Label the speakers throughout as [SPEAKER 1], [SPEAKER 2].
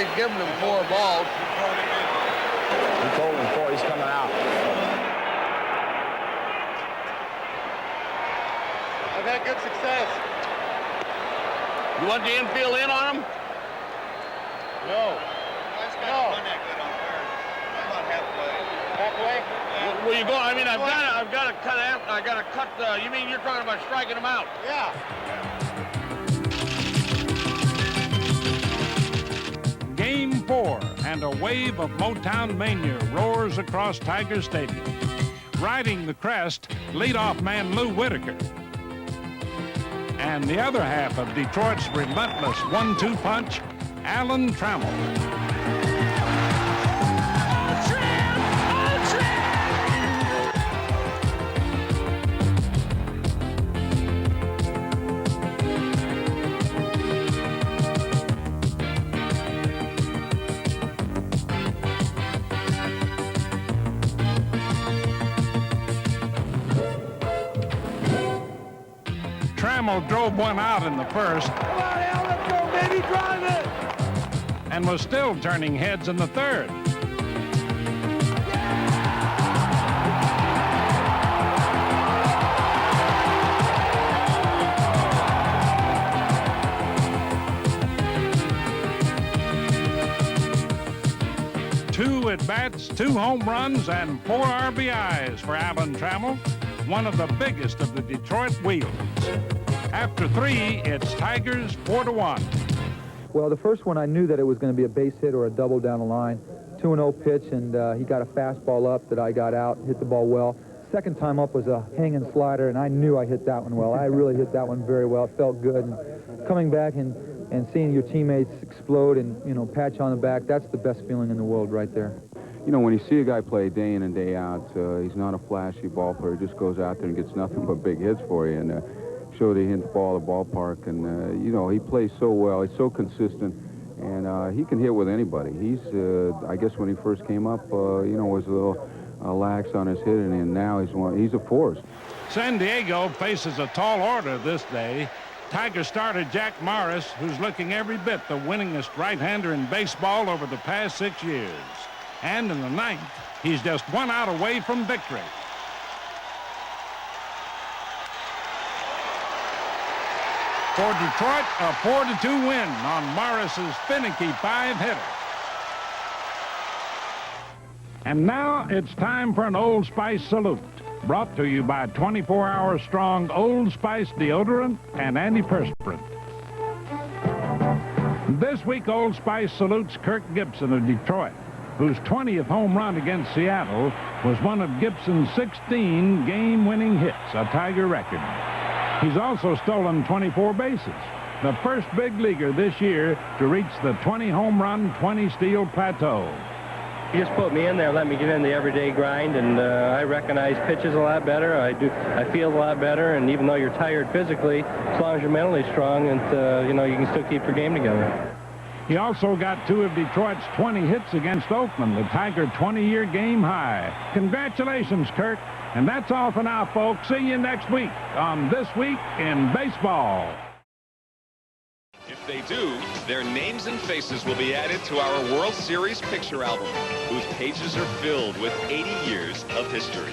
[SPEAKER 1] He's giving him 4 balls.
[SPEAKER 2] He told him 4. He's coming out.
[SPEAKER 3] I've had good success.
[SPEAKER 1] You want the infield in on him?
[SPEAKER 3] No.
[SPEAKER 4] No. About halfway.
[SPEAKER 3] Halfway?
[SPEAKER 1] Where you going? I mean, I've got to cut out. I got to cut. You mean you're talking about striking him out?
[SPEAKER 3] Yeah.
[SPEAKER 5] Game 4, and a wave of Motown mania roars across Tiger Stadium. Riding the crest, leadoff man Lou Whitaker. And the other half of Detroit's relentless 1-2 punch, Alan Trammell. Trammell drove one out in the first.
[SPEAKER 3] Come on, Al, let's go, baby, drive it!
[SPEAKER 5] And was still turning heads in the third. Two at-bats, 2 home runs, and 4 RBIs for Alan Trammell, one of the biggest of the Detroit wheels. After 3, it's Tigers 4-1.
[SPEAKER 6] Well, the first one I knew that it was going to be a base hit or a double down the line. 2-0 pitch, and he got a fastball up that I got out, hit the ball well. Second time up was a hanging slider, and I knew I hit that one well. I really hit that one very well. It felt good. And coming back and seeing your teammates explode and, you know, pat you on the back, that's the best feeling in the world right there.
[SPEAKER 7] You know, when you see a guy play day in and day out, he's not a flashy ball player. He just goes out there and gets nothing but big hits for you. And showed he hit the ball at the ballpark. And, you know, he plays so well. He's so consistent. And he can hit with anybody. He's, I guess when he first came up, you know, was a little lax on his hitting. And now he's a force.
[SPEAKER 5] San Diego faces a tall order this day. Tiger starter Jack Morris, who's looking every bit the winningest right-hander in baseball over the past 6 years. And in the 9th, he's just 1 out away from victory. For Detroit, a 4-2 win on Morris's finicky 5-hitter. And now it's time for an Old Spice salute, brought to you by 24-hour strong Old Spice deodorant and antiperspirant. This week, Old Spice salutes Kirk Gibson of Detroit, whose 20th home run against Seattle was one of Gibson's 16 game-winning hits, a Tiger record. He's also stolen 24 bases, the first big leaguer this year to reach the 20 home run, 20 steal plateau.
[SPEAKER 8] You just put me in there, let me get in the everyday grind, and I recognize pitches a lot better. I feel a lot better, and even though you're tired physically, as long as you're mentally strong, and you know, you can still keep your game together.
[SPEAKER 5] He also got 2 of Detroit's 20 hits against Oakland, the Tiger 20-year game high. Congratulations, Kirk. And that's all for now, folks. See you next week on This Week in Baseball.
[SPEAKER 9] If they do, their names and faces will be added to our World Series picture album, whose pages are filled with 80 years of history.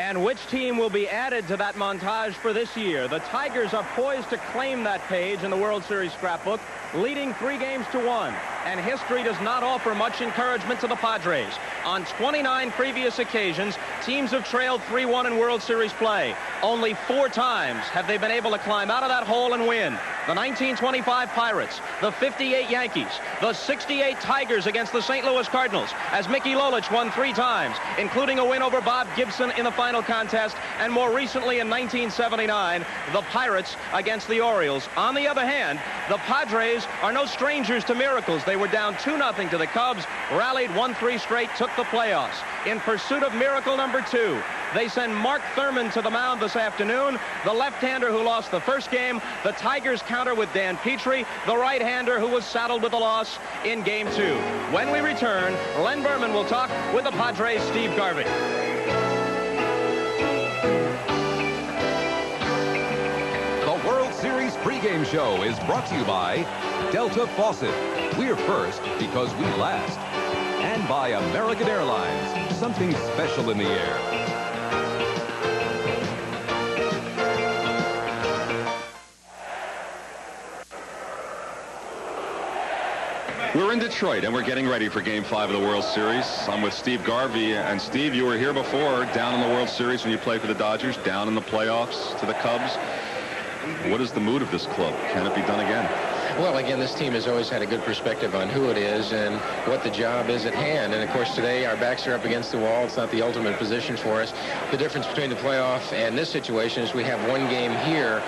[SPEAKER 10] And which team will be added to that montage for this year? The Tigers are poised to claim that page in the World Series scrapbook, leading 3-1. And history does not offer much encouragement to the Padres. On 29 previous occasions, teams have trailed 3-1 in World Series play. Only 4 times have they been able to climb out of that hole and win. The 1925 Pirates, the 58 Yankees, the 68 Tigers against the St. Louis Cardinals, as Mickey Lolich won 3 times, including a win over Bob Gibson in the final contest, and more recently in 1979, the Pirates against the Orioles. On the other hand, the Padres are no strangers to miracles. They were down 2-0 to the Cubs, rallied, won 3 straight, took the playoffs. In pursuit of miracle number 2, they send Mark Thurmond to the mound this afternoon, the left-hander who lost the first game. The Tigers counter with Dan Petry, the right-hander who was saddled with the loss in Game 2. When we return, Len Berman will talk with the Padres' Steve Garvey.
[SPEAKER 11] The World Series pregame show is brought to you by Delta Faucet. We're first because we last. And by American Airlines, something special in the air.
[SPEAKER 9] We're in Detroit, and we're getting ready for Game 5 of the World Series. I'm with Steve Garvey. And, Steve, you were here before, down in the World Series when you played for the Dodgers, down in the playoffs to the Cubs. What is the mood of this club? Can it be done again?
[SPEAKER 12] Well, again, this team has always had a good perspective on who it is and what the job is at hand. And, of course, today our backs are up against the wall. It's not the ultimate position for us. The difference between the playoff and this situation is we have one game here,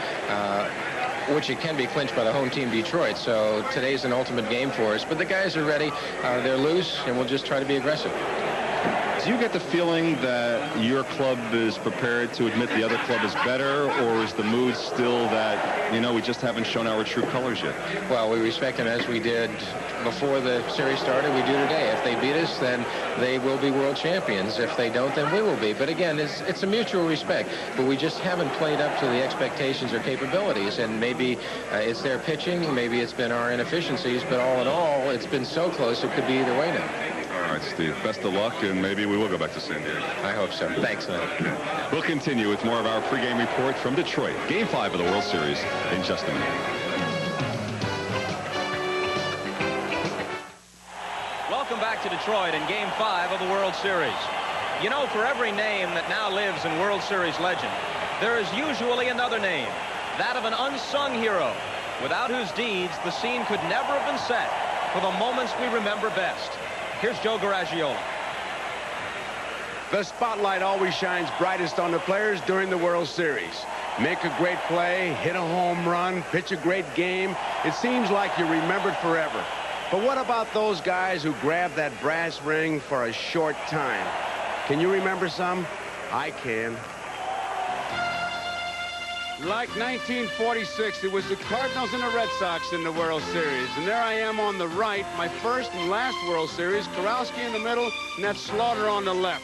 [SPEAKER 12] which it can be clinched by the home team, Detroit. So today's an ultimate game for us. But the guys are ready. They're loose, and we'll just try to be aggressive.
[SPEAKER 9] Do you get the feeling that your club is prepared to admit the other club is better, or is the mood still that, you know, we just haven't shown our true colors yet?
[SPEAKER 12] Well, we respect them as we did before the series started. We do today. If they beat us, then they will be world champions. If they don't, then we will be. But again, it's a mutual respect. But we just haven't played up to the expectations or capabilities. And maybe it's their pitching. Maybe it's been our inefficiencies. But all in all, it's been so close it could be either way now.
[SPEAKER 9] All right, Steve, best of luck, and maybe we will go back to San Diego.
[SPEAKER 12] I hope so. Thanks, man.
[SPEAKER 9] We'll continue with more of our pregame report from Detroit. Game 5 of the World Series in just a minute.
[SPEAKER 10] Welcome back to Detroit in Game 5 of the World Series. You know, for every name that now lives in World Series legend, there is usually another name, that of an unsung hero, without whose deeds the scene could never have been set for the moments we remember best. Here's Joe Garagiola.
[SPEAKER 13] The spotlight always shines brightest on the players during the World Series. Make a great play, hit a home run, pitch a great game. It seems like you're remembered forever. But what about those guys who grab that brass ring for a short time? Can you remember some? I can. Like 1946, it was the Cardinals and the Red Sox in the World Series. And there I am on the right, my first and last World Series. Kurowski in the middle, and that's Slaughter on the left.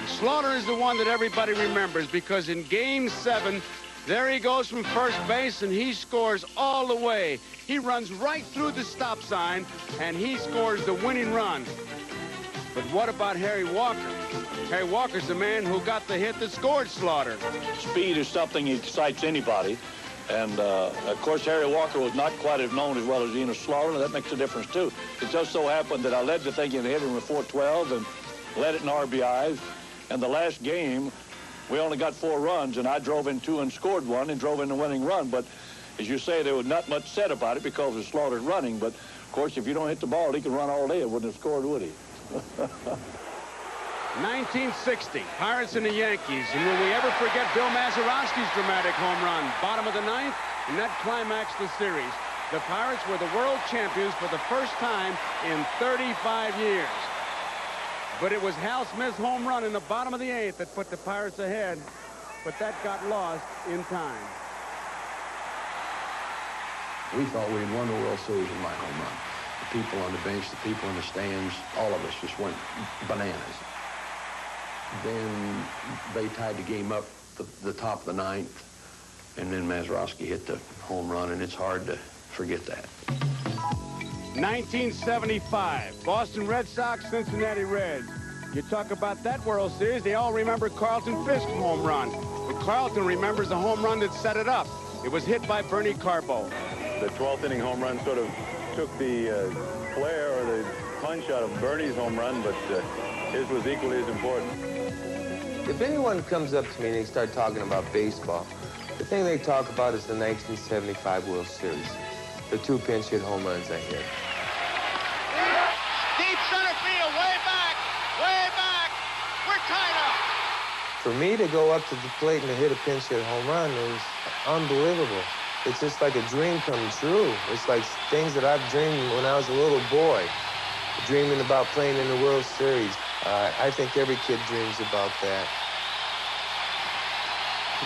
[SPEAKER 13] And Slaughter is the one that everybody remembers because in Game 7, there he goes from first base, and he scores all the way. He runs right through the stop sign, and he scores the winning run. But what about Harry Walker? Harry Walker's the man who got the hit that scored Slaughter.
[SPEAKER 14] Speed is something that excites anybody. And, of course, Harry Walker was not quite as known as well as Enos Slaughter, and that makes a difference, too. It just so happened that I led the thing in hitting with 412 and led it in RBIs. And the last game, we only got 4 runs, and I drove in 2 and scored 1 and drove in the winning run. But, as you say, there was not much said about it because of Slaughter's running. But, of course, if you don't hit the ball, he can run all day. It wouldn't have scored, would he?
[SPEAKER 13] 1960, Pirates and the Yankees. And will we ever forget Bill Mazeroski's dramatic home run? Bottom of the 9th, and that climaxed the series. The Pirates were the world champions for the first time in 35 years. But it was Hal Smith's home run in the bottom of the 8th that put the Pirates ahead. But that got lost in time.
[SPEAKER 2] We thought we had won the World Series in my home run. The people on the bench, the people in the stands, all of us just went bananas. Then they tied the game up the top of the 9th, and then Mazeroski hit the home run, and it's hard to forget that.
[SPEAKER 13] 1975, Boston Red Sox, Cincinnati Reds. You talk about that World Series, they all remember Carlton Fisk's home run. But Carlton remembers the home run that set it up. It was hit by Bernie Carbo.
[SPEAKER 15] The 12th inning home run sort of took the flair or the punch out of Bernie's home run, but his was equally as important.
[SPEAKER 16] If anyone comes up to me and they start talking about baseball, the thing they talk about is the 1975 World Series. The 2 pinch hit home runs I hit.
[SPEAKER 4] Deep center field, way back, we're tied up.
[SPEAKER 16] For me to go up to the plate and to hit a pinch hit home run is unbelievable. It's just like a dream come true. It's like things that I've dreamed when I was a little boy, dreaming about playing in the World Series. I think every kid dreams about that.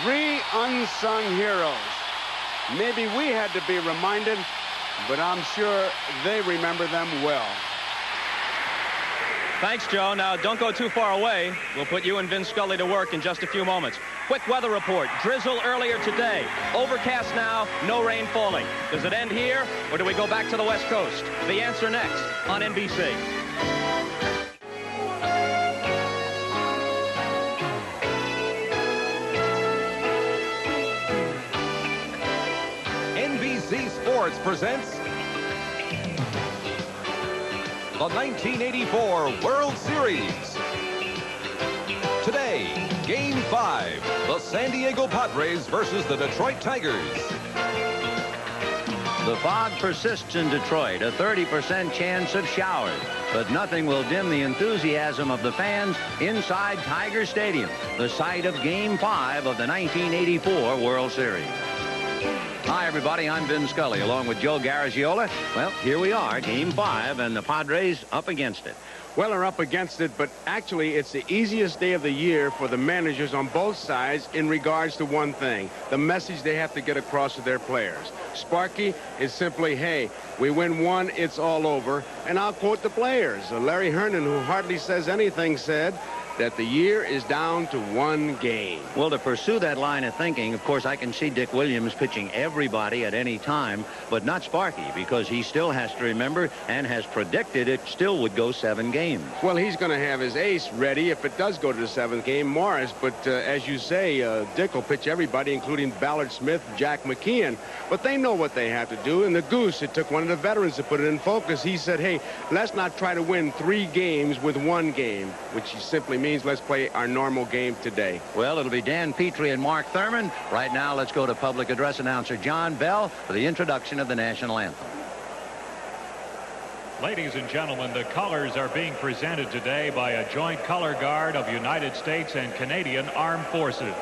[SPEAKER 13] 3 unsung heroes. Maybe we had to be reminded, but I'm sure they remember them well.
[SPEAKER 10] Thanks, Joe. Now, don't go too far away. We'll put you and Vin Scully to work in just a few moments. Quick weather report. Drizzle earlier today. Overcast now, no rain falling. Does it end here, or do we go back to the West Coast? The answer next on NBC.
[SPEAKER 11] NBC Sports presents the 1984 World Series. Today, Game 5, the San Diego Padres versus the Detroit Tigers.
[SPEAKER 17] The fog persists in Detroit, a 30% chance of showers, but nothing will dim the enthusiasm of the fans inside Tiger Stadium, the site of Game 5 of the 1984 World Series. Hi, everybody. I'm Vin Scully, along with Joe Garagiola. Well, here we are, Game 5, and the Padres up against it.
[SPEAKER 13] Well, they're up against it, but actually it's the easiest day of the year for the managers on both sides in regards to one thing, the message they have to get across to their players. Sparky is simply, hey, we win one, it's all over. And I'll quote the players. Larry Hernan, who hardly says anything, said that the year is down to 1 game.
[SPEAKER 17] Well, to pursue that line of thinking, of course, I can see Dick Williams pitching everybody at any time, but not Sparky, because he still has to remember and has predicted it still would go 7 games.
[SPEAKER 13] Well, he's going to have his ace ready if it does go to the 7th game, Morris. But as you say, Dick will pitch everybody, including Ballard Smith, Jack McKeon. But they know what they have to do. And the Goose, it took one of the veterans to put it in focus. He said, hey, let's not try to win 3 games with 1 game, which he simply means let's play our normal game today.
[SPEAKER 17] Well, it'll be Dan Petry and Mark Thurmond. Right now, let's go to public address announcer John Bell for the introduction of the national anthem.
[SPEAKER 18] Ladies and gentlemen, the colors are being presented today by a joint color guard of United States and Canadian Armed Forces.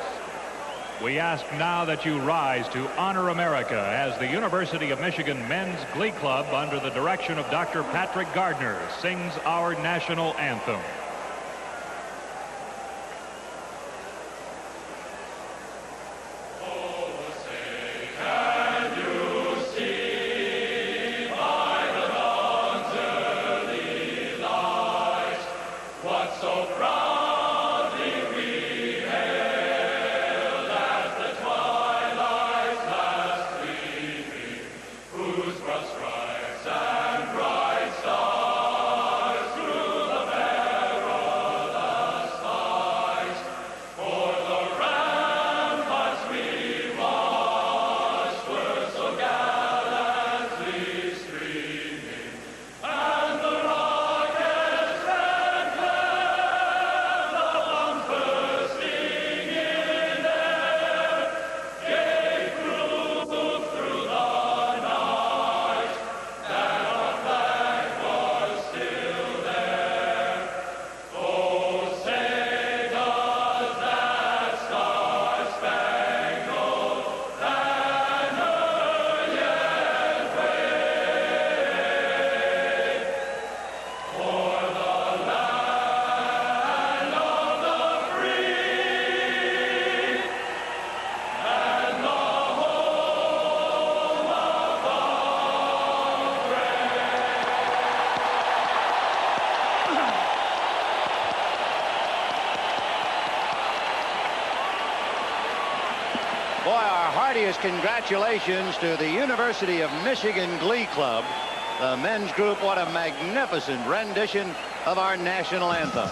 [SPEAKER 18] We ask now that you rise to honor America as the University of Michigan Men's Glee Club, under the direction of Dr. Patrick Gardner, sings our national anthem.
[SPEAKER 17] Boy, our heartiest congratulations to the University of Michigan Glee Club. The men's group, what a magnificent rendition of our national anthem.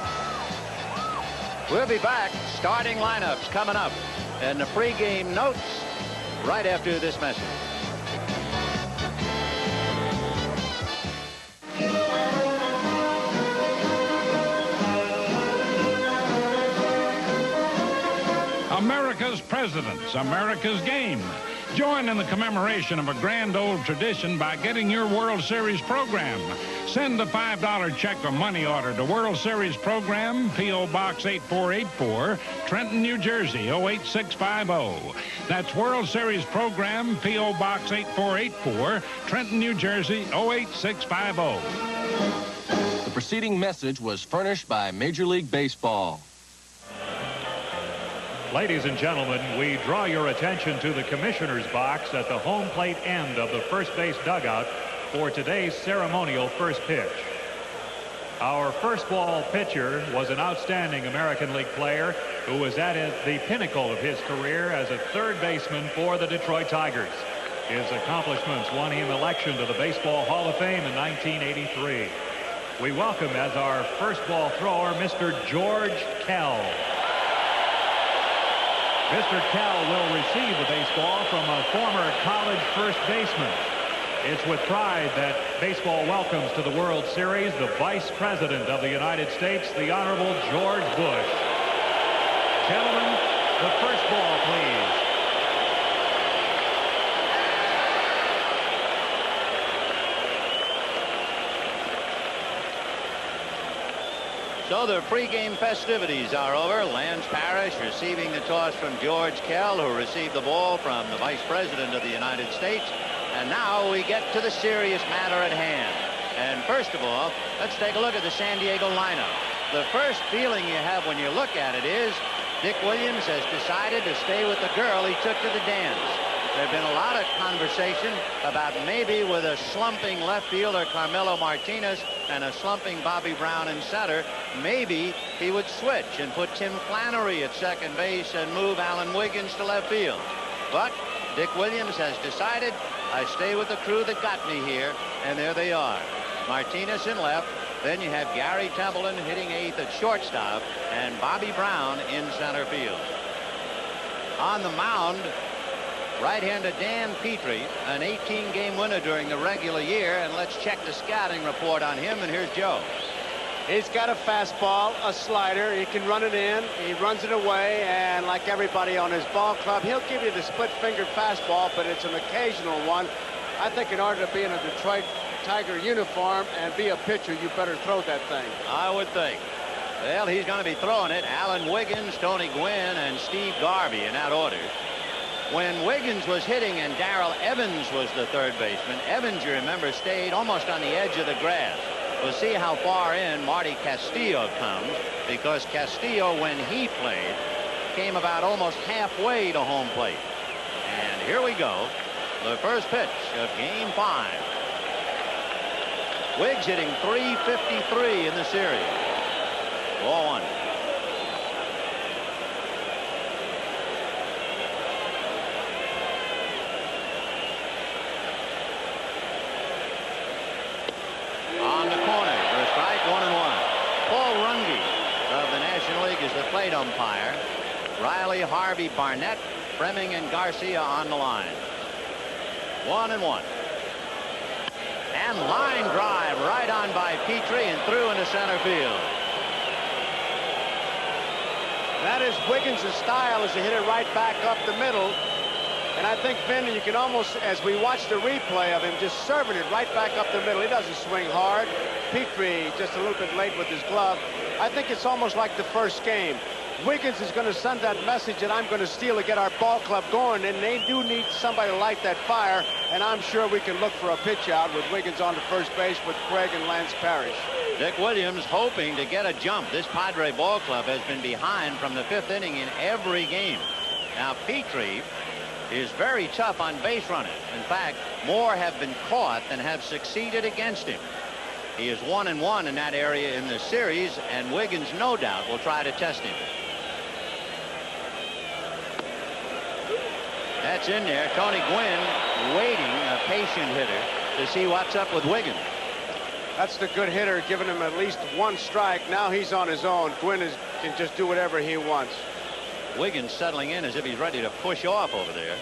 [SPEAKER 17] We'll be back. Starting lineups coming up. And the pregame notes right after this message.
[SPEAKER 5] America's Presidents, America's Game. Join in the commemoration of a grand old tradition by getting your World Series program. Send a $5 check or money order to World Series Program, P.O. Box 8484, Trenton, New Jersey, 08650. That's World Series Program, P.O. Box 8484, Trenton, New Jersey, 08650.
[SPEAKER 19] The preceding message was furnished by Major League Baseball.
[SPEAKER 18] Ladies and gentlemen, we draw your attention to the commissioner's box at the home plate end of the first base dugout for today's ceremonial first pitch. Our first ball pitcher was an outstanding American League player who was at the pinnacle of his career as a third baseman for the Detroit Tigers. His accomplishments won him election to the Baseball Hall of Fame in 1983. We welcome as our first ball thrower Mr. George Kell. Mr. Kell will receive the baseball from a former college first baseman. It's with pride that baseball welcomes to the World Series the Vice President of the United States, the Honorable George Bush. Gentlemen, the first ball, please.
[SPEAKER 17] So the pregame festivities are over. Lance Parrish receiving the toss from George Kell, who received the ball from the Vice President of the United States. And now we get to the serious matter at hand. And first of all, let's take a look at the San Diego lineup. The first feeling you have when you look at it is Dick Williams has decided to stay with the girl he took to the dance. There's been a lot of conversation about maybe with a slumping left fielder Carmelo Martinez and a slumping Bobby Brown in center, maybe he would switch and put Tim Flannery at second base and move Alan Wiggins to left field. But Dick Williams has decided, I stay with the crew that got me here, and there they are. Martinez in left, then you have Gary Templeton hitting eighth at shortstop, and Bobby Brown in center field. On the mound, right-hander Dan Petry, an 18-game winner during the regular year, and let's check the scouting report on him, and here's Joe.
[SPEAKER 3] He's got a fastball, a slider. He can run it in. He runs it away, and like everybody on his ball club, he'll give you the split-fingered fastball, but it's an occasional one. I think in order to be in a Detroit Tiger uniform and be a pitcher, you better throw that thing.
[SPEAKER 17] I would think. Well, he's going to be throwing it. Alan Wiggins, Tony Gwynn, and Steve Garvey in that order. When Wiggins was hitting and Darrell Evans was the third baseman, Evans, you remember, stayed almost on the edge of the grass. We'll see how far in Marty Castillo comes, because Castillo, when he played, came about almost halfway to home plate. And here we go, the first pitch of Game 5. Wiggs hitting .353 in the series. Ball one. On the corner for a strike, 1-1. Paul Runge of the National League is the plate umpire. Riley, Harvey, Barnett, Fleming, and Garcia on the line. 1-1. And line drive right on by Petry and through into center field.
[SPEAKER 3] That is Wiggins' style, is to hit it right back up the middle. And I think, Vin, you can almost, as we watch the replay of him, just serving it right back up the middle. He doesn't swing hard. Petry just a little bit late with his glove. I think it's almost like the first game. Wiggins is going to send that message that I'm going to steal to get our ball club going, and they do need somebody to light that fire, and I'm sure we can look for a pitch out with Wiggins on the first base with Craig and Lance Parrish.
[SPEAKER 17] Dick Williams hoping to get a jump. This Padre ball club has been behind from the 5th inning in every game. Now, Petry is very tough on base runners. In fact, more have been caught than have succeeded against him. He is 1-1 in that area in the series, and Wiggins, no doubt, will try to test him. That's in there. Tony Gwynn waiting, a patient hitter, to see what's up with Wiggins.
[SPEAKER 3] That's the good hitter, giving him at least one strike. Now he's on his own. Gwynn is can just do whatever he wants.
[SPEAKER 17] Wiggins settling in as if he's ready to push off over there.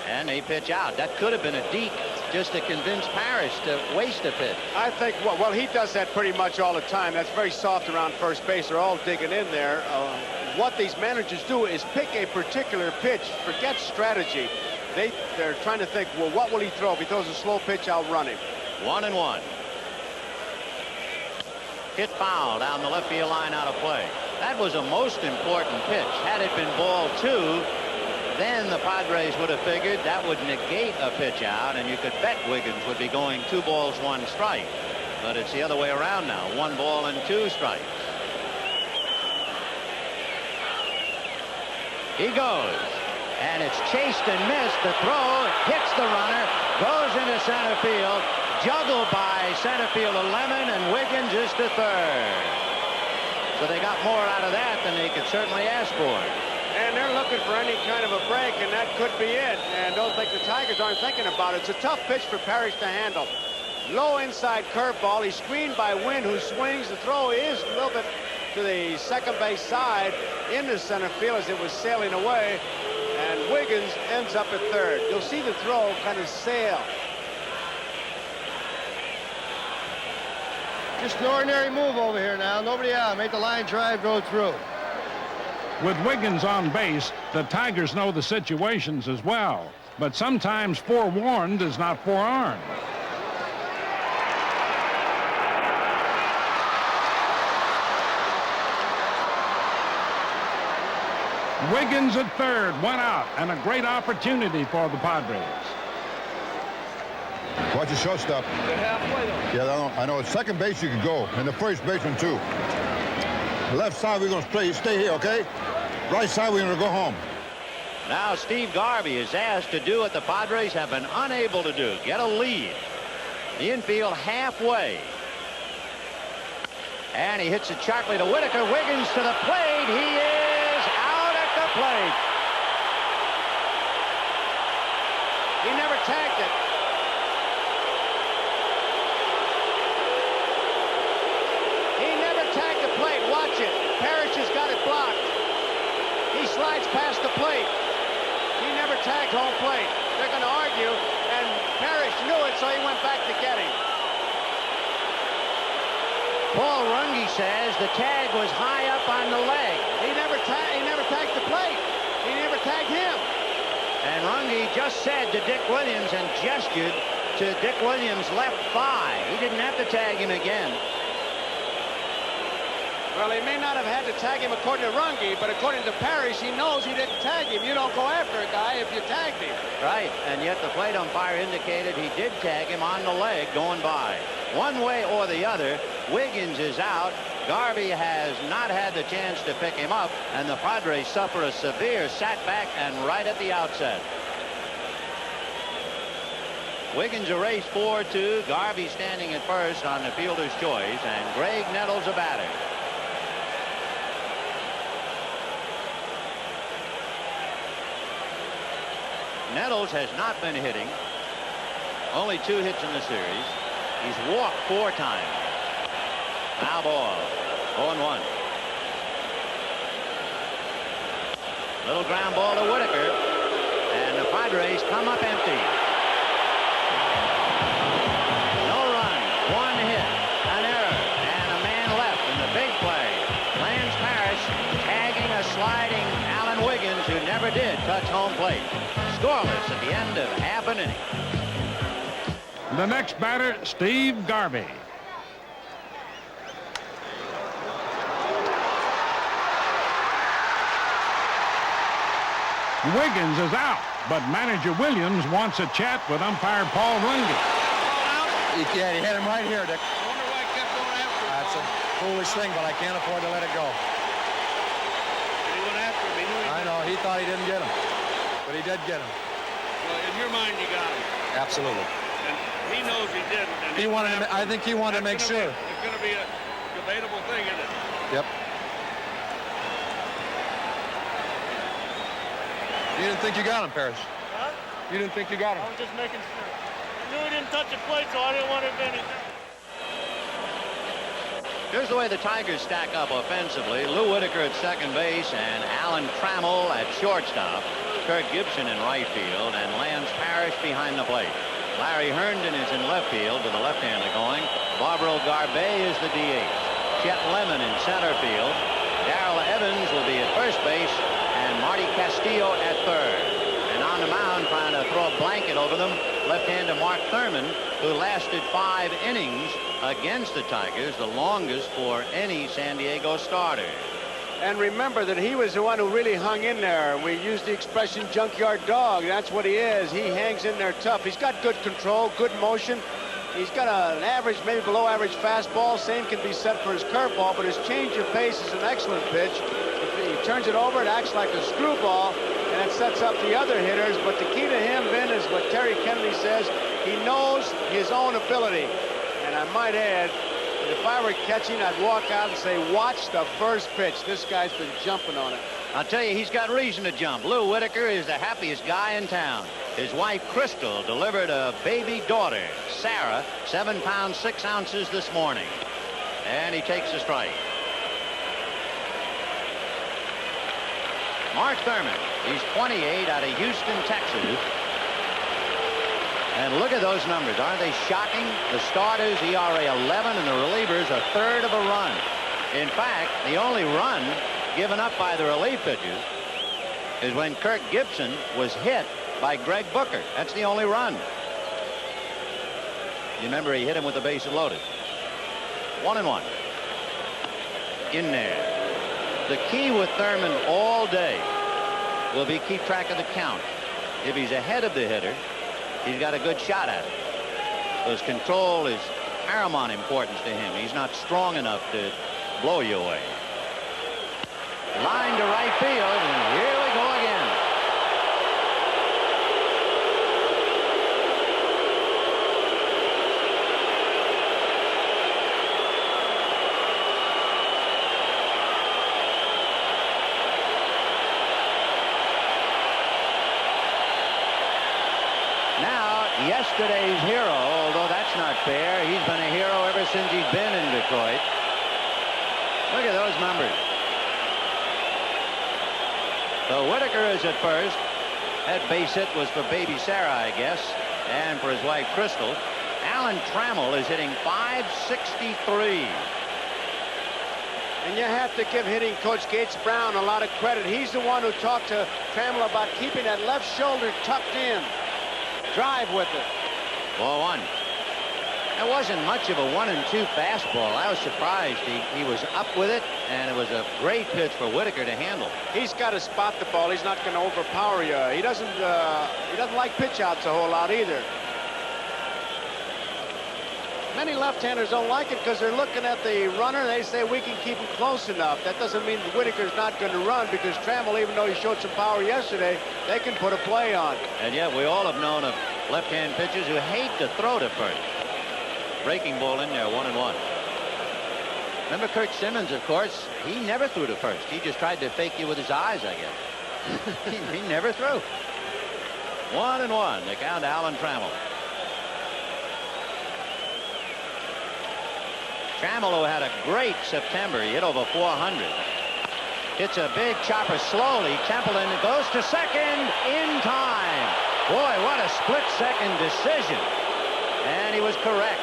[SPEAKER 17] And they pitch out. That could have been a deke just to convince Parrish to waste a pitch.
[SPEAKER 3] I think, well, he does that pretty much all the time. That's very soft around first base. They're all digging in there. What these managers do is pick a particular pitch. Forget strategy. They're trying to think, well, what will he throw? If he throws a slow pitch, I'll run him.
[SPEAKER 17] 1-1. Hit foul down the left field line, out of play. That was a most important pitch. Had it been ball 2, then the Padres would have figured that would negate a pitch out, and you could bet Wiggins would be going 2 balls, 1 strike. But it's the other way around now. 1 ball and 2 strikes. He goes. And it's chased and missed. The throw hits the runner, goes into center field, juggled by center fielder Lemon, and Wiggins is to third. So they got more out of that than they could certainly ask for.
[SPEAKER 3] And they're looking for any kind of a break, and that could be it. And don't think the Tigers aren't thinking about it. It's a tough pitch for Parrish to handle. Low inside curveball. He's screened by Wynn, who swings. The throw is a little bit to the second base side into center field as it was sailing away. And Wiggins ends up at third. You'll see the throw kind of sail.
[SPEAKER 20] Just an ordinary move over here now. Nobody out. Make the line drive go through.
[SPEAKER 5] With Wiggins on base, the Tigers know the situations as well. But sometimes forewarned is not forearmed. Wiggins at third, 1 out, and a great opportunity for the Padres.
[SPEAKER 21] Watch the shortstop.
[SPEAKER 20] They're halfway though.
[SPEAKER 21] Yeah, I know. At second base you can go, and the first baseman too. Left side we're going to stay here, okay? Right side we're going to go home.
[SPEAKER 17] Now Steve Garvey is asked to do what the Padres have been unable to do, get a lead. The infield halfway. And he hits it sharply to Whitaker. Wiggins to the plate. He is out at the plate. He never tagged it. He never tagged the plate. Watch it. Parrish has got it blocked. He slides past the plate. He never tagged home plate. They're going to argue, and Parrish knew it, so he went back to get him. Paul Runge says the tag was high up on the leg. He never tagged the plate. He never tagged him. And Runge just said to Dick Williams and gestured to Dick Williams' left thigh. He didn't have to tag him again.
[SPEAKER 3] Well, he may not have had to tag him according to Runge, but according to Parrish, he knows he didn't tag him. You don't go after a guy if you tagged him.
[SPEAKER 17] Right, and yet the plate umpire indicated he did tag him on the leg going by. One way or the other, Wiggins is out. Garvey has not had the chance to pick him up, and the Padres suffer a severe setback and right at the outset. Wiggins erased 4-2. Garvey standing at first on the fielder's choice, and Greg Nettles a batter. Nettles has not been hitting. Only 2 hits in the series. He's walked 4 times. Now ball. 0-1. Little ground ball to Whitaker. And the Padres come up empty. No run. 1 hit. An error. And a man left in the big play. Lance Parrish tagging a sliding Alan Wiggins, who never did touch home plate. Scoreless at the end of half an inning.
[SPEAKER 5] The next batter, Steve Garvey. Wiggins is out, but manager Williams wants a chat with umpire Paul Runge.
[SPEAKER 20] Yeah, he had him right here, Dick. I wonder why he kept going after him. That's a foolish thing, but I can't afford to let it go.
[SPEAKER 13] He went after him. He knew he
[SPEAKER 20] I know. He thought he didn't get him, but he did get him.
[SPEAKER 13] Well, in your mind, you got him.
[SPEAKER 20] Absolutely.
[SPEAKER 13] And he knows he didn't. And
[SPEAKER 20] He wanted. I think he wanted to make sure.
[SPEAKER 13] It's going to be a debatable thing, isn't it?
[SPEAKER 20] Yep. You didn't think you got him, Parrish?
[SPEAKER 22] Huh?
[SPEAKER 20] You didn't think you got him?
[SPEAKER 22] I was just making sure. I knew he didn't touch the plate, so I didn't want to do anything.
[SPEAKER 17] Here's the way the Tigers stack up offensively. Lou Whitaker at second base and Alan Trammell at shortstop. Kirk Gibson in right field and Lance Parrish behind the plate. Larry Herndon is in left field with the left-hander going. Barbaro Garbet is the DH. Chet Lemon in center field. Darrell Evans will be at first base and Marty Castillo at third. And on the mound trying to throw a blanket over them, left-hander Mark Thurmond, who lasted 5 innings against the Tigers, the longest for any San Diego starter.
[SPEAKER 3] And remember that he was the one who really hung in there. We use the expression junkyard dog. That's what he is. He hangs in there tough. He's got good control, good motion. He's got an average, maybe below average fastball. Same can be said for his curveball, but his change of pace is an excellent pitch. If he turns it over, it acts like a screwball, and it sets up the other hitters. But the key to him, Vin, is what Terry Kennedy says. He knows his own ability. And I might add, if I were catching, I'd walk out and say, watch the first pitch. This guy's been jumping on it.
[SPEAKER 17] I'll tell you, he's got reason to jump. Lou Whitaker is the happiest guy in town. His wife, Crystal, delivered a baby daughter, Sarah, 7 pounds, 6 ounces this morning. And he takes a strike. Mark Thurmond, he's 28 out of Houston, Texas. And look at those numbers. Aren't they shocking? The starters, ERA 11, and the relievers, 1/3 of a run. In fact, the only run given up by the relief pitchers is when Kirk Gibson was hit by Greg Booker. That's the only run. You remember he hit him with the bases loaded. 1-1. In there. The key with Thurmond all day will be keep track of the count. If he's ahead of the hitter, he's got a good shot at it. Because control is paramount importance to him. He's not strong enough to blow you away. Line to right field, and here we go again. Yesterday's hero, although that's not fair. He's been a hero ever since he's been in Detroit. Look at those numbers. So Whitaker is at first. That base hit was for baby Sarah, I guess, and for his wife, Crystal. Alan Trammell is hitting .563.
[SPEAKER 3] And you have to give hitting coach Gates Brown a lot of credit. He's the one who talked to Trammell about keeping that left shoulder tucked in. Drive with it.
[SPEAKER 17] 4-1. That wasn't much of a 1-2 fastball. I was surprised he was up with it, and it was a great pitch for Whitaker to handle.
[SPEAKER 3] He's got to spot the ball. He's not going to overpower you. He doesn't like pitch outs a whole lot either. Many left-handers don't like it because they're looking at the runner. They say we can keep him close enough. That doesn't mean Whitaker's not going to run, because Trammell, even though he showed some power yesterday, they can put a play on.
[SPEAKER 17] And yet we all have known of left-hand pitchers who hate to throw to first. Breaking ball in there, 1-1. Remember Kurt Simmons, of course, he never threw to first. He just tried to fake you with his eyes, I guess. he never threw. 1-1. The count to Alan Trammell. Trammell, who had a great September, he hit over 400. Hits a big chopper slowly. Templeton goes to second in time. Boy, what a split-second decision. And he was correct.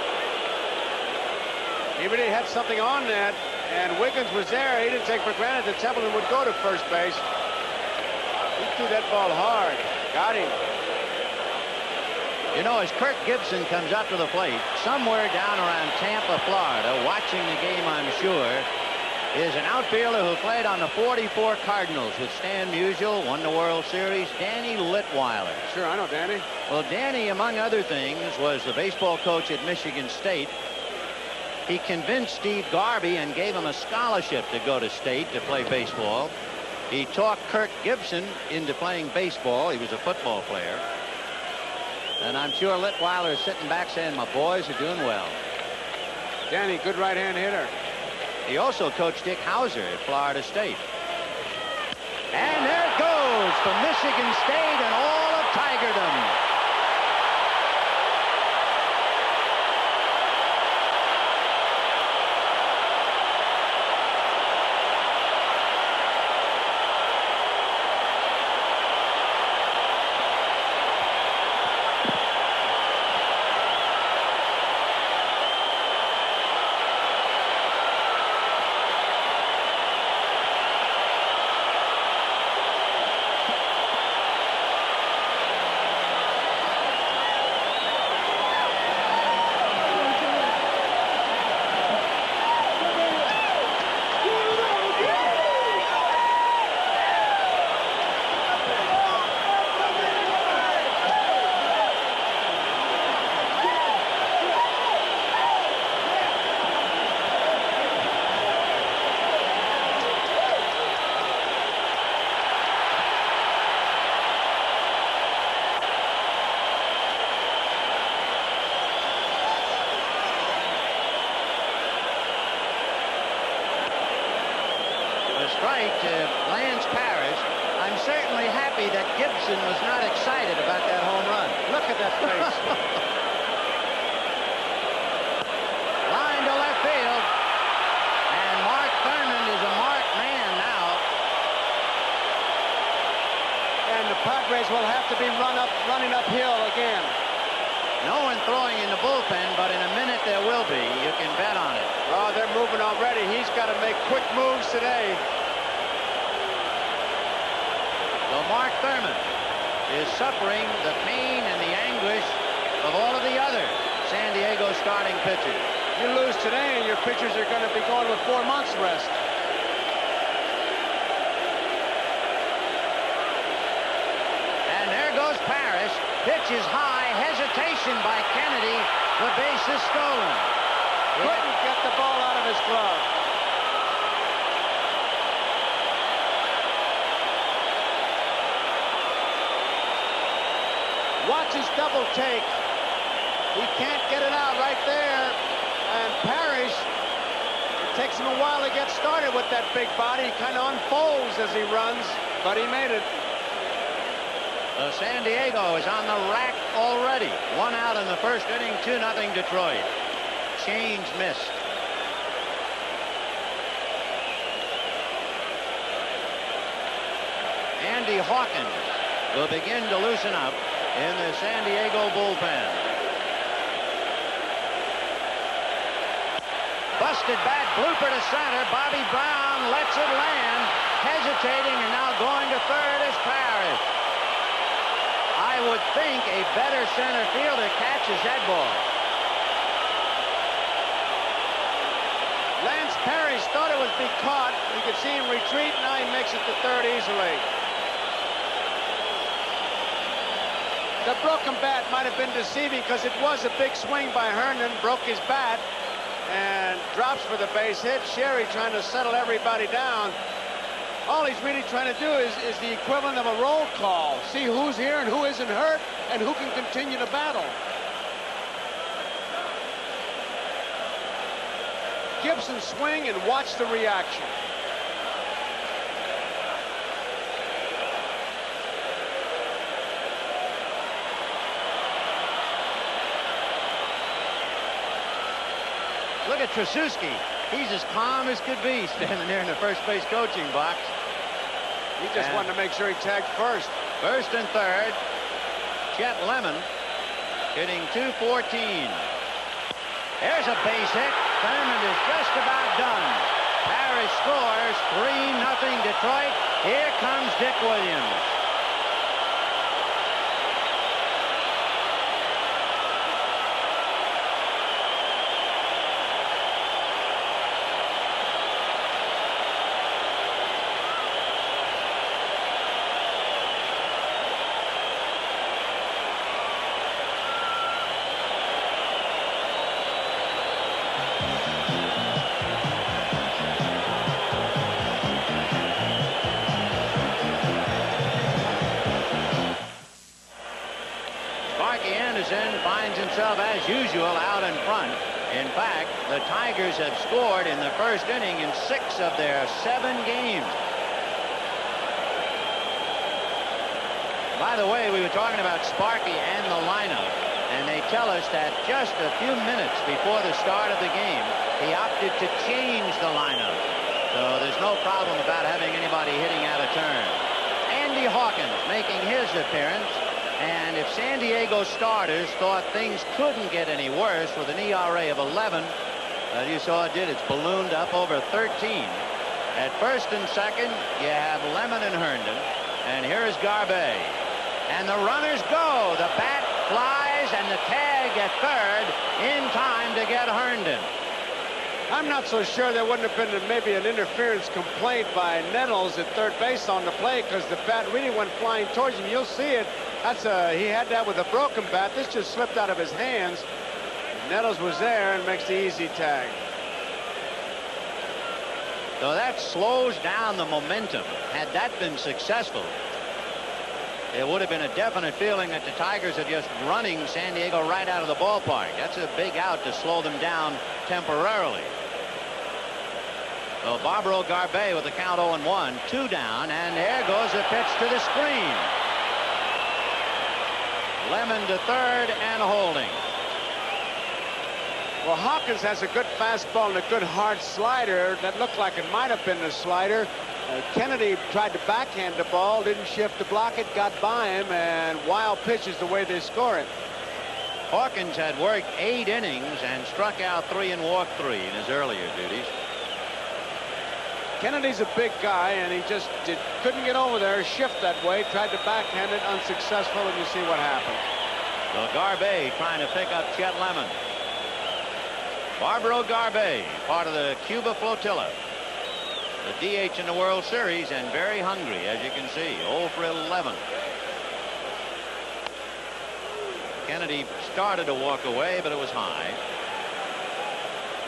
[SPEAKER 3] He really had something on that, and Wiggins was there. He didn't take for granted that Templeton would go to first base. He threw that ball hard. Got him.
[SPEAKER 17] You know, as Kirk Gibson comes up to the plate, somewhere down around Tampa, Florida, watching the game, I'm sure, is an outfielder who played on the 44 Cardinals with Stan Musial, won the World Series, Danny Litweiler.
[SPEAKER 3] Sure, I know Danny.
[SPEAKER 17] Well, Danny, among other things, was the baseball coach at Michigan State. He convinced Steve Garvey and gave him a scholarship to go to State to play baseball. He talked Kirk Gibson into playing baseball. He was a football player. And I'm sure Litweiler is sitting back saying, my boys are doing well.
[SPEAKER 3] Danny, good right-hand hitter.
[SPEAKER 17] He also coached Dick Hauser at Florida State. And there it goes for Michigan State and all of Tigerdom.
[SPEAKER 3] running uphill again.
[SPEAKER 17] No one throwing in the bullpen, but in a minute there will be. You can bet on it.
[SPEAKER 3] Oh, they're moving already. He's got to make quick moves today.
[SPEAKER 17] So Mark Thurmond is suffering the pain and the anguish of all of the other San Diego starting pitchers.
[SPEAKER 3] You lose today, and your pitchers are going to be going with 4 months rest.
[SPEAKER 17] And there goes Parrish. Pitch is high. Hesitation by Kennedy. The base is stolen.
[SPEAKER 3] Couldn't get the ball out of his glove. Watch his double take. He can't get it out right there. And Parrish, it takes him a while to get started with that big body. He kind of unfolds as he runs, but he made it.
[SPEAKER 17] So San Diego is on the rack already. 1 out in the first inning, 2-0 Detroit. Change missed. Andy Hawkins will begin to loosen up in the San Diego bullpen. Busted bat, blooper to center. Bobby Brown lets it land. Hesitating and now going to third is Parrish. I would think a better center fielder catches that ball.
[SPEAKER 3] Lance Parrish thought it was be caught. You could see him retreat. Now he makes it to third easily. The broken bat might have been deceiving because it was a big swing by Herndon. Broke his bat and drops for the base hit. Sherry trying to settle everybody down. All he's really trying to do is the equivalent of a roll call. See who's here and who isn't hurt and who can continue to battle. Gibson swing and watch the reaction.
[SPEAKER 17] Look at Tracewski. He's as calm as could be standing there in the first base coaching box.
[SPEAKER 3] He just wanted to make sure he tagged first.
[SPEAKER 17] First and third. Chet Lemon hitting .214. There's a base hit. Thurmond is just about done. Parrish scores. 3-0 Detroit. Here comes Dick Williams. Sparky Anderson finds himself, as usual, out in front. In fact, the Tigers have scored in the first inning in 6 of their 7 games. By the way, we were talking about Sparky and the lineup, and they tell us that just a few minutes before the start of the game, he opted to change the lineup. So there's no problem about having anybody hitting out of turn. Andy Hawkins making his appearance. And if San Diego starters thought things couldn't get any worse with an ERA of 11, as you saw it did, it's ballooned up over 13. At first and second, you have Lemon and Herndon. And here is Garbe. And the runners go. The bat flies and the tag at third in time to get Herndon.
[SPEAKER 3] I'm not so sure there wouldn't have been maybe an interference complaint by Nettles at third base on the play because the bat really went flying towards him. You'll see it. He had that with a broken bat. This just slipped out of his hands. Nettles was there and makes the easy tag.
[SPEAKER 17] So that slows down the momentum. Had that been successful, it would have been a definite feeling that the Tigers are just running San Diego right out of the ballpark. That's a big out to slow them down temporarily. So Barbaro Garbe with the count 0-1, 2 down, and there goes a pitch to the screen. Lemon to third and holding.
[SPEAKER 3] Well, Hawkins has a good fastball and a good hard slider that looked like it might have been the slider. Kennedy tried to backhand the ball, didn't shift to block it, got by him, and wild pitch is the way they score it.
[SPEAKER 17] Hawkins had worked 8 innings and struck out 3 and walked 3 in his earlier duties.
[SPEAKER 3] Kennedy's a big guy, and he just couldn't get over there, shift that way, tried to backhand it, unsuccessful, and you see what happened.
[SPEAKER 17] So Garbe trying to pick up Chet Lemon. Barbaro Garbe, part of the Cuba flotilla. The DH in the World Series, and very hungry, as you can see. 0 for 11. Kennedy started to walk away, but it was high.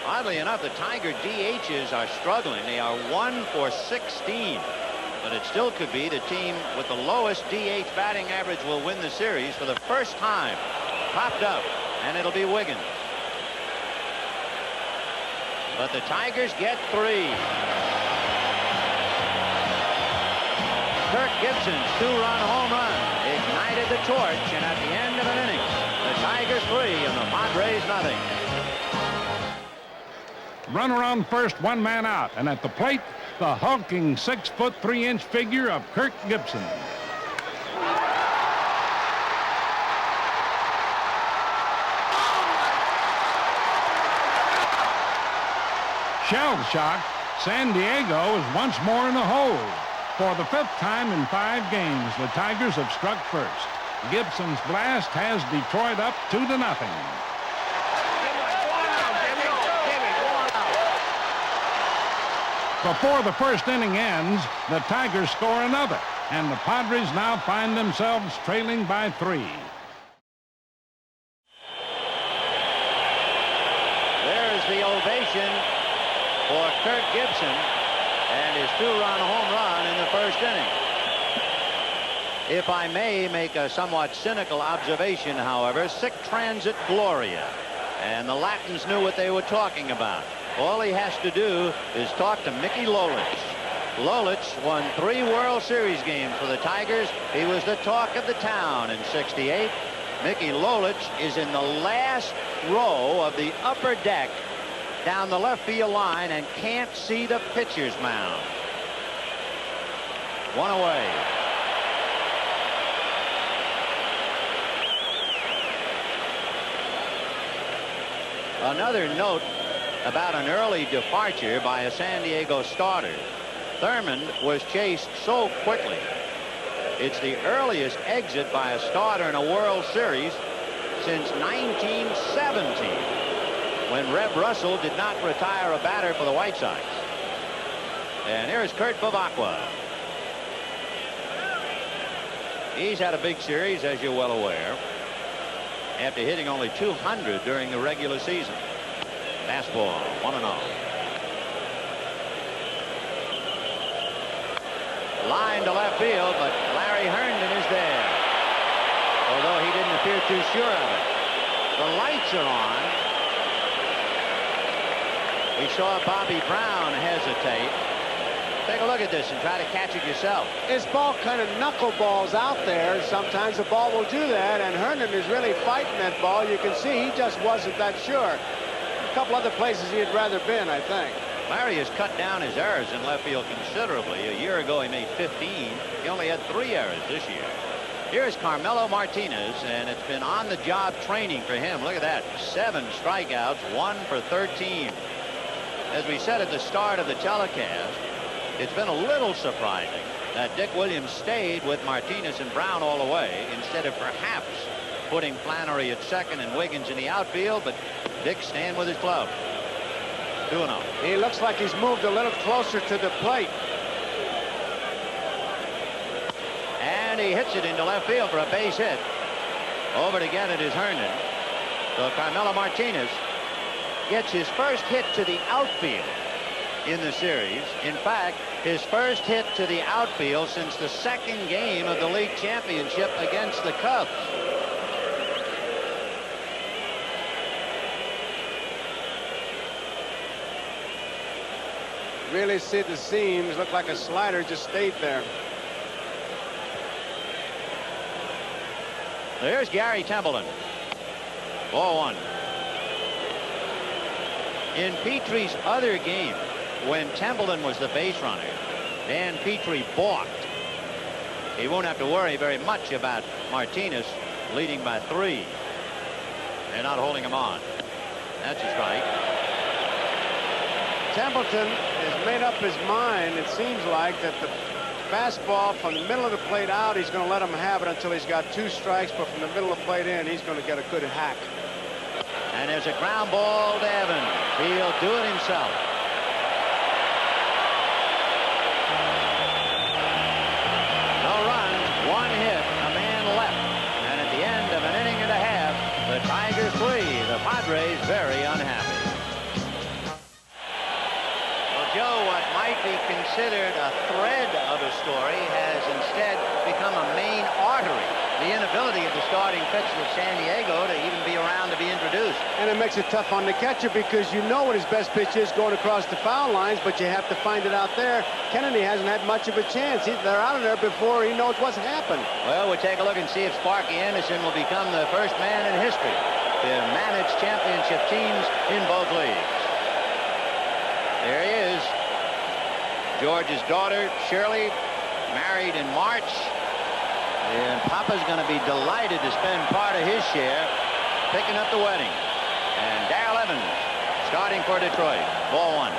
[SPEAKER 17] Oddly enough, the Tiger DHs are struggling. They are 1 for 16. But it still could be the team with the lowest DH batting average will win the series for the first time. Popped up, and it'll be Wiggins. But the Tigers get 3. Kirk Gibson's 2-run home run ignited the torch, and at the end of an inning, the Tigers 3 and the Padres nothing.
[SPEAKER 5] Runner on first, 1 man out, and at the plate, the hulking 6' 3" figure of Kirk Gibson. Shell-shocked, San Diego is once more in the hole. For the 5th time in 5 games, the Tigers have struck first. Gibson's blast has Detroit up 2-0. Before the first inning ends, the Tigers score another, and the Padres now find themselves trailing by 3.
[SPEAKER 17] There's the ovation for Kirk Gibson and his 2-run home run in the first inning. If I may make a somewhat cynical observation, however, sic transit gloria, and the Latins knew what they were talking about. All he has to do is talk to Mickey Lolich. Lolich won 3 World Series games for the Tigers. He was the talk of the town in '68. Mickey Lolich is in the last row of the upper deck down the left field line and can't see the pitcher's mound. 1 away. Another note about an early departure by a San Diego starter. Thurmond was chased so quickly. It's the earliest exit by a starter in a World Series since 1917, when Reb Russell did not retire a batter for the White Sox. And here's Kurt Bavacqua. He's had a big series, as you're well aware, after hitting only 200 during the regular season. Fastball, 1-0. Line to left field, but Larry Herndon is there, although he didn't appear too sure of it. The lights are on. We saw Bobby Brown hesitate. Take a look at this and try to catch it yourself.
[SPEAKER 3] His ball kind of knuckleballs out there. Sometimes the ball will do that, and Herndon is really fighting that ball. You can see he just wasn't that sure. A couple other places he had rather been, I think.
[SPEAKER 17] Larry has cut down his errors in left field considerably. A year ago he made 15. He only had 3 errors this year. Here's Carmelo Martinez, and it's been on-the-job training for him. Look at that. 7 strikeouts, 1 for 13. As we said at the start of the telecast, it's been a little surprising that Dick Williams stayed with Martinez and Brown all the way instead of perhaps putting Flannery at second and Wiggins in the outfield, but Dick staying with his club. 2-0.
[SPEAKER 3] He looks like he's moved a little closer to the plate.
[SPEAKER 17] And he hits it into left field for a base hit. Over to get it is Herndon. So Carmelo Martinez gets his first hit to the outfield in the series. In fact, his first hit to the outfield since the 2nd game of the league championship against the Cubs.
[SPEAKER 3] Really see the seams. Look like a slider just stayed there.
[SPEAKER 17] There's Gary Templeton. 4-1. In Petry's other game, when Templeton was the base runner, Dan Petry balked. He won't have to worry very much about Martinez leading by 3. They're not holding him on. That's a strike.
[SPEAKER 3] Templeton has made up his mind, it seems like, that the fastball from the middle of the plate out, he's going to let him have it until he's got 2 strikes, but from the middle of the plate in, he's going to get a good hack.
[SPEAKER 17] And there's a ground ball to Evans. He'll do it himself. No runs, 1 hit, a man left. And at the end of an inning and a half, the Tigers 3, the Padres very unhappy. Well, Joe, what might be considered a thread of a story has instead become a main artery. The inability of the starting pitcher of San Diego to even be around to be introduced.
[SPEAKER 3] And it makes it tough on the catcher because you know what his best pitch is going across the foul lines, but you have to find it out there. Kennedy hasn't had much of a chance. They're out of there before he knows what's happened.
[SPEAKER 17] Well, we'll take a look and see if Sparky Anderson will become the first man in history to manage championship teams in both leagues. There he is. George's daughter, Shirley, married in March. And Papa's going to be delighted to spend part of his share picking up the wedding. And Darrell Evans starting for Detroit. Ball 1.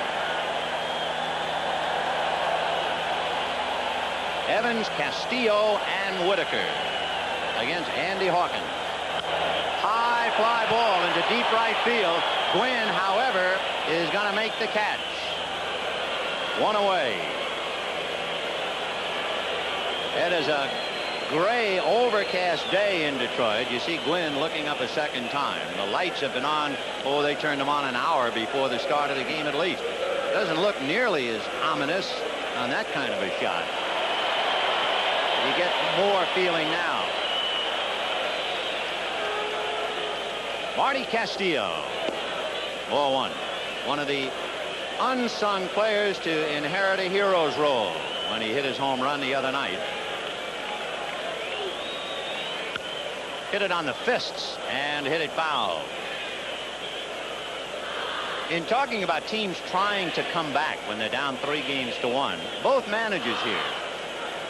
[SPEAKER 17] Evans, Castillo, and Whitaker against Andy Hawkins. High fly ball into deep right field. Gwynn, however, is going to make the catch. 1 away. It is a gray, overcast day in Detroit. You see Gwynn looking up a second time. The lights have been on. Oh, they turned them on an hour before the start of the game at least. Doesn't look nearly as ominous on that kind of a shot. You get more feeling now. Marty Castillo. Ball 1. One of the unsung players to inherit a hero's role when he hit his home run the other night. Hit it on the fists and hit it foul. In talking about teams trying to come back when they're down 3-1, both managers here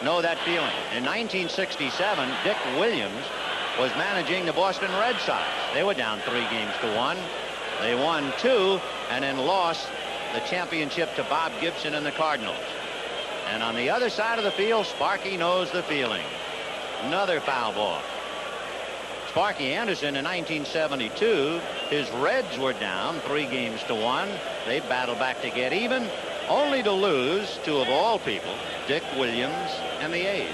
[SPEAKER 17] know that feeling. In 1967, Dick Williams was managing the Boston Red Sox. They were down 3-1. They won 2 and then lost the championship to Bob Gibson and the Cardinals. And on the other side of the field, Sparky knows the feeling. Another foul ball. Sparky Anderson in 1972, his Reds were down 3-1. They battled back to get even, only to lose to, of all people, Dick Williams and the A's.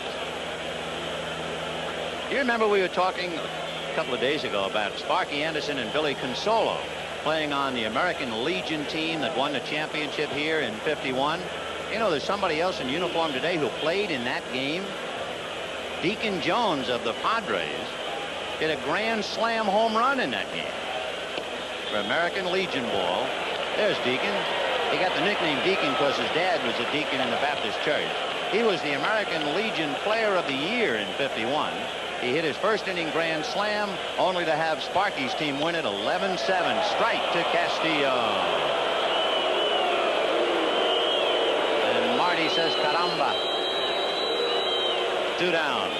[SPEAKER 17] You remember we were talking a couple of days ago about Sparky Anderson and Billy Consolo playing on the American Legion team that won the championship here in '51. You know, there's somebody else in uniform today who played in that game. Deacon Jones of the Padres hit a grand slam home run in that game for American Legion ball. There's Deacon. He got the nickname Deacon because his dad was a deacon in the Baptist church. He was the American Legion Player of the Year in '51. He hit his first inning grand slam, only to have Sparky's team win it 11-7. Strike to Castillo. And Marty says, caramba. 2 down.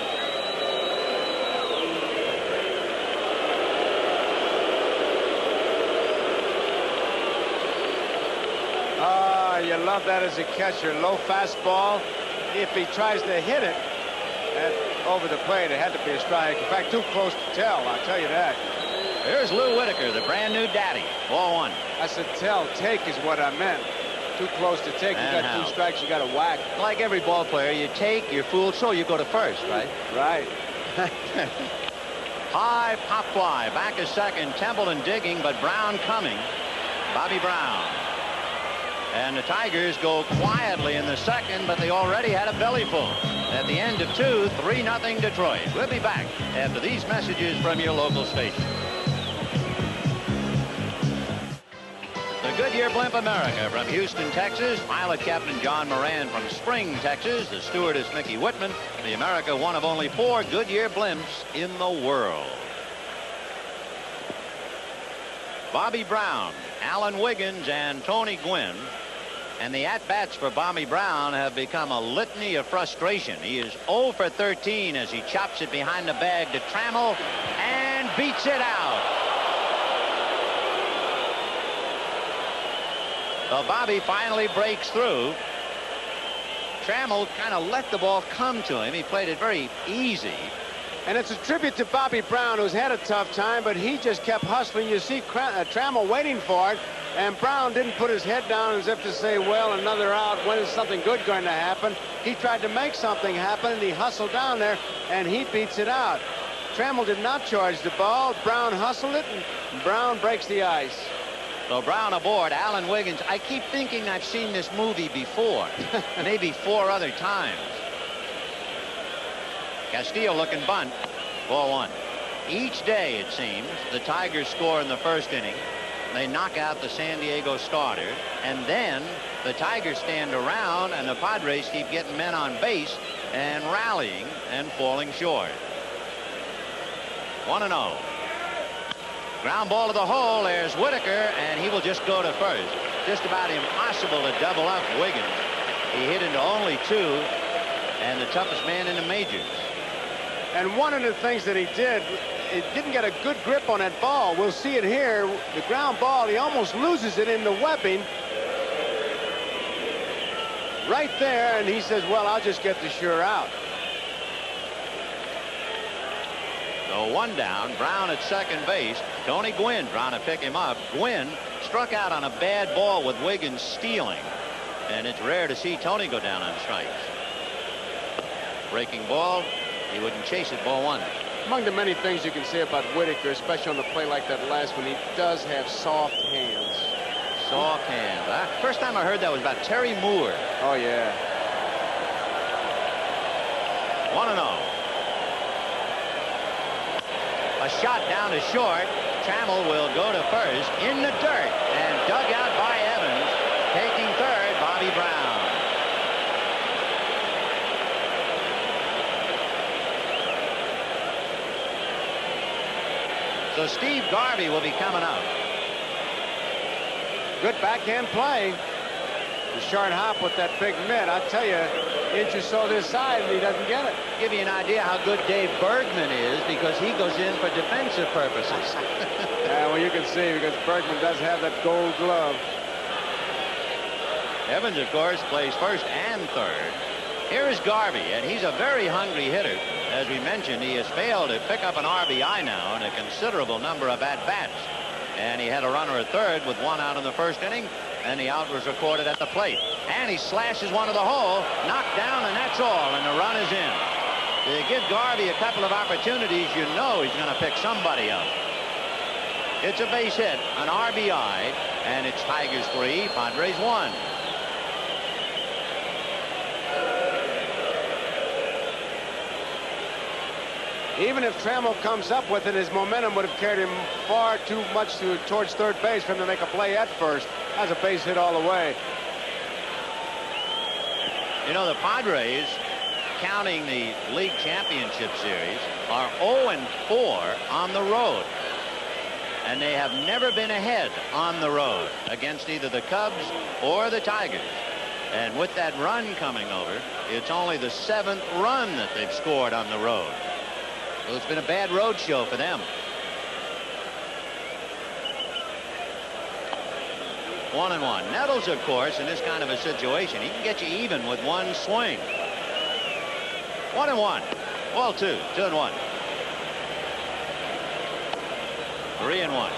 [SPEAKER 3] You love that as a catcher. Low fastball. If he tries to hit it over the plate, it had to be a strike. In fact, too close to tell, I'll tell you that.
[SPEAKER 17] Here's Lou Whitaker, the brand new daddy. Ball 1.
[SPEAKER 3] I said tell. Take is what I meant. Too close to take. You got 2 strikes, you got to whack.
[SPEAKER 17] Like every ball player, you take, you're fooled, so you go to first, right?
[SPEAKER 3] Right.
[SPEAKER 17] High pop fly. Back a second. Templeton digging, but Brown coming. Bobby Brown. And the Tigers go quietly in the second, but they already had a belly full. At the end of 2, 3-0 Detroit. We'll be back after these messages from your local station. The Goodyear Blimp America from Houston, Texas. Pilot Captain John Moran from Spring, Texas. The stewardess Mickey Whitman. The America, one of only 4 Goodyear blimps in the world. Bobby Brown, Alan Wiggins, and Tony Gwynn And the at-bats for Bobby Brown have become a litany of frustration. He is 0 for 13 as he chops it behind the bag to Trammell and beats it out. So Bobby finally breaks through. Trammell kind of let the ball come to him. He played it very easy.
[SPEAKER 3] And it's a tribute to Bobby Brown, who's had a tough time, but he just kept hustling. You see Trammell waiting for it, and Brown didn't put his head down as if to say, well, another out, when is something good going to happen? He tried to make something happen, and he hustled down there, and he beats it out. Trammell did not charge the ball. Brown hustled it, and Brown breaks the ice.
[SPEAKER 17] So Brown aboard. Alan Wiggins. I keep thinking I've seen this movie before, maybe 4 other times. Castillo looking bunt. Ball 1. Each day, it seems, the Tigers score in the first inning. They knock out the San Diego starter, and then the Tigers stand around, and the Padres keep getting men on base and rallying and falling short. 1-0. Ground ball to the hole. There's Whitaker, and he will just go to first. Just about impossible to double up Wiggins. He hit into only 2, and the toughest man in the majors.
[SPEAKER 3] And one of the things that he did, it didn't get a good grip on that ball. We'll see it here. The ground ball, he almost loses it in the webbing. Right there, and he says, well, I'll just get the sure out.
[SPEAKER 17] So 1 down. Brown at second base. Tony Gwynn trying to pick him up. Gwynn struck out on a bad ball with Wiggins stealing. And it's rare to see Tony go down on strikes. Breaking ball. He wouldn't chase it. Ball 1.
[SPEAKER 3] Among the many things you can say about Whitaker, especially on the play like that last one, he does have soft hands.
[SPEAKER 17] Soft hands. First time I heard that was about Terry Moore.
[SPEAKER 3] Oh, yeah.
[SPEAKER 17] 1-0. A shot down to short. Trammell will go to first in the dirt and dug out by Evans. Taking third, Bobby Brown. So Steve Garvey will be coming up.
[SPEAKER 3] Good backhand play. The short hop with that big mitt. I tell you, inch or so this side, and he doesn't get it.
[SPEAKER 17] Give you an idea how good Dave Bergman is, because he goes in for defensive purposes.
[SPEAKER 3] Yeah, well, you can see, because Bergman does have that gold glove.
[SPEAKER 17] Evans, of course, plays first and third. Here is Garvey, and he's a very hungry hitter. As we mentioned, he has failed to pick up an RBI now in a considerable number of at-bats. And he had a runner at third with 1 out in the first inning, and the out was recorded at the plate. And he slashes one to the hole, knocked down, and that's all, and the run is in. You give Garvey a couple of opportunities, you know he's going to pick somebody up. It's a base hit, an RBI, and it's Tigers 3, Padres 1.
[SPEAKER 3] Even if Trammell comes up with it, his momentum would have carried him far too much towards third base for him to make a play at first. That's a base hit all the way.
[SPEAKER 17] You know, the Padres, counting the league championship series, are 0-4 on the road. And they have never been ahead on the road against either the Cubs or the Tigers. And with that run coming over, it's only the 7th run that they've scored on the road. Well, it's been a bad road show for them. 1-1. Nettles, of course, in this kind of a situation, he can get you even with one swing. 1-1. Ball 2. 2-1. 3-1.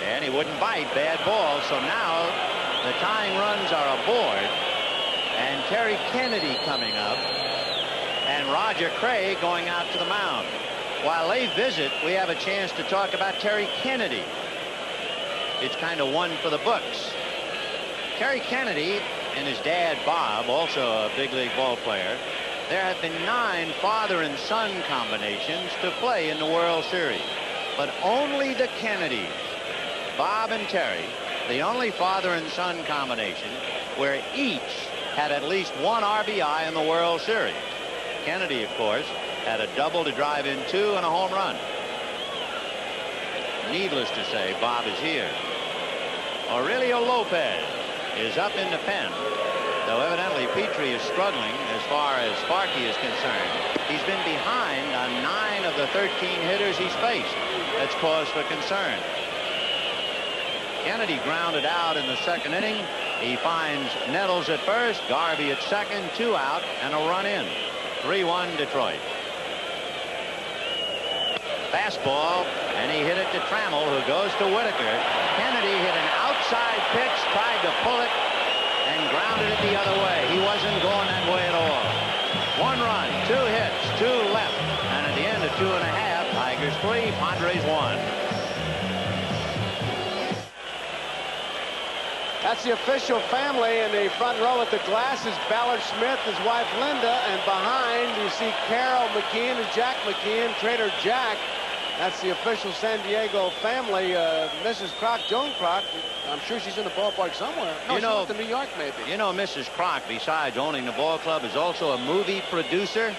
[SPEAKER 17] And he wouldn't bite. Bad ball. So now the tying runs are aboard. And Terry Kennedy coming up. And Roger Cray going out to the mound. While they visit, we have a chance to talk about Terry Kennedy. It's kind of one for the books. Terry Kennedy and his dad, Bob, also a big league ball player. There have been 9 father and son combinations to play in the World Series. But only the Kennedys, Bob and Terry, the only father and son combination where each had at least 1 RBI in the World Series. Kennedy, of course, had a double to drive in 2 and a home run. Needless to say, Bob is here. Aurelio Lopez is up in the pen, though evidently Petry is struggling as far as Sparky is concerned. He's been behind on 9 of the 13 hitters he's faced. That's cause for concern. Kennedy grounded out in the second inning. He finds Nettles at first, Garvey at second, 2 out, and a run in. 3-1 Detroit. Fastball, and he hit it to Trammell, who goes to Whitaker. Kennedy hit an outside pitch, tried to pull it, and grounded it the other way. He wasn't going that way at all. 1 run, 2 hits, 2 left, and at the end of 2 1/2, Tigers 3, Padres 1.
[SPEAKER 3] That's the official family in the front row with the glasses. Ballard Smith, his wife Linda, and behind you see Carol McKeon and Jack McKeon, Trader Jack. That's the official San Diego family. Mrs. Kroc, Joan Kroc, I'm sure she's in the ballpark somewhere. No, she went to New York, maybe.
[SPEAKER 17] You know, Mrs. Kroc, besides owning the ball club, is also a movie producer.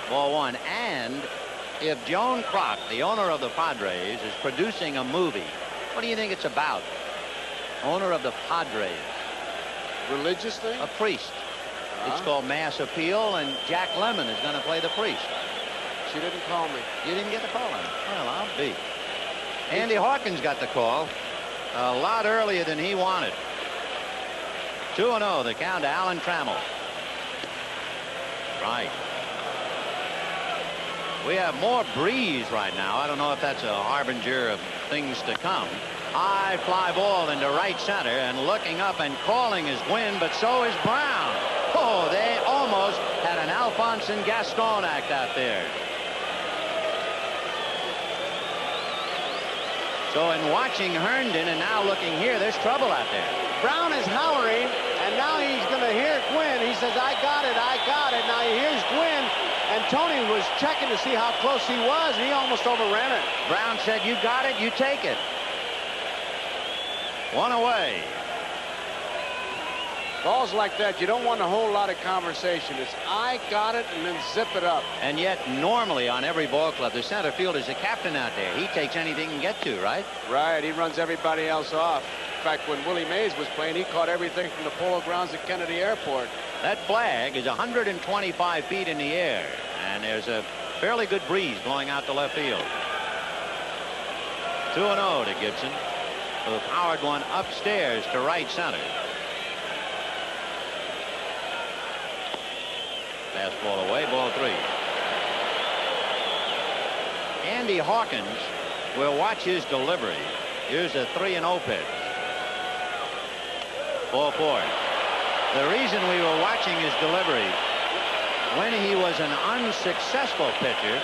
[SPEAKER 17] Ball 1. And if Joan Kroc, the owner of the Padres, is producing a movie, what do you think it's about? Owner of the Padres.
[SPEAKER 3] Religious thing?
[SPEAKER 17] A priest. It's called Mass Appeal, and Jack Lemmon is going to play the priest.
[SPEAKER 3] She didn't call me.
[SPEAKER 17] You didn't get the call on it? Well, I'll be. Andy Hawkins got the call a lot earlier than he wanted. 2-0, the count to Alan Trammell. Right. We have more breeze right now. I don't know if that's a harbinger of things to come. High fly ball into right center, and looking up and calling is Gwynn, but so is Brown. Oh, they almost had an Alphonse and Gaston act out there. So in watching Herndon and now looking here, there's trouble out there.
[SPEAKER 3] Brown is hollering, and now he's going to hear Gwynn. He says, I got it, I got it. Now he hears Gwynn, and Tony was checking to see how close he was, and he almost overran it.
[SPEAKER 17] Brown said, you got it, you take it. 1 away.
[SPEAKER 3] Balls like that, you don't want a whole lot of conversation. It's I got it and then zip it up.
[SPEAKER 17] And yet normally on every ball club, the center fielder's the captain out there. He takes anything he can get to, right?
[SPEAKER 3] Right, he runs everybody else off. In fact, when Willie Mays was playing, he caught everything from the polo grounds at Kennedy Airport.
[SPEAKER 17] That flag is 125 feet in the air, and there's a fairly good breeze blowing out to left field. 2-0 to Gibson, who powered one upstairs to right center. Fastball away, ball 3. Andy Hawkins will watch his delivery. Here's a 3-0 pitch. Ball 4. The reason we were watching his delivery, when he was an unsuccessful pitcher,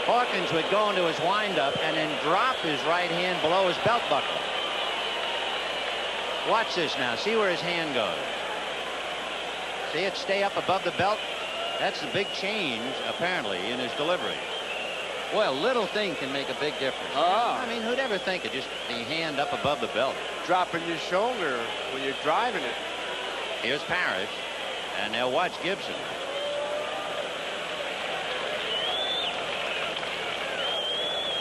[SPEAKER 17] Hawkins would go into his windup and then drop his right hand below his belt buckle. Watch this now. See where his hand goes. See it stay up above the belt? That's the big change, apparently, in his delivery. Well, little thing can make a big difference. I mean, who'd ever think of just the hand up above the belt?
[SPEAKER 3] Dropping your shoulder when you're driving it.
[SPEAKER 17] Here's Parrish, and they'll watch Gibson.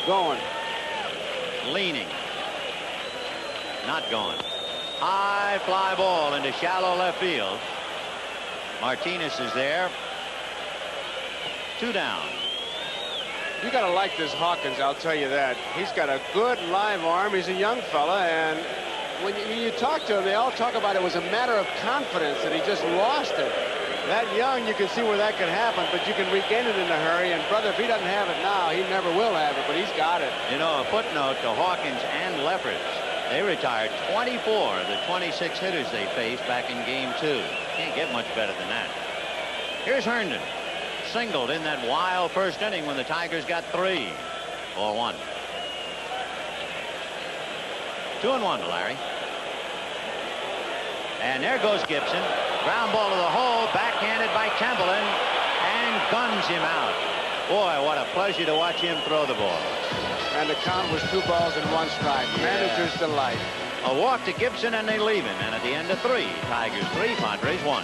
[SPEAKER 3] Going.
[SPEAKER 17] Leaning. Not going. High fly ball into shallow left field. Martinez is there. 2 down.
[SPEAKER 3] You got to like this Hawkins, I'll tell you that. He's got a good live arm. He's a young fella, and when you talk to him, they all talk about it was a matter of confidence that he just lost it. That young, you can see where that can happen, but you can regain it in a hurry. And brother, if he doesn't have it now, he never will have it, but he's got it.
[SPEAKER 17] You know, a footnote to Hawkins and Lefferts. They retired 24 of the 26 hitters they faced back in game 2. Can't get much better than that. Here's Herndon. Singled in that wild first inning when the Tigers got 3. Ball 1. 2-1 to Larry. And there goes Gibson. Ground ball to the hole, backhanded by Templeton, and guns him out. Boy, what a pleasure to watch him throw the ball.
[SPEAKER 3] And the count was 2 balls and 1 strike. Yeah. Manager's delight.
[SPEAKER 17] A walk to Gibson, and they leave him. And at the end of 3, Tigers 3, Padres 1.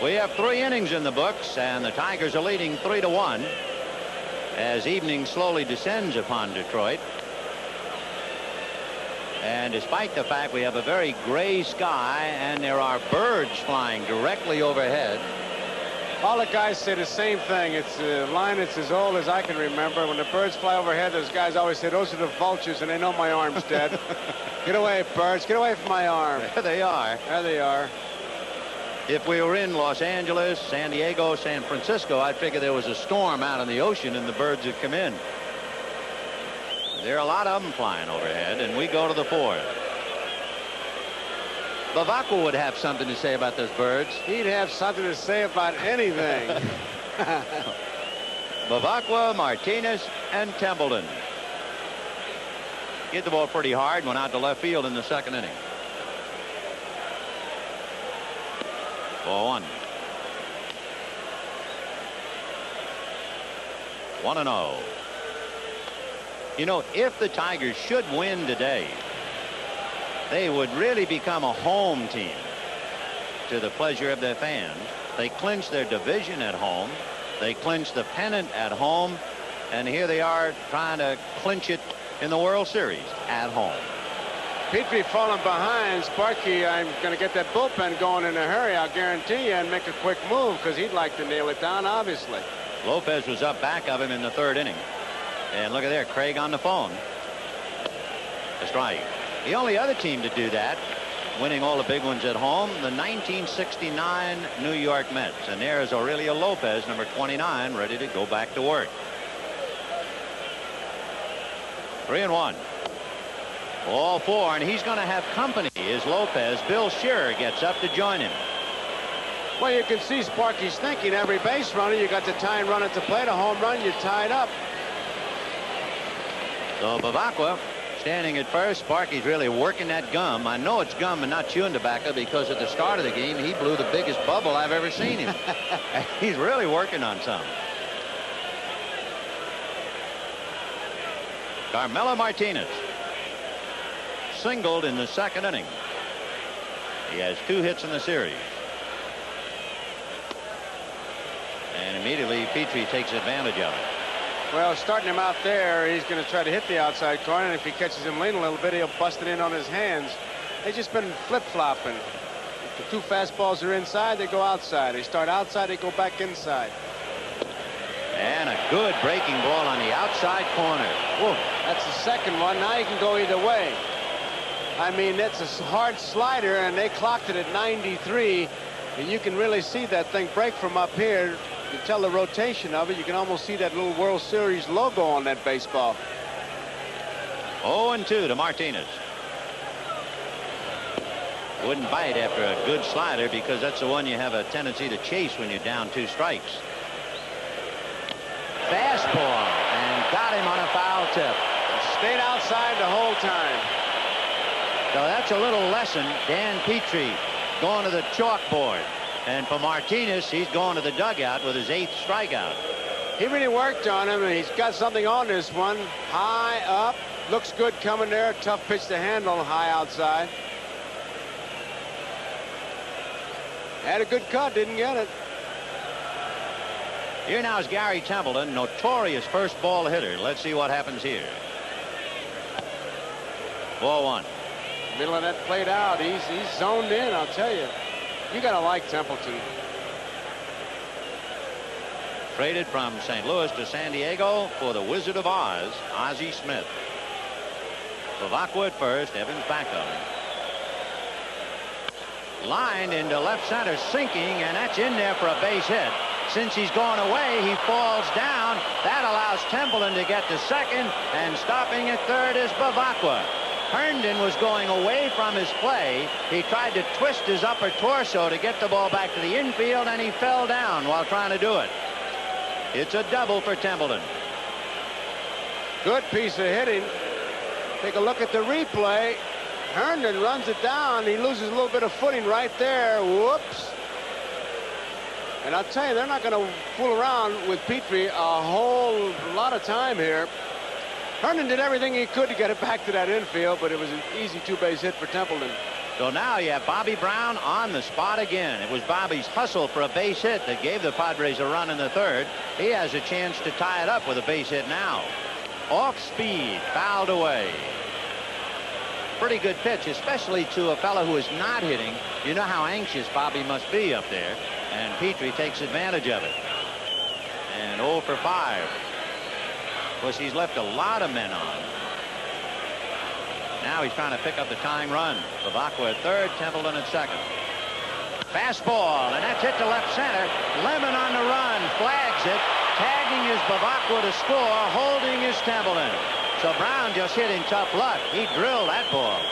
[SPEAKER 17] We have 3 innings in the books, and the Tigers are leading 3-1. as evening slowly descends upon Detroit. And despite the fact we have a very gray sky and there are birds flying directly overhead.
[SPEAKER 3] All the guys say the same thing. It's a line that's as old as I can remember. When the birds fly overhead, those guys always say, those are the vultures, and they know my arm's dead. Get away, birds. Get away from my arm.
[SPEAKER 17] There they are.
[SPEAKER 3] There they are.
[SPEAKER 17] If we were in Los Angeles, San Diego, San Francisco, I'd figure there was a storm out in the ocean and the birds would come in. There are a lot of them flying overhead, and we go to the fourth. Bavacqua would have something to say about those birds.
[SPEAKER 3] He'd have something to say about anything.
[SPEAKER 17] Bavacqua, Martinez, and Templeton. Hit the ball pretty hard, went out to left field in the second inning. 4-1. 1-0. You know, if the Tigers should win today, they would really become a home team to the pleasure of their fans. They clinch their division at home. They clinch the pennant at home. And here they are trying to clinch it in the World Series at home.
[SPEAKER 3] Petry falling behind. Sparky, I'm going to get that bullpen going in a hurry, I'll guarantee you, and make a quick move because he'd like to nail it down, obviously.
[SPEAKER 17] Lopez was up back of him in the third inning. And look at there, Craig on the phone. A strike. The only other team to do that, winning all the big ones at home, the 1969 New York Mets. And there is Aurelio Lopez, number 29, ready to go back to work. 3-1. All four, and he's going to have company as Lopez. Bill Shearer gets up to join him.
[SPEAKER 3] Well, you can see Sparky's thinking every base runner, you got the tying run at the plate, a home run, you're tied up.
[SPEAKER 17] So Bavacqua standing at first. Sparky's really working that gum. I know it's gum and not chewing tobacco because at the start of the game he blew the biggest bubble I've ever seen him. He's really working on something. Carmelo Martinez singled in the second inning. He has 2 hits in the series. And immediately Petry takes advantage of it.
[SPEAKER 3] Well, starting him out there, he's going to try to hit the outside corner, and if he catches him leaning a little bit, he'll bust it in on his hands. They've just been flip-flopping. If the 2 fastballs are inside, they go outside. They start outside, they go back inside.
[SPEAKER 17] And a good breaking ball on the outside corner.
[SPEAKER 3] Whoa, that's the second one. Now you can go either way. I mean, that's a hard slider, and they clocked it at 93, and you can really see that thing break from up here. You can tell the rotation of it. You can almost see that little World Series logo on that baseball.
[SPEAKER 17] 0-2 to Martinez. Wouldn't bite after a good slider because that's the one you have a tendency to chase when you're down 2 strikes. Fastball, and got him on a foul tip.
[SPEAKER 3] Stayed outside the whole time.
[SPEAKER 17] So that's a little lesson. Dan Petry going to the chalkboard. And for Martinez, he's going to the dugout with his 8th strikeout.
[SPEAKER 3] He really worked on him, and he's got something on this one. High up. Looks good coming there. Tough pitch to handle high outside. Had a good cut, didn't get it.
[SPEAKER 17] Here now is Gary Templeton, notorious first ball hitter. Let's see what happens here. 4-1.
[SPEAKER 3] Middle of that plate out. He's zoned in, I'll tell you. You got to like Templeton.
[SPEAKER 17] Traded from St. Louis to San Diego for the Wizard of Oz, Ozzie Smith. Bavacqua at first, Evans back of him. Lined into left center, sinking, and that's in there for a base hit. Since he's gone away, he falls down. That allows Templeton to get to second, and stopping at third is Bavacqua. Herndon was going away from his play. He tried to twist his upper torso to get the ball back to the infield, and he fell down while trying to do it. It's a double for Templeton.
[SPEAKER 3] Good piece of hitting. Take a look at the replay. Herndon runs it down. He loses a little bit of footing right there. Whoops. And I'll tell you, they're not going to fool around with Petry a whole lot of time here. Herndon did everything he could to get it back to that infield, but it was an easy 2-base hit for Templeton.
[SPEAKER 17] So now you have Bobby Brown on the spot again. It was Bobby's hustle for a base hit that gave the Padres a run in the third. He has a chance to tie it up with a base hit now. Off speed, fouled away. Pretty good pitch, especially to a fellow who is not hitting. You know how anxious Bobby must be up there. And Petry takes advantage of it. And 0 for 5. Of course, he's left a lot of men on. Now he's trying to pick up the tying run. Bavacqua at third, Templeton at second. Fastball, and that's hit to left center. Lemon on the run, flags it. Tagging is Bavacqua to score, holding is Templeton. So Brown just hit in tough luck. He drilled that ball.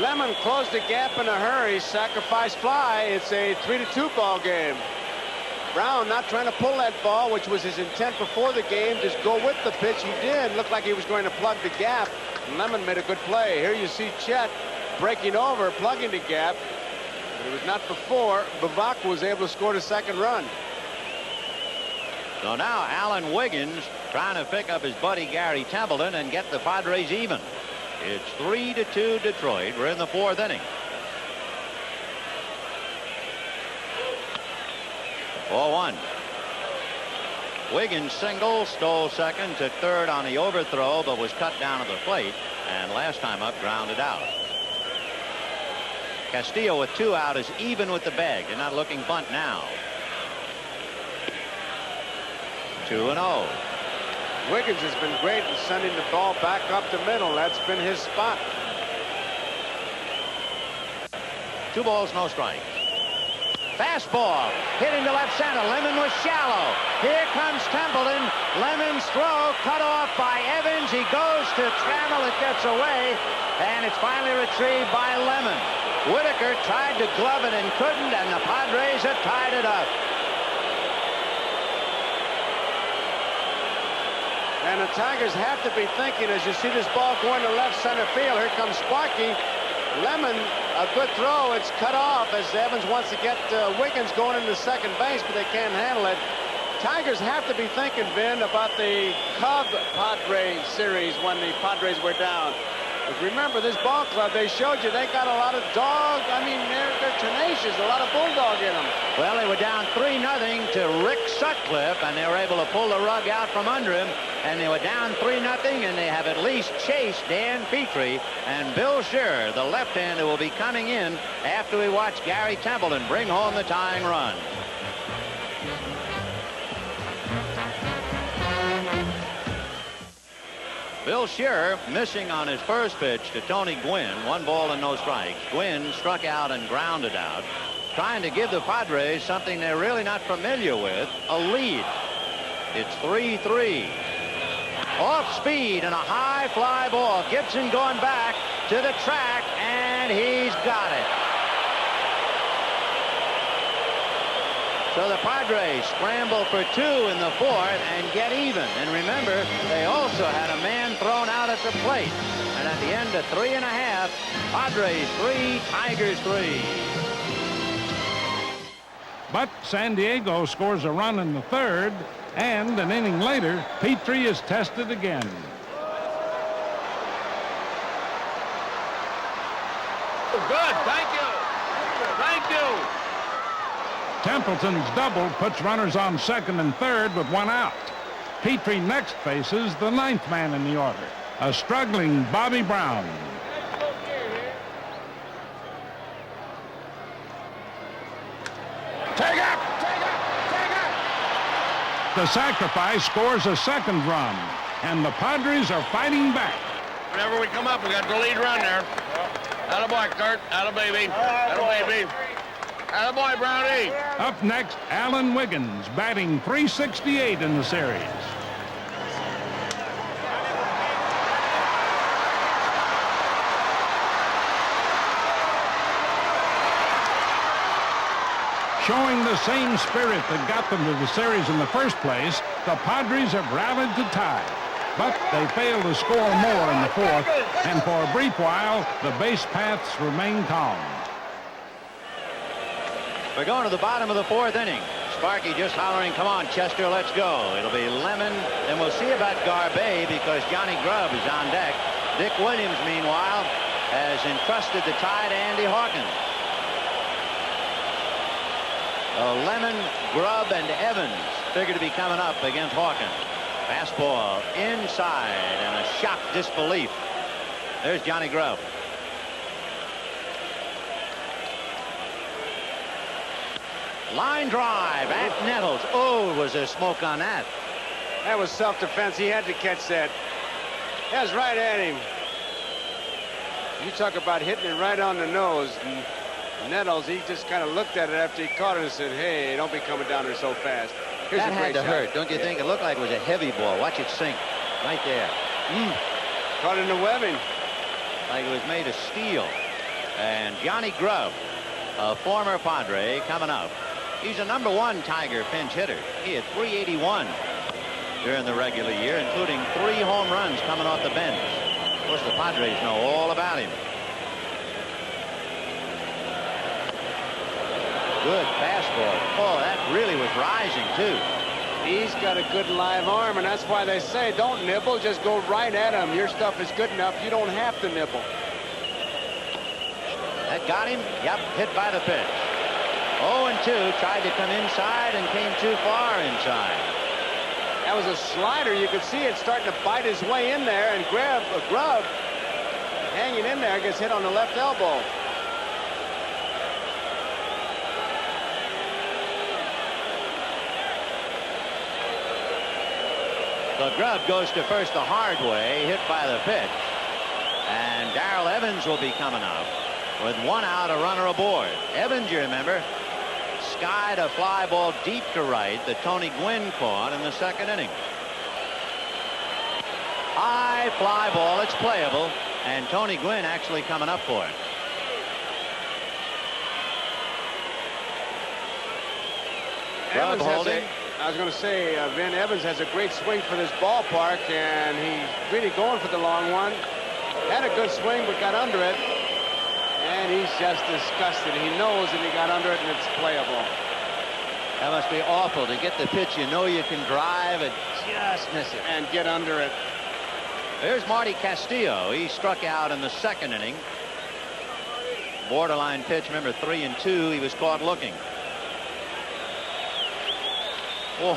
[SPEAKER 3] Lemon closed the gap in a hurry. Sacrifice fly. It's a 3-2 ball game. Brown not trying to pull that ball, which was his intent before the game. Just go with the pitch. He did. Looked like he was going to plug the gap. Lemon made a good play. Here you see Chet breaking over, plugging the gap. But it was not before Bavacqua was able to score the second run.
[SPEAKER 17] So now Alan Wiggins trying to pick up his buddy Gary Templeton and get the Padres even. It's 3-2 Detroit. We're in the fourth inning. 4-1. Wiggins single, stole second, took third on the overthrow, but was cut down at the plate, and last time up grounded out. Castillo with 2 out is even with the bag. They're not looking bunt now. 2-0.
[SPEAKER 3] Wiggins has been great in sending the ball back up the middle. That's been his spot.
[SPEAKER 17] 2 balls, no strikes. Fastball hitting to left center. Lemon was shallow. Here comes Templeton. Lemon's throw cut off by Evans. He goes to Trammell. It gets away, and it's finally retrieved by Lemon. Whitaker tried to glove it and couldn't, and the Padres have tied it up.
[SPEAKER 3] And the Tigers have to be thinking, as you see this ball going to left center field. Here comes Sparky. Lemon, a good throw. It's cut off as Evans wants to get Wiggins going into second base, but they can't handle it. Tigers have to be thinking, Vin, about the Cub-Padres series when the Padres were down. But remember, this ball club, they showed you they got a lot of dog. I mean, they're tenacious, a lot of bulldog in them.
[SPEAKER 17] Well, they were down 3-0 to Rick Sutcliffe, and they were able to pull the rug out from under him. And they were down 3-0, and they have at least chased Dan Petry. And Bill Scherer, the left-hander, will be coming in after we watch Gary Templeton bring home the tying run. Bill Scherer missing on his first pitch to Tony Gwynn. 1 ball and no strikes. Gwynn struck out and grounded out, trying to give the Padres something they're really not familiar with, a lead. It's 3-3. Off speed and a high fly ball. Gibson going back to the track, and he's got it. So the Padres scramble for 2 in the fourth and get even. And remember, they also had a man thrown out at the plate. And at the end of 3.5, Padres 3, Tigers 3.
[SPEAKER 5] But San Diego scores a run in the third, and an inning later, Petry is tested again.
[SPEAKER 13] Good, thank you. Thank you.
[SPEAKER 5] Templeton's double puts runners on second and third with 1 out. Petry next faces the 9th man in the order, a struggling Bobby Brown.
[SPEAKER 13] Take up!
[SPEAKER 5] The sacrifice scores a second run, and the Padres are fighting back.
[SPEAKER 13] Whenever we come up, we got the lead run there. Attaboy, Kurt. Attababy. Attababy. Attaboy, Brownie.
[SPEAKER 5] Up next, Alan Wiggins, batting .368 in the series. Showing the same spirit that got them to the series in the first place, the Padres have rallied to tie. But they failed to score more in the fourth, and for a brief while, the base paths remain calm.
[SPEAKER 17] We're going to the bottom of the fourth inning. Sparky just hollering, come on, Chester, let's go. It'll be Lemon, and we'll see about Garbe because Johnny Grubb is on deck. Dick Williams, meanwhile, has entrusted the tie to Andy Hawkins. Lemon, Grubb, and Evans figure to be coming up against Hawkins. Fastball inside and a shocked disbelief. There's Johnny Grubb. Line drive at Nettles. Oh, was there smoke on that?
[SPEAKER 3] That was self-defense. He had to catch that. That was right at him. You talk about hitting it right on the nose. And Nettles, he just kind of looked at it after he caught it and said, hey, don't be coming down there so fast. Here's
[SPEAKER 17] that
[SPEAKER 3] a
[SPEAKER 17] had
[SPEAKER 3] great
[SPEAKER 17] to
[SPEAKER 3] shot.
[SPEAKER 17] hurt, don't you think? It looked like it was a heavy ball. Watch it sink right there.
[SPEAKER 3] Caught in the webbing.
[SPEAKER 17] Like it was made of steel. And Johnny Grubb, a former Padre, coming up. He's a #1 Tiger pinch hitter. He had 381 during the regular year, including 3 home runs coming off the bench. Of course, the Padres know all about him. Good fastball. Oh, that really was rising, too.
[SPEAKER 3] He's got a good live arm, and that's why they say don't nibble, just go right at him. Your stuff is good enough. You don't have to nibble.
[SPEAKER 17] That got him? Yep, hit by the pitch. 0-2, tried to come inside and came too far inside.
[SPEAKER 3] That was a slider. You could see it starting to bite his way in there, and Grubb hanging in there gets hit on the left elbow.
[SPEAKER 17] So Grubb goes to first the hard way, hit by the pitch. And Darrell Evans will be coming up with 1 out, a runner aboard. Evans, you remember, skied a fly ball deep to right that Tony Gwynn caught in the 2nd inning. High fly ball, it's playable, and Tony Gwynn actually coming up for it. Grubb holding.
[SPEAKER 3] I was going to say, Vin, Evans has a great swing for this ballpark, and he's really going for the long one. Had a good swing, but got under it. And he's just disgusted. He knows that he got under it, and it's playable.
[SPEAKER 17] That must be awful to get the pitch you know you can drive and just miss it.
[SPEAKER 3] And get under it.
[SPEAKER 17] There's Marty Castillo. He struck out in the 2nd inning. Borderline pitch, remember, 3-2. He was caught looking. Whoa,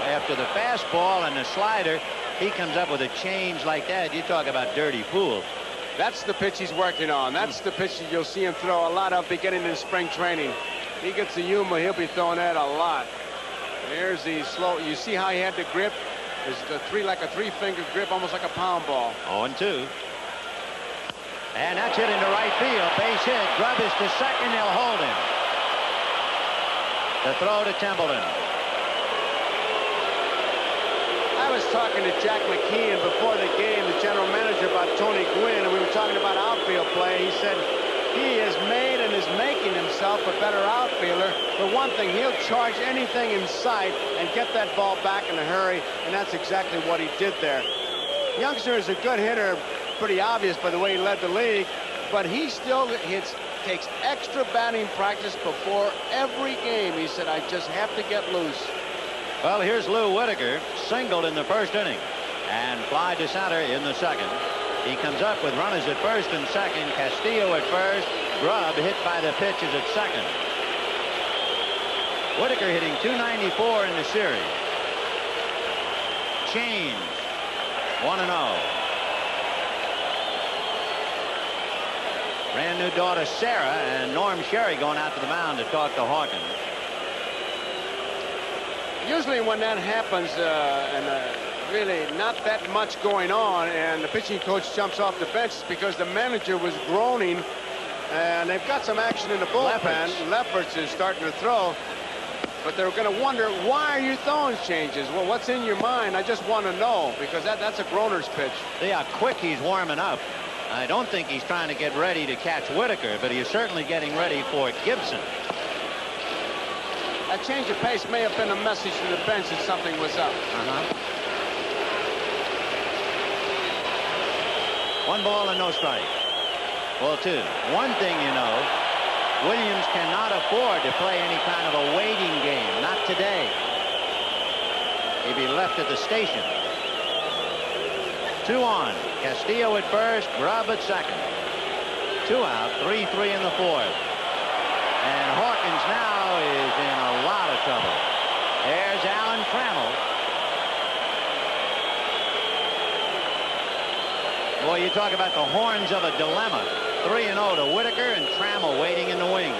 [SPEAKER 17] after the fastball and the slider, he comes up with a change like that. You talk about dirty pool.
[SPEAKER 3] That's the pitch he's working on. That's the pitch that you'll see him throw a lot of beginning in spring training. He gets the humor, he'll be throwing that a lot. There's the slow. You see how he had the grip? It's the like a 3-finger grip, almost like a pound ball.
[SPEAKER 17] 0-2. And that's hit into right field. Base hit. Grubb is to second. They'll hold him. The throw to Templeton.
[SPEAKER 3] I was talking to Jack McKeon before the game, the general manager, about Tony Gwynn, and we were talking about outfield play. He said he has made and is making himself a better outfielder. For one thing, he'll charge anything in sight and get that ball back in a hurry, and that's exactly what he did there. Youngster is a good hitter, pretty obvious by the way he led the league, but he still takes extra batting practice before every game. He said, I just have to get loose.
[SPEAKER 17] Well, here's Lou Whitaker, singled in the 1st inning and fly to center in the 2nd. He comes up with runners at 1st and 2nd. Castillo at 1st. Grubb hit by the pitches at 2nd. Whitaker hitting .294 in the series. Change. 1-0. Brand new daughter Sarah and Norm Sherry going out to the mound to talk to Hawkins.
[SPEAKER 3] Usually when that happens, really not that much going on, and the pitching coach jumps off the bench, it's because the manager was groaning, and they've got some action in the bullpen. Lefferts is starting to throw, but they're going to wonder, why are you throwing changes? Well, what's in your mind? I just want to know, because that's a groaner's pitch.
[SPEAKER 17] See how quick he's warming up. I don't think he's trying to get ready to catch Whitaker, but he's certainly getting ready for Gibson.
[SPEAKER 3] That change of pace may have been a message to the bench that something was up.
[SPEAKER 17] 1 ball and no strike. Ball 2. One thing you know, Williams cannot afford to play any kind of a waiting game. Not today. He'd be left at the station. 2 on. Castillo at 1st, Grubb at 2nd.
[SPEAKER 1] 2 out, 3-3 in the 4th. And Hawkins now is in a lot of trouble. There's Alan Trammell. Boy, you talk about the horns of a dilemma. 3-0 to Whitaker, and Trammell waiting in the wings.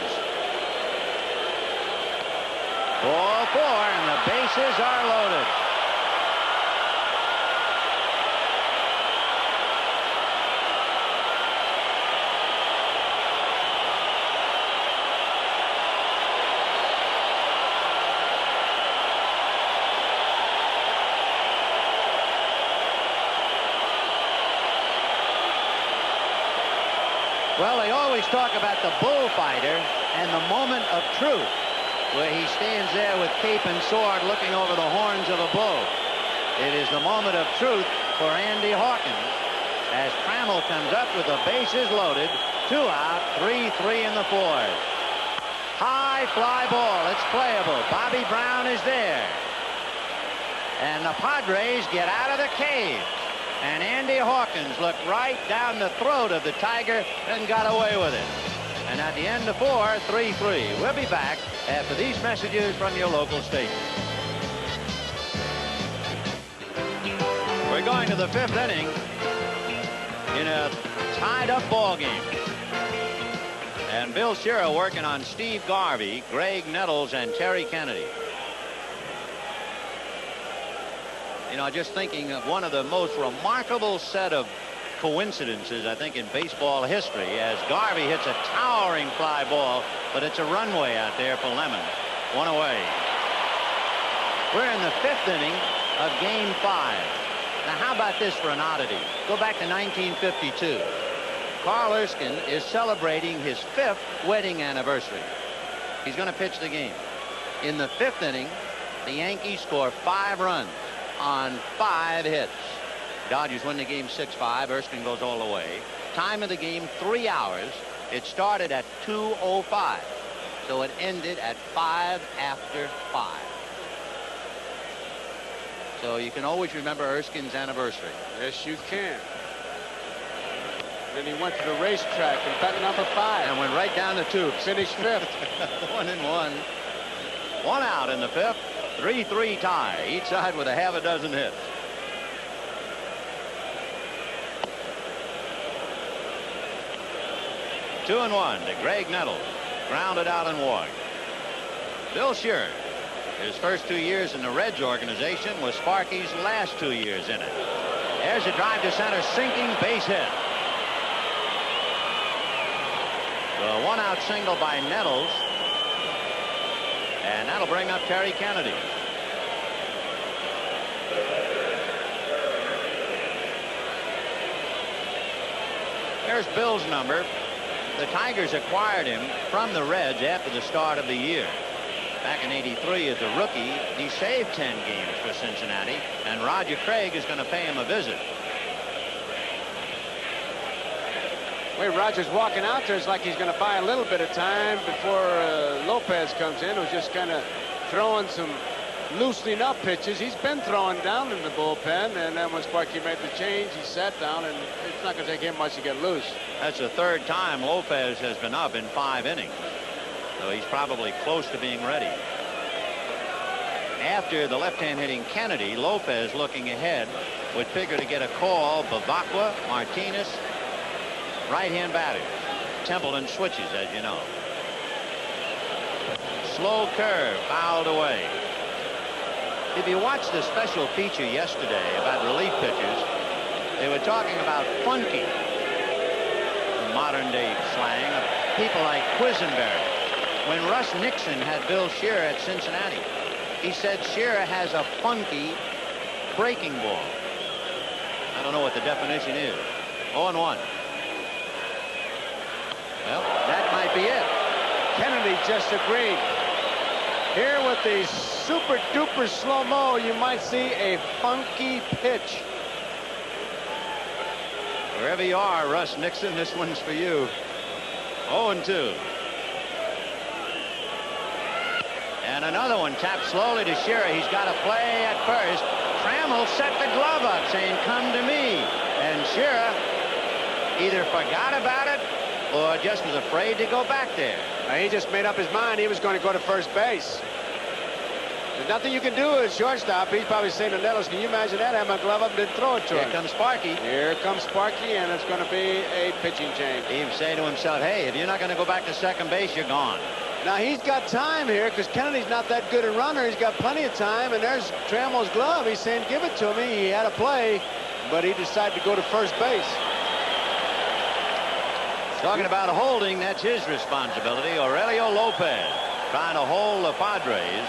[SPEAKER 1] Ball 4, and the bases are loaded. Well, they always talk about the bullfighter and the moment of truth, where he stands there with cape and sword looking over the horns of a bull. It is the moment of truth for Andy Hawkins as Trammell comes up with the bases loaded. 2 out, 3-3 in the 4th. High fly ball. It's playable. Bobby Brown is there. And the Padres get out of the cave. And Andy Hawkins looked right down the throat of the Tiger and got away with it. And at the end of 4, 3-3. We'll be back after these messages from your local station. We're going to the 5th inning in a tied-up ball game. And Bill Shearer working on Steve Garvey, Greg Nettles, and Terry Kennedy. You know, just thinking of one of the most remarkable set of coincidences, I think, in baseball history, as Garvey hits a towering fly ball, but it's a runway out there for Lemon. 1 away. We're in the 5th inning of Game 5. Now, how about this for an oddity? Go back to 1952. Carl Erskine is celebrating his 5th wedding anniversary. He's going to pitch the game. In the 5th inning, the Yankees score 5 runs on 5 hits. Dodgers win the game 6-5. Erskine goes all the way. Time of the game, 3 hours. It started at 2:05. So it ended at 5 after 5. So you can always remember Erskine's anniversary.
[SPEAKER 3] Yes, you can. Then he went to the racetrack and bet number 5.
[SPEAKER 1] And went right down the tubes.
[SPEAKER 3] Finished 5th.
[SPEAKER 1] 1-1. 1 out in the 5th. 3-3 tie. Each side with a half a dozen hits. Two and 1 to Greg Nettles. Grounded out and walked. Bill Shearer. His first 2 years in the Reds organization was Sparky's last 2 years in it. There's a drive to center, sinking base hit. The 1-out single by Nettles. And that'll bring up Terry Kennedy. There's Bill's number. The Tigers acquired him from the Reds after the start of the year. Back in '83 as a rookie, he saved 10 games for Cincinnati, and Roger Craig is going to pay him a visit.
[SPEAKER 3] The way Roger's walking out there is like he's going to buy a little bit of time before Lopez comes in, who's just kind of throwing some loosening up pitches. He's been throwing down in the bullpen, and then when Sparky made the change, he sat down, and it's not going to take him much to get loose.
[SPEAKER 1] That's the 3rd time Lopez has been up in 5 innings. So he's probably close to being ready. After the left-hand hitting Kennedy, Lopez looking ahead would figure to get a call. Bavacqua, Martinez, right-hand batters. Templeton switches, as you know. Slow curve, fouled away. If you watched the special feature yesterday about relief pitchers, they were talking about funky, modern-day slang, of people like Quisenberry. When Russ Nixon had Bill Shearer at Cincinnati, he said Shearer has a funky breaking ball. I don't know what the definition is. 0-1. Well, that might be it.
[SPEAKER 3] Kennedy just agreed. Here with the super duper slow-mo, you might see a funky pitch.
[SPEAKER 1] Wherever you are, Russ Nixon, this one's for you. 0-2. And another one tapped slowly to Shearer. He's got a play at first. Trammell set the glove up saying, "Come to me." And Shearer either forgot about it or just was afraid to go back there?
[SPEAKER 3] He just made up his mind he was going to go to first base. There's nothing you can do as shortstop. He's probably saying to Nettles, can you imagine that? I had my glove up and didn't throw it to him.
[SPEAKER 1] Here comes Sparky.
[SPEAKER 3] Here comes Sparky, and it's going to be a pitching change.
[SPEAKER 1] He would say to himself, hey, if you're not going to go back to second base, you're gone.
[SPEAKER 3] Now, he's got time here because Kennedy's not that good a runner. He's got plenty of time, and there's Trammell's glove. He's saying, give it to me. He had a play, but he decided to go to first base.
[SPEAKER 1] Talking about holding, that's his responsibility. Aurelio Lopez trying to hold the Padres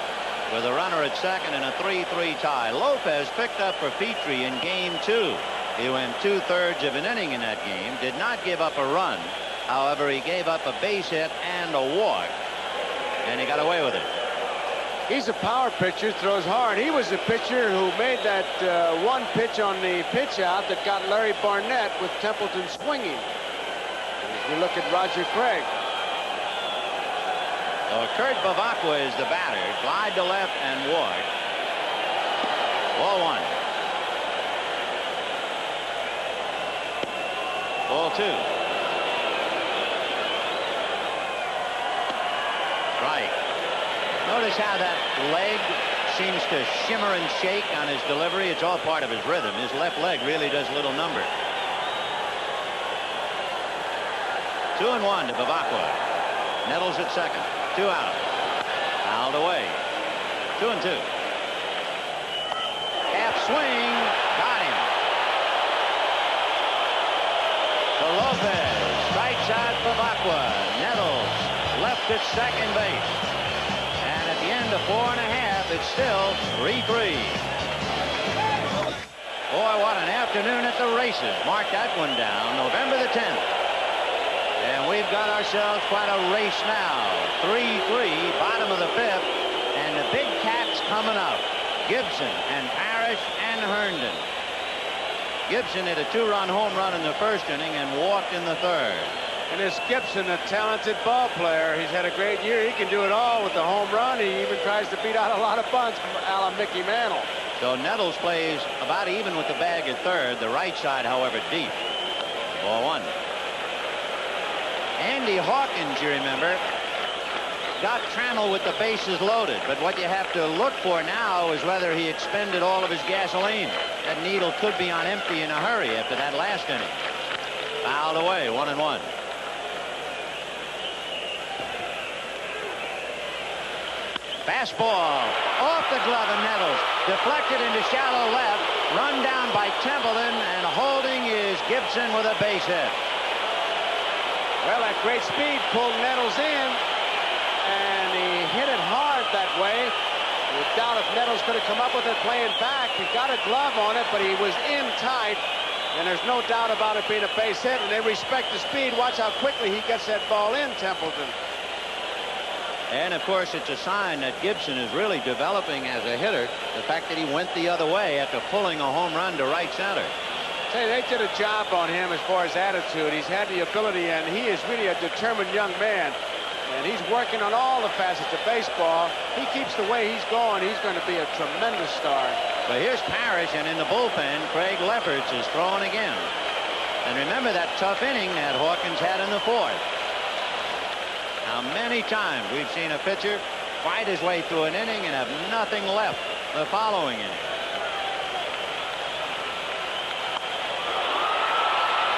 [SPEAKER 1] with a runner at second and a 3-3 tie. Lopez picked up for Petry in game 2. He went 2/3 of an inning in that game, did not give up a run. However, he gave up a base hit and a walk, and he got away with it.
[SPEAKER 3] He's a power pitcher, throws hard. He was the pitcher who made that one pitch on the pitch out that got Larry Barnett with Templeton swinging. As we look at Roger Craig.
[SPEAKER 1] So Kurt Bavacqua is the batter. Glide to left and walk. Ball 1. Ball 2. Right. Notice how that leg seems to shimmer and shake on his delivery. It's all part of his rhythm. His left leg really does little number. 2-1 to Bavacqua. Nettles at second. 2 out. Fouled away. 2-2. Half swing. Got him. To Lopez. Strikes out Bavacqua. Nettles left at second base. And at the end of 4 1/2, it's still 3-3. Boy, what an afternoon at the races. Mark that one down. November the 10th. And we've got ourselves quite a race now. 3-3, bottom of the 5th, and the big cats coming up. Gibson and Parrish and Herndon. Gibson hit a 2-run home run in the first inning and walked in the third.
[SPEAKER 3] And this Gibson, a talented ball player. He's had a great year. He can do it all with the home run. He even tries to beat out a lot of bunts, a la Mickey Mantle.
[SPEAKER 1] So Nettles plays about even with the bag at third. The right side, however, deep. Ball 1. Andy Hawkins, you remember, got Trammell with the bases loaded. But what you have to look for now is whether he expended all of his gasoline. That needle could be on empty in a hurry after that last inning. Fouled away, 1-1. Fastball off the glove of Nettles. Deflected into shallow left. Run down by Templeton, and holding is Gibson with a base hit.
[SPEAKER 3] Well, that great speed pulled Nettles in, and he hit it hard that way. With doubt if Nettles could have come up with it playing back. He got a glove on it, but he was in tight, and there's no doubt about it being a base hit, and they respect the speed. Watch how quickly he gets that ball in, Templeton.
[SPEAKER 1] And, of course, it's a sign that Gibson is really developing as a hitter. The fact that he went the other way after pulling a home run to right center.
[SPEAKER 3] Say, they did a job on him as far as attitude. He's had the ability, and he is really a determined young man. And he's working on all the facets of baseball. He keeps the way he's going. He's going to be a tremendous star.
[SPEAKER 1] But here's Parrish, and in the bullpen, Craig Lefferts is throwing again. And remember that tough inning that Hawkins had in the 4th. How many times we've seen a pitcher fight his way through an inning and have nothing left the following inning.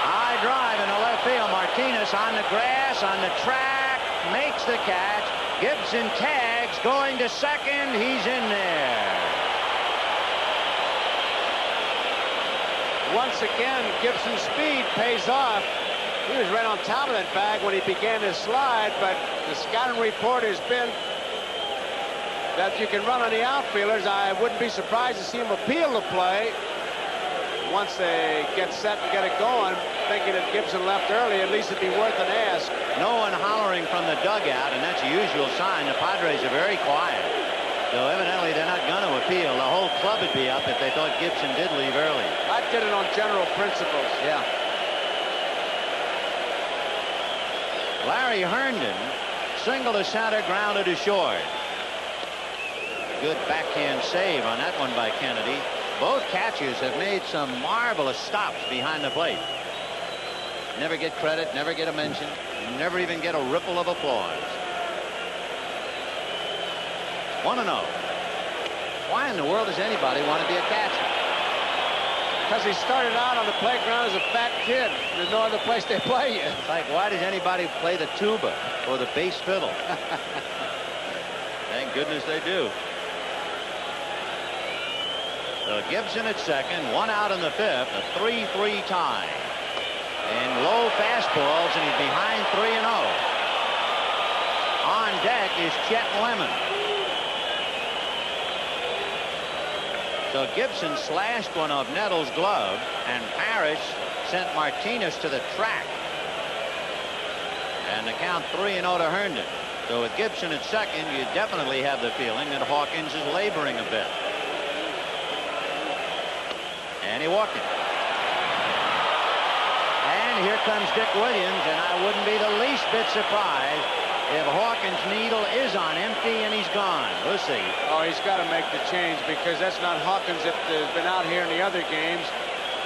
[SPEAKER 1] High drive in the left field. Martinez on the grass, on the track, makes the catch. Gibson tags, going to second. He's in there.
[SPEAKER 3] Once again, Gibson's speed pays off. He was right on top of that bag when he began his slide, but the scouting report has been that you can run on the outfielders. I wouldn't be surprised to see him appeal the play once they get set and get it going, thinking that Gibson left early. At least it'd be worth an ask.
[SPEAKER 1] No one hollering from the dugout, and that's a usual sign. The Padres are very quiet. So evidently they're not going to appeal. The whole club would be up if they thought Gibson did leave early.
[SPEAKER 3] I did it on general principles.
[SPEAKER 1] Yeah. Larry Herndon, single to center, grounded to short. Good backhand save on that one by Kennedy. Both catchers have made some marvelous stops behind the plate. Never get credit, never get a mention. never even get a ripple of applause. 1-0. Why in the world does anybody want to be a catcher?
[SPEAKER 3] Because he started out on the playground as a fat kid. There's no other place they play you.
[SPEAKER 1] It's like, why does anybody play the tuba or the bass fiddle? Thank goodness they do. So Gibson at second, 1 out in the 5th, a 3-3 tie. And low fastballs, and he's behind 3-0. On deck is Chet Lemon. So Gibson slashed one of Nettles' glove, and Parrish sent Martinez to the track. And the count 3-0 to Herndon. So with Gibson at second, you definitely have the feeling that Hawkins is laboring a bit. And he walked it. And here comes Dick Williams, and I wouldn't be the least bit surprised if Hawkins' needle is on empty and he's gone. We'll see.
[SPEAKER 3] Oh, he's got to make the change, because that's not Hawkins that has been out here in the other games.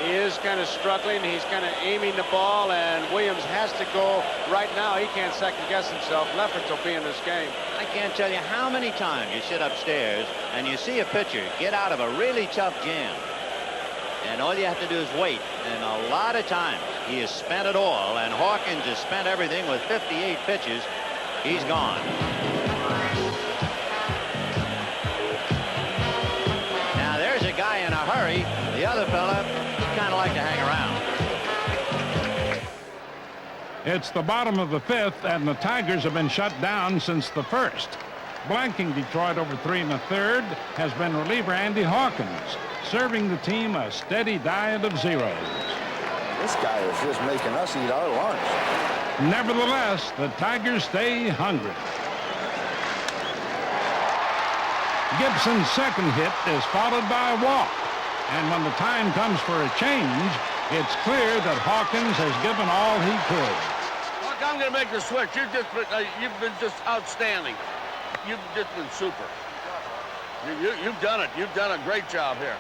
[SPEAKER 3] He is kind of struggling. He's kind of aiming the ball, and Williams has to go right now. He can't second guess himself. Lefferts will be in this game.
[SPEAKER 1] I can't tell you how many times you sit upstairs and you see a pitcher get out of a really tough jam, and all you have to do is wait. And a lot of times he has spent it all, and Hawkins has spent everything with 58 pitches. He's gone. Now there's a guy in a hurry. The other fella kind of like to hang around.
[SPEAKER 5] It's the bottom of the 5th, and the Tigers have been shut down since the 1st. Blanking Detroit over 3 1/3 has been reliever Andy Hawkins, serving the team a steady diet of zeros.
[SPEAKER 21] This guy is just making us eat our lunch.
[SPEAKER 5] Nevertheless, the Tigers stay hungry. Gibson's second hit is followed by a walk. And when the time comes for a change, it's clear that Hawkins has given all he could.
[SPEAKER 6] Look, I'm going to make the switch. You've been just outstanding. You've just been super. You've done it. You've done a great job here.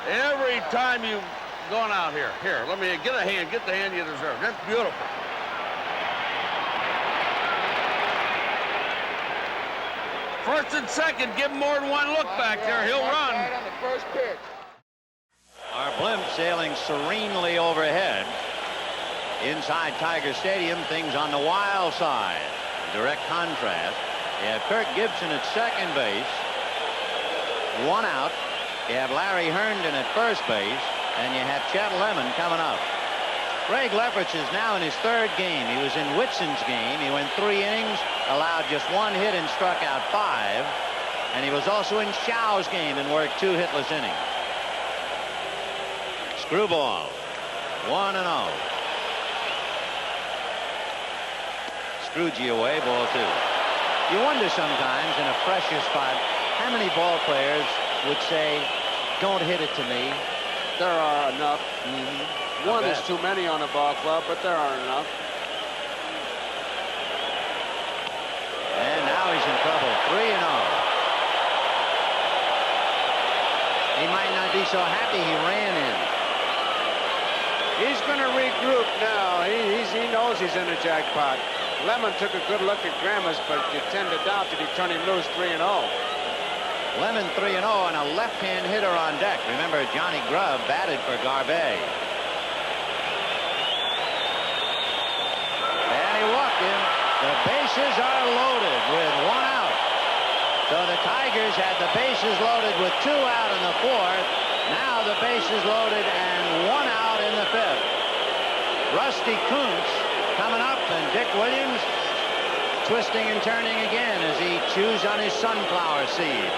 [SPEAKER 6] Every time you've gone out here. Here, let me get a hand. Get the hand you deserve. That's beautiful. First and second, give him more than one look back there. He'll run.
[SPEAKER 21] Right on the first pitch.
[SPEAKER 1] Our blimp sailing serenely overhead. Inside Tiger Stadium, things on the wild side. Direct contrast. You have Kirk Gibson at second base. 1 out. You have Larry Herndon at first base. And you have Chet Lemon coming up. Greg Lefferts is now in his 3rd game. He was in Whitson's game. He went 3 innings, allowed just 1 hit and struck out 5. And he was also in Shaw's game and worked 2 hitless innings. Screwball. 1-0. Scroogie away, ball 2. You wonder sometimes in a fresher spot how many ball players would say, don't hit it to me.
[SPEAKER 3] There are enough. One is too many on a ball club, but there are enough.
[SPEAKER 1] And now he's in trouble. 3-0. He might not be so happy he ran in.
[SPEAKER 3] He's going to regroup now. He knows he's in a jackpot. Lemon took a good look at Grammas, but you tend to doubt that he turned him loose 3-0.
[SPEAKER 1] Lemon 3-0 and a left-hand hitter on deck. Remember, Johnny Grubb batted for Garvey. And he walked him. The bases are loaded with 1 out. So the Tigers had the bases loaded with 2 out in the 4th. Now the bases loaded and 1 out in the 5th. Rusty Kuntz coming up, and Dick Williams twisting and turning again as he chews on his sunflower seeds.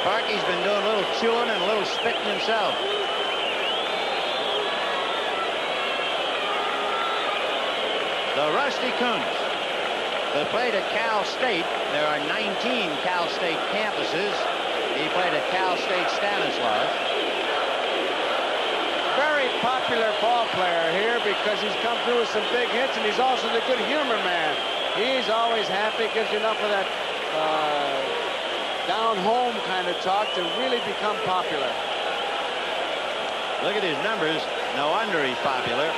[SPEAKER 1] Sparky's been doing a little chewing and a little spitting himself. The Rusty Kuntz, who played at Cal State. There are 19 Cal State campuses. He played at Cal State Stanislaus.
[SPEAKER 3] Very popular ball player here because he's come through with some big hits, and he's also the good humor man. He's always happy, gives you enough of that down-home kind of talk to really become popular.
[SPEAKER 1] Look at his numbers. No wonder he's popular.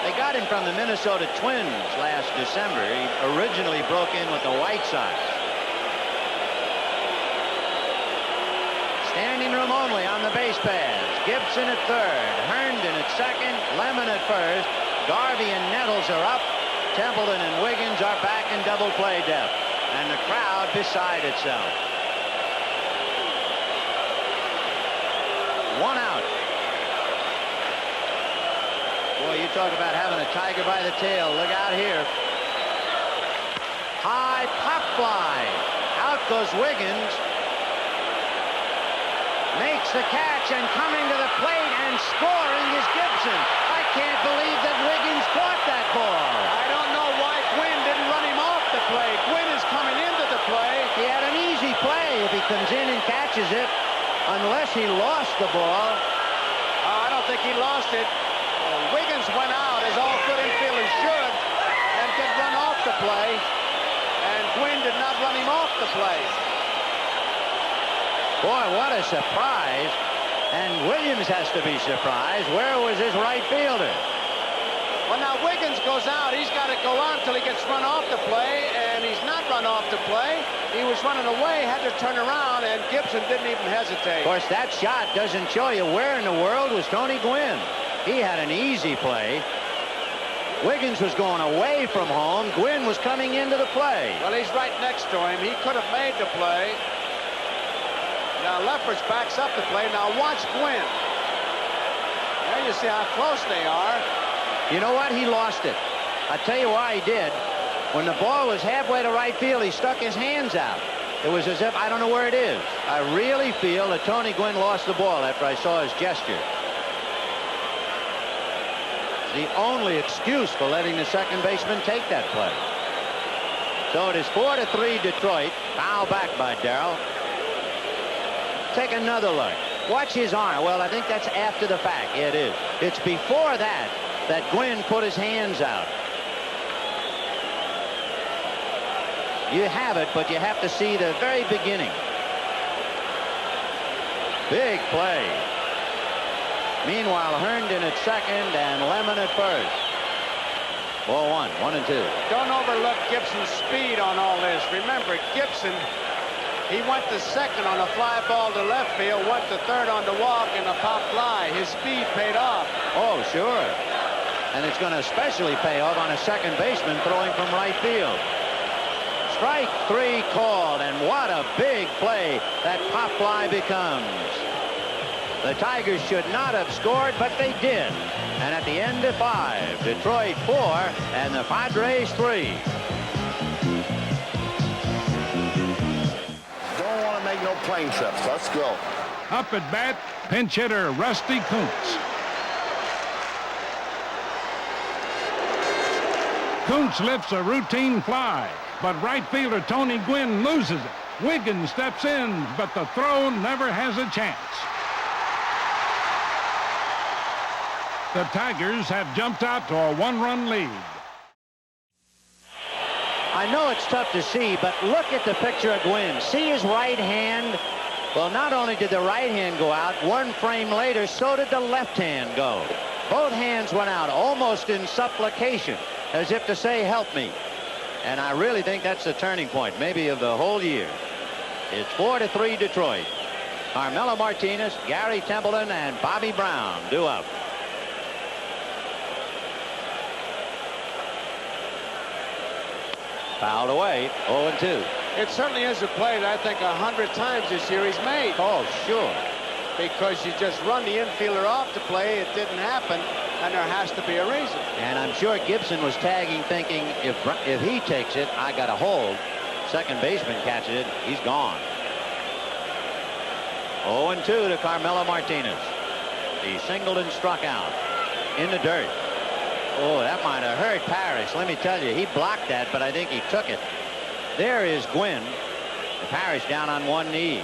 [SPEAKER 1] They got him from the Minnesota Twins last December. He originally broke in with the White Sox. Standing room only on the base paths. Gibson at third, Herndon at second, Lemon at first. Garvey and Nettles are up. Templeton and Wiggins are back in double play depth. And the crowd beside itself. One out. Boy, you talk about having a tiger by the tail. Look out here. High pop fly. Out goes Wiggins. Makes the catch, and coming to the plate and scoring is Gibson. I can't believe that Wiggins caught that ball.
[SPEAKER 3] I don't know why Gwynn didn't run him off the play. Gwynn is coming into the play.
[SPEAKER 1] He had an easy play if he comes in and catches it, unless he lost the ball.
[SPEAKER 3] I don't think he lost it. Wiggins went out, as all good infielders should, and did run off the play. And Gwynn did not run him off the play.
[SPEAKER 1] Boy, what a surprise. And Williams has to be surprised. Where was his right fielder?
[SPEAKER 3] Well, now Wiggins goes out. He's got to go out until he gets run off the play, and he's not run off the play. He was running away, had to turn around, and Gibson didn't even hesitate.
[SPEAKER 1] Of course, that shot doesn't show you where in the world was Tony Gwynn. He had an easy play. Wiggins was going away from home. Gwynn was coming into the play.
[SPEAKER 3] Well, he's right next to him. He could have made the play. Now Lefferts backs up the play. Now watch Gwynn. There you see how close they are.
[SPEAKER 1] You know what? He lost it. I'll tell you why he did. When the ball was halfway to right field, he stuck his hands out. It was as if, I don't know where it is. I really feel that Tony Gwynn lost the ball after I saw his gesture. The only excuse for letting the second baseman take that play. So it is 4-3 Detroit. Foul back by Darrell. Take another look. Watch his arm. Well, I think that's after the fact. Yeah, it is. It's before that Gwynn put his hands out. You have it, but you have to see the very beginning. Big play. Meanwhile, Herndon at second and Lemon at first. Ball one, 1-2.
[SPEAKER 3] Don't overlook Gibson's speed on all this. Remember, Gibson, he went to second on a fly ball to left field, went to third on the walk and a pop fly. His speed paid off.
[SPEAKER 1] Oh, sure. And it's going to especially pay off on a second baseman throwing from right field. Strike three called, and what a big play that pop fly becomes. The Tigers should not have scored, but they did. And at the end of 5, Detroit 4 and the Padres 3.
[SPEAKER 7] Don't want to make no plane trips. Let's go.
[SPEAKER 5] Up at bat, pinch hitter Rusty Kuntz. Kuntz lifts a routine fly, but right fielder Tony Gwynn loses it. Wiggins steps in, but the throw never has a chance. The Tigers have jumped out to a 1-run lead.
[SPEAKER 1] I know it's tough to see, but look at the picture of Gwynn. See his right hand? Well, not only did the right hand go out, one frame later, so did the left hand go. Both hands went out almost in supplication, as if to say, help me. And I really think that's the turning point, maybe of the whole year. It's 4-3 Detroit. Carmelo Martinez, Gary Templeton, and Bobby Brown due up. Fouled away, 0-2.
[SPEAKER 3] It certainly is a play that I think 100 times this year he's made.
[SPEAKER 1] Oh, sure.
[SPEAKER 3] Because you just run the infielder off the play, it didn't happen, and there has to be a reason.
[SPEAKER 1] And I'm sure Gibson was tagging, thinking, if he takes it, I got a hold. Second baseman catches it, he's gone. 0-2 to Carmelo Martinez. He singled and struck out in the dirt. Oh, that might have hurt Parrish. Let me tell you, he blocked that, but I think he took it. There is Gwynn. Parrish down on one knee.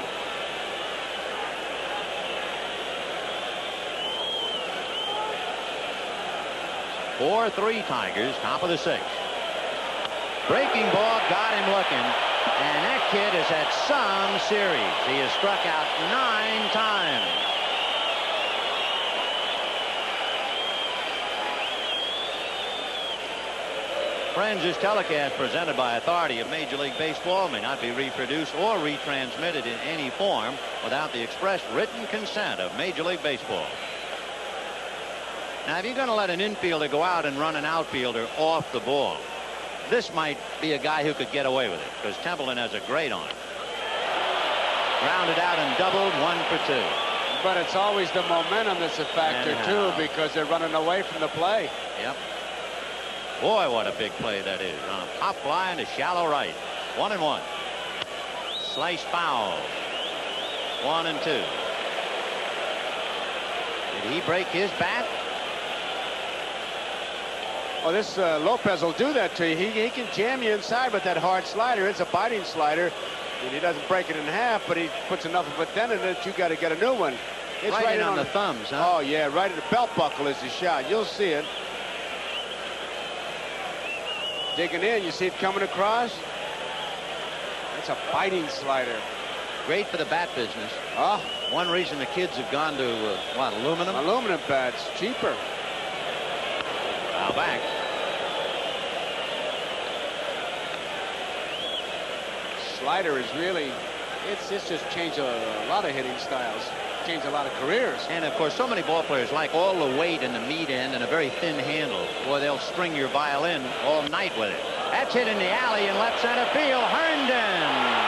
[SPEAKER 1] Four, 3 Tigers, top of the 6th. Breaking ball, got him looking. And that kid has had some series. He has struck out 9 times. Friends, this telecast presented by authority of Major League Baseball may not be reproduced or retransmitted in any form without the express written consent of Major League Baseball. Now, if you're going to let an infielder go out and run an outfielder off the ball, this might be a guy who could get away with it because Templeton has a great arm. Grounded out and doubled, 1 for 2.
[SPEAKER 3] But it's always the momentum that's a factor, too, because they're running away from the play.
[SPEAKER 1] Yep. Boy, what a big play that is. On a pop fly into shallow right. 1-1. Slice foul. 1-2. Did he break his bat?
[SPEAKER 3] Well, this Lopez will do that to you. He can jam you inside with that hard slider. It's a biting slider. And he doesn't break it in half, but he puts enough of a dent in it, you got to get a new one. It's
[SPEAKER 1] right in on the thumbs, huh?
[SPEAKER 3] Oh, yeah, right at the belt buckle is the shot. You'll see it. Digging in, you see it coming across. That's a biting slider.
[SPEAKER 1] Great for the bat business.
[SPEAKER 3] Oh.
[SPEAKER 1] One reason the kids have gone to, what, aluminum?
[SPEAKER 3] Aluminum bats, cheaper.
[SPEAKER 1] Now back.
[SPEAKER 3] Slider is really, it's just changed a lot of hitting styles. Changed a lot of careers.
[SPEAKER 1] And of course, so many ball players like all the weight in the meat end and a very thin handle. Boy, they'll string your violin all night with it. That's hit in the alley in left center field. Herndon.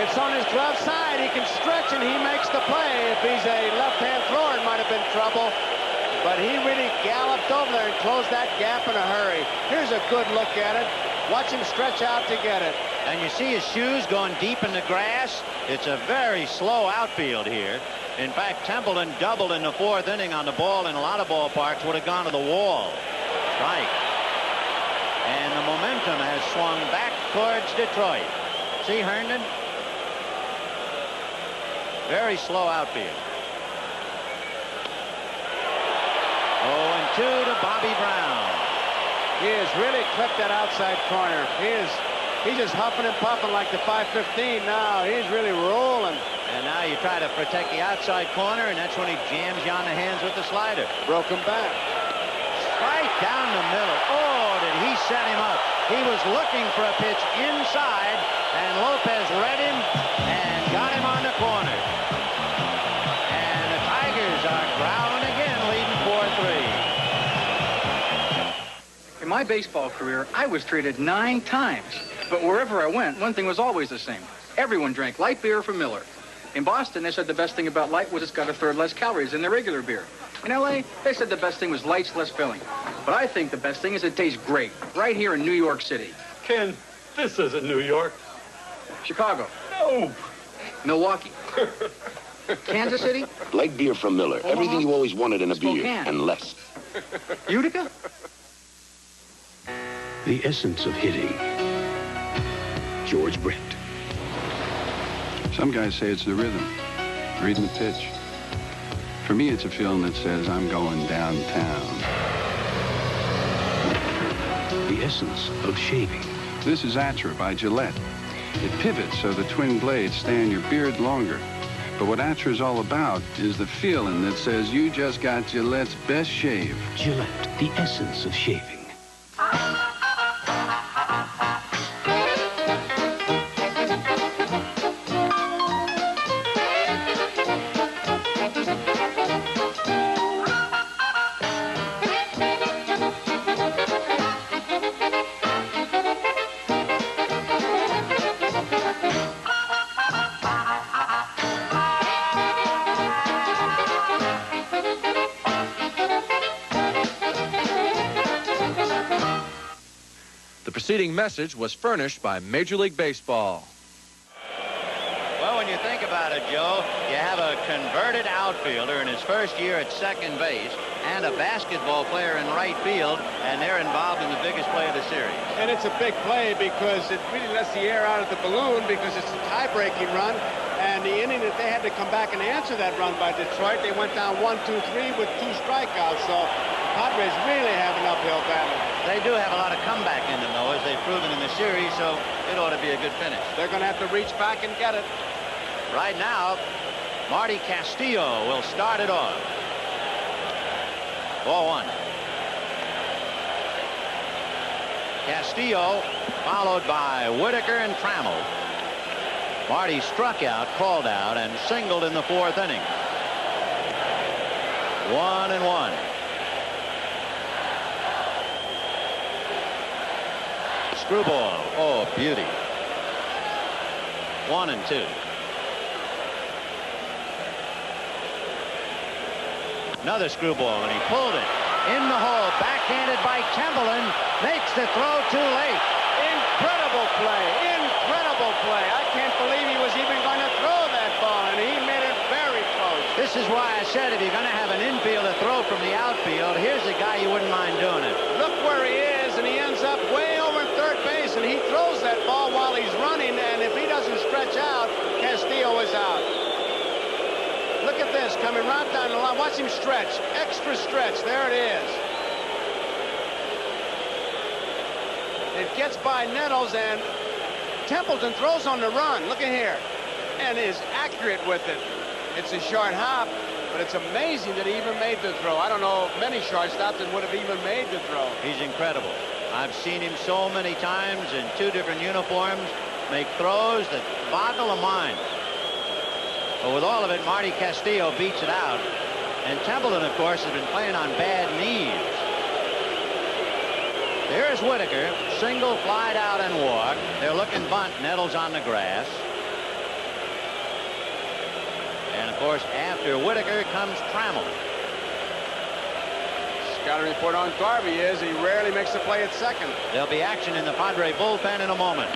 [SPEAKER 3] It's on his glove side. He can stretch and he makes the play. If he's a left-hand thrower, it might have been trouble. But he really galloped over there and closed that gap in a hurry. Here's a good look at it. Watch him stretch out to get it.
[SPEAKER 1] And you see his shoes going deep in the grass. It's a very slow outfield here. In fact, Templeton doubled in the 4th inning on the ball in a lot of ballparks. Would have gone to the wall. Strike. And the momentum has swung back towards Detroit. See Herndon? Very slow outfield. 0-2 to Bobby Brown.
[SPEAKER 3] He has really clipped that outside corner. He's just huffing and puffing like the 515 now. He's really rolling.
[SPEAKER 1] And now you try to protect the outside corner, and that's when he jams you on the hands with the slider.
[SPEAKER 3] Broke him back.
[SPEAKER 1] Right down the middle. Oh, did he set him up? He was looking for a pitch inside, and Lopez read him and got him on the corner. And the Tigers are growling again, leading 4-3.
[SPEAKER 8] In my baseball career, I was traded 9 times. But wherever I went, one thing was always the same. Everyone drank light beer from Miller. In Boston, they said the best thing about light was it's got 1/3 less calories than the regular beer. In L.A., they said the best thing was light's less filling. But I think the best thing is it tastes great, right here in New York City.
[SPEAKER 14] Ken, this isn't New York.
[SPEAKER 8] Chicago.
[SPEAKER 14] No.
[SPEAKER 8] Milwaukee. Kansas City.
[SPEAKER 22] Light beer from Miller.
[SPEAKER 8] Omaha?
[SPEAKER 22] Everything you always wanted in a beer,
[SPEAKER 8] Spokane.
[SPEAKER 22] and less.
[SPEAKER 8] Utica.
[SPEAKER 23] The essence of hitting. George Brett.
[SPEAKER 24] Some guys say it's the rhythm, reading the pitch. For me, it's a feeling that says I'm going downtown.
[SPEAKER 23] The essence of shaving.
[SPEAKER 24] This is Atra by Gillette. It pivots so the twin blades stay on your beard longer. But what Atra is all about is the feeling that says you just got Gillette's best shave.
[SPEAKER 23] Gillette, the essence of shaving.
[SPEAKER 19] The preceding message was furnished by Major League Baseball.
[SPEAKER 1] Well, when you think about it, Joe, you have a converted outfielder in his first year at second base and a basketball player in right field, and they're involved in the biggest play of the series.
[SPEAKER 3] And it's a big play because it really lets the air out of the balloon because it's a tie-breaking run. And the inning that they had to come back and answer that run by Detroit, they went down 1-2-3 with 2 strikeouts. So Padres really have an uphill battle.
[SPEAKER 1] They do have a lot of comeback in them, though, as they've proven in the series, so it ought to be a good finish.
[SPEAKER 3] They're going to have to reach back and get it.
[SPEAKER 1] Right now, Marty Castillo will start it off. Ball one. Castillo followed by Whitaker and Trammell. Marty struck out, called out, and singled in the 4th inning. 1-1. Screwball. Oh, beauty. 1-2. Another screwball, and he pulled it in the hole. Backhanded by Templeton. Makes the throw too late.
[SPEAKER 3] Incredible play. Incredible play. I can't believe he was even going to throw that ball, and he made it very close.
[SPEAKER 1] This is why I said if you're going to have an infielder throw from the outfield, here's a guy you wouldn't mind doing it.
[SPEAKER 3] Look where he is, and he ends up way over in 3rd base, and he throws that ball while he's running, and if he doesn't stretch out, Castillo is out. Look at this, coming right down the line. Watch him stretch. Extra stretch. There it is. It gets by Nettles, and Templeton throws on the run. Look at here. And is accurate with it. It's a short hop, but it's amazing that he even made the throw. I don't know if many shortstops that would have even made the throw.
[SPEAKER 1] He's incredible. I've seen him so many times in 2 different uniforms make throws that boggle the mind. But with all of it, Marty Castillo beats it out. And Templeton, of course, has been playing on bad knees. There's Whitaker. Single, flied out, and walk. They're looking bunt. Nettles on the grass. And, of course, after Whitaker comes Trammell.
[SPEAKER 3] Scouting report on Garvey is he rarely makes a play at second.
[SPEAKER 1] There'll be action in the Padre bullpen in a moment.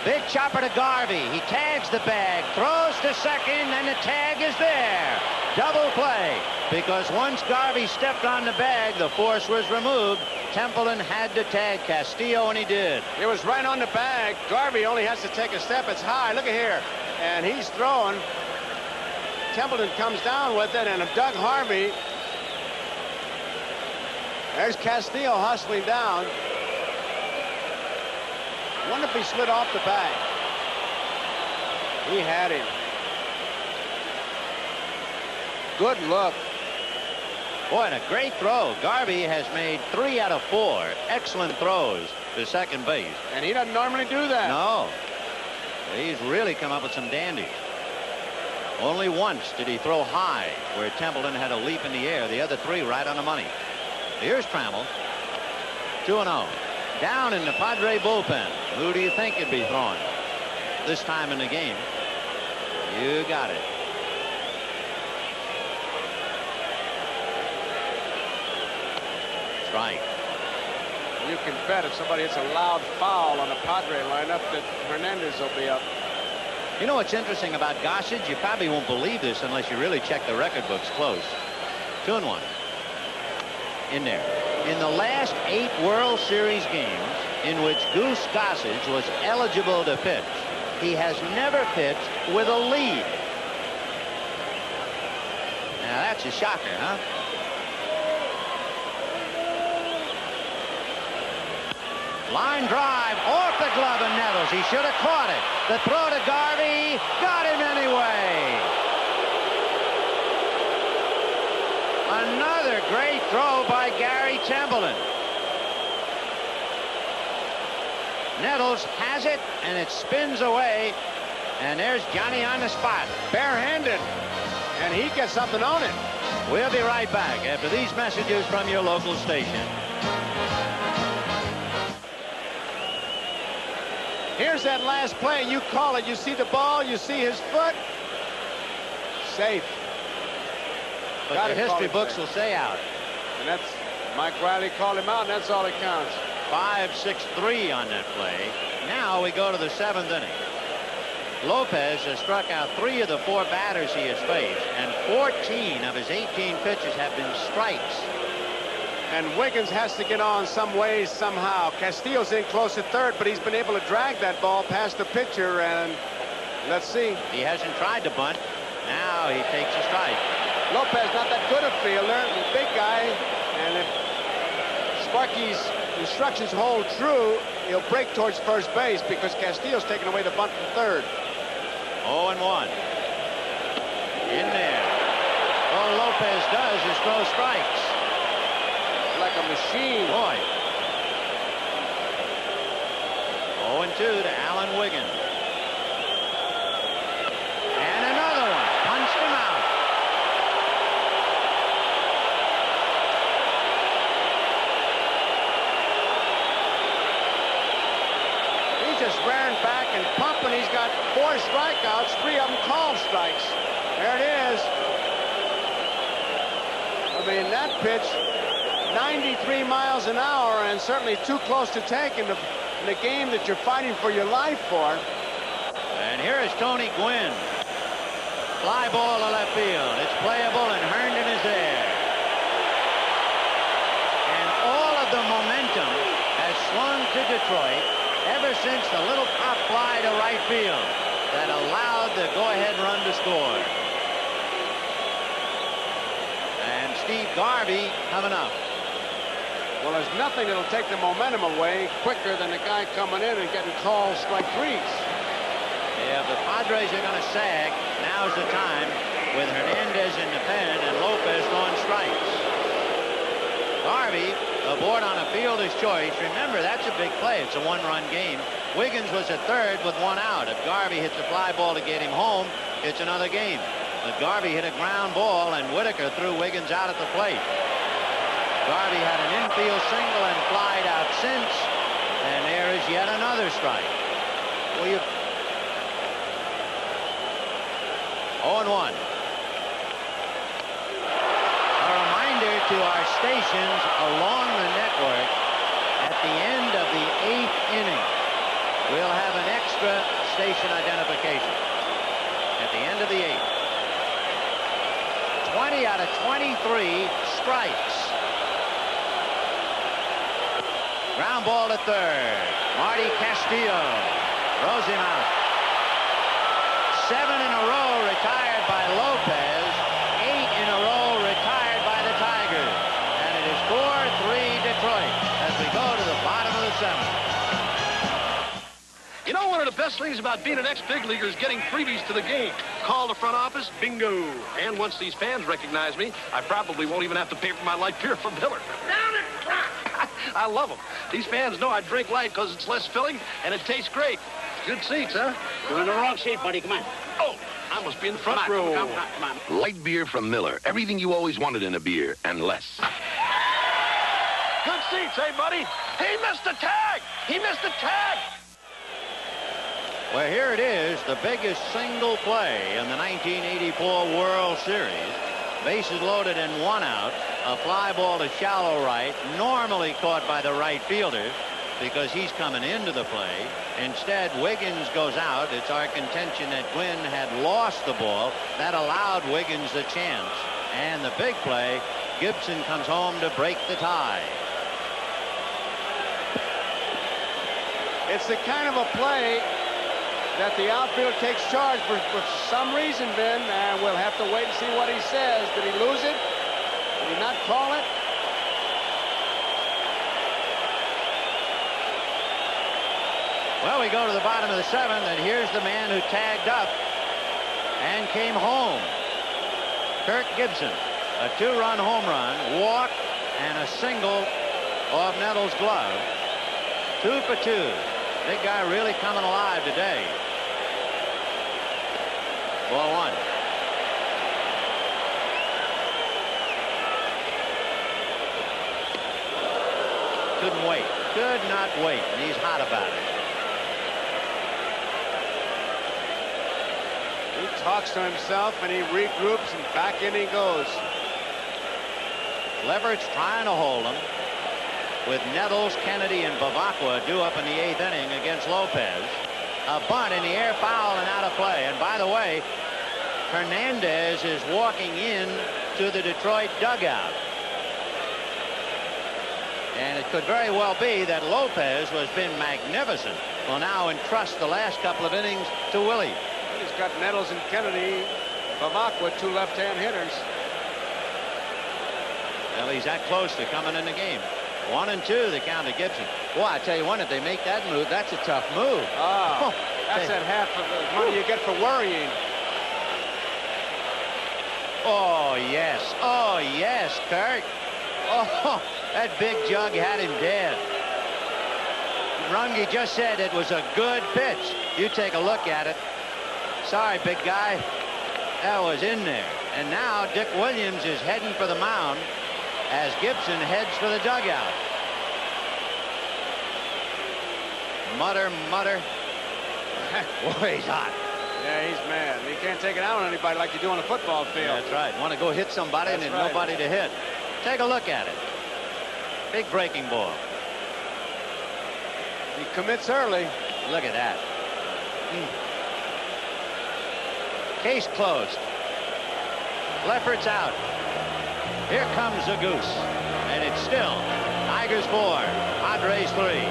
[SPEAKER 1] Big chopper to Garvey. He tags the bag, throws to second, and the tag is there. Double play, because once Garvey stepped on the bag, the force was removed. Templeton had to tag Castillo, and he did.
[SPEAKER 3] It was right on the bag. Garvey only has to take a step. It's high. Look at here. And he's throwing. Templeton comes down with it, and Doug Harvey. There's Castillo hustling down. I wonder if he slid off the bag. He had him. Good look.
[SPEAKER 1] Boy, and a great throw. Garvey has made 3 out of 4 excellent throws to second base.
[SPEAKER 3] And he doesn't normally do that.
[SPEAKER 1] No. He's really come up with some dandies. Only once did he throw high, where Templeton had a leap in the air. The other 3 right on the money. Here's Trammell. 2-0. Down in the Padre bullpen. Who do you think could be throwing this time in the game? You got it. Strike.
[SPEAKER 3] You can bet if somebody hits a loud foul on the Padre lineup that Hernandez will be up.
[SPEAKER 1] You know what's interesting about Gossage? You probably won't believe this unless you really check the record books close. 2-1. In there. In the last 8 World Series games in which Goose Gossage was eligible to pitch, he has never pitched with a lead. Now that's a shocker, huh? Line drive off the glove of Nettles. He should have caught it. The throw to Garvey got him anyway. Another great throw by Gary Templeton. Nettles has it, and it spins away. And there's Johnny on the spot.
[SPEAKER 3] Barehanded. And he gets something on it.
[SPEAKER 1] We'll be right back after these messages from your local station.
[SPEAKER 3] Here's that last play. You call it. You see the ball. You see his foot. Safe.
[SPEAKER 1] But the history books will say out.
[SPEAKER 3] And that's Mike Riley called him out, and that's all that counts.
[SPEAKER 1] 5-6-3 on that play. Now we go to the 7th inning. Lopez has struck out 3 of the 4 batters he has faced, and 14 of his 18 pitches have been strikes.
[SPEAKER 3] And Wiggins has to get on some way, somehow. Castillo's in close at third, but he's been able to drag that ball past the pitcher, and let's see.
[SPEAKER 1] He hasn't tried to bunt. Now he takes a strike.
[SPEAKER 3] Lopez not that good a fielder, the big guy, and if Sparky's instructions hold true, he'll break towards first base because Castillo's taking away the bunt from third.
[SPEAKER 1] 0-1. In there. All Lopez does is throw strikes.
[SPEAKER 3] Like a machine.
[SPEAKER 1] Boy. 0-2 to Alan Wiggins. And another one. Punched him out.
[SPEAKER 3] He's just rearing back and pumping. He's got 4 strikeouts, 3 of them called strikes. There it is. I mean, that pitch, 93 miles an hour, and certainly too close to take in the game that you're fighting for your life for.
[SPEAKER 1] And here is Tony Gwynn. Fly ball to left field. It's playable, and Herndon is there. And all of the momentum has swung to Detroit ever since the little pop fly to right field that allowed the go-ahead run to score. And Steve Garvey coming up.
[SPEAKER 3] Well, there's nothing that'll take the momentum away quicker than the guy coming in and getting called strike 3s.
[SPEAKER 1] Yeah, the Padres are going to sag. Now's the time with Hernandez in the pen and Lopez throwing strikes. Garvey aboard on a fielder's choice. Remember, that's a big play. It's a 1-run game. Wiggins was at third with 1 out. If Garvey hits a fly ball to get him home, it's another game. But Garvey hit a ground ball, and Whitaker threw Wiggins out at the plate. Garvey had an infield single and flied out since, and there is yet another strike. Well, 0-1. A reminder to our stations along the network, at the end of the 8th inning, we'll have an extra station identification. At the end of the 8th. 20 out of 23 strikes. Ground ball to third. Marty Castillo throws him out. 7 in a row retired by Lopez. 8 in a row retired by the Tigers. And it is 4-3 Detroit as we go to the bottom of the 7th.
[SPEAKER 2] You know, one of the best things about being an ex-big leaguer is getting freebies to the game. Call the front office, bingo. And once these fans recognize me, I probably won't even have to pay for my light beer from Miller. I love them. These fans know I drink light because it's less filling and it tastes great. Good seats, huh?
[SPEAKER 9] You're in the wrong seat, buddy. Come on.
[SPEAKER 2] Oh, I must be in the front row.
[SPEAKER 9] Come on.
[SPEAKER 22] Light beer from Miller. Everything you always wanted in a beer, and less.
[SPEAKER 2] Good seats, hey, buddy? He missed the tag! He missed the tag!
[SPEAKER 1] Well, here it is, the biggest single play in the 1984 World Series. Bases loaded and 1 out. A fly ball to shallow right, normally caught by the right fielder because he's coming into the play. Instead, Wiggins goes out. It's our contention that Gwynn had lost the ball. That allowed Wiggins the chance. And the big play, Gibson comes home to break the tie.
[SPEAKER 3] It's the kind of a play that the outfield takes charge for some reason, Ben, and we'll have to wait and see what he says. Did he lose it? Did he not call it?
[SPEAKER 1] Well, we go to the bottom of the 7th, and here's the man who tagged up and came home. Kirk Gibson, a 2-run home run, walk, and a single off Nettles' glove. 2 for 2. Big guy really coming alive today. Ball 1. Couldn't wait. Could not wait. And he's hot about it.
[SPEAKER 3] He talks to himself and he regroups and back in he goes.
[SPEAKER 1] Leverage trying to hold him with Nettles, Kennedy, and Bavacqua due up in the 8th inning against Lopez. A bunt in the air, foul, and out of play. And by the way, Hernandez is walking in to the Detroit dugout. And it could very well be that Lopez has been magnificent. Will now entrust the last couple of innings to Willie.
[SPEAKER 3] He's got Nettles and Kennedy, Bavacqua, 2 left-hand hitters.
[SPEAKER 1] Well, he's that close to coming in the game. 1-2, the count to Gibson. Boy, I tell you what, if they make that move, that's a tough move.
[SPEAKER 3] Oh, that's that half of the money you get for worrying.
[SPEAKER 1] Oh, yes. Oh, yes, Kirk. Oh, that big jug had him dead. Runge just said it was a good pitch. You take a look at it. Sorry, big guy. That was in there. And now Dick Williams is heading for the mound as Gibson heads for the dugout. Mutter, mutter. Boy, he's hot.
[SPEAKER 3] Yeah, he's mad. He can't take it out on anybody like you do on a football field.
[SPEAKER 1] That's right. Want to go hit somebody and there's nobody to hit. Take a look at it. Big breaking ball.
[SPEAKER 3] He commits early.
[SPEAKER 1] Look at that. Case closed. Lefferts out. Here comes the goose. And it's still Tigers 4, Padres 3.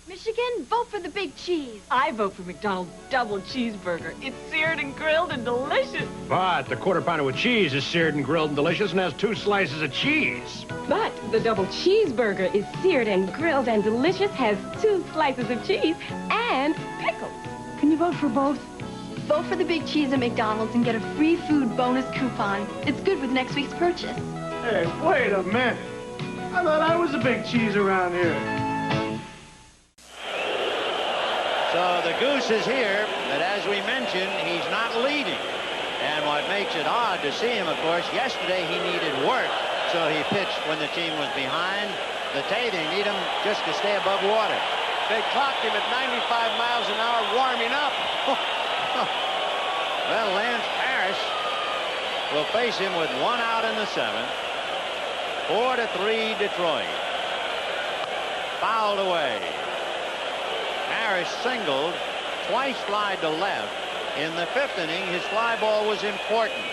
[SPEAKER 4] Michigan, vote for the big cheese.
[SPEAKER 12] I vote for McDonald's double cheeseburger. It's seared and grilled and delicious.
[SPEAKER 15] But the quarter pounder with cheese is seared and grilled and delicious and has 2 slices of cheese.
[SPEAKER 12] But the double cheeseburger is seared and grilled and delicious, has 2 slices of cheese and pickles. Can you vote for both?
[SPEAKER 4] Vote for the big cheese at McDonald's and get a free food bonus coupon. It's good with next week's purchase.
[SPEAKER 16] Hey, wait a minute. I thought I was a big cheese around here.
[SPEAKER 1] So the goose is here, but as we mentioned, he's not leading. And what makes it odd to see him, of course, yesterday he needed work, so he pitched when the team was behind. Today they need him just to stay above water.
[SPEAKER 3] They clocked him at 95 miles an hour warming up.
[SPEAKER 1] Well, Lance Parrish will face him with 1 out in the 7th. 4-3 Detroit. Fouled away. Parrish singled, twice flied to left. In the 5th inning, his fly ball was important.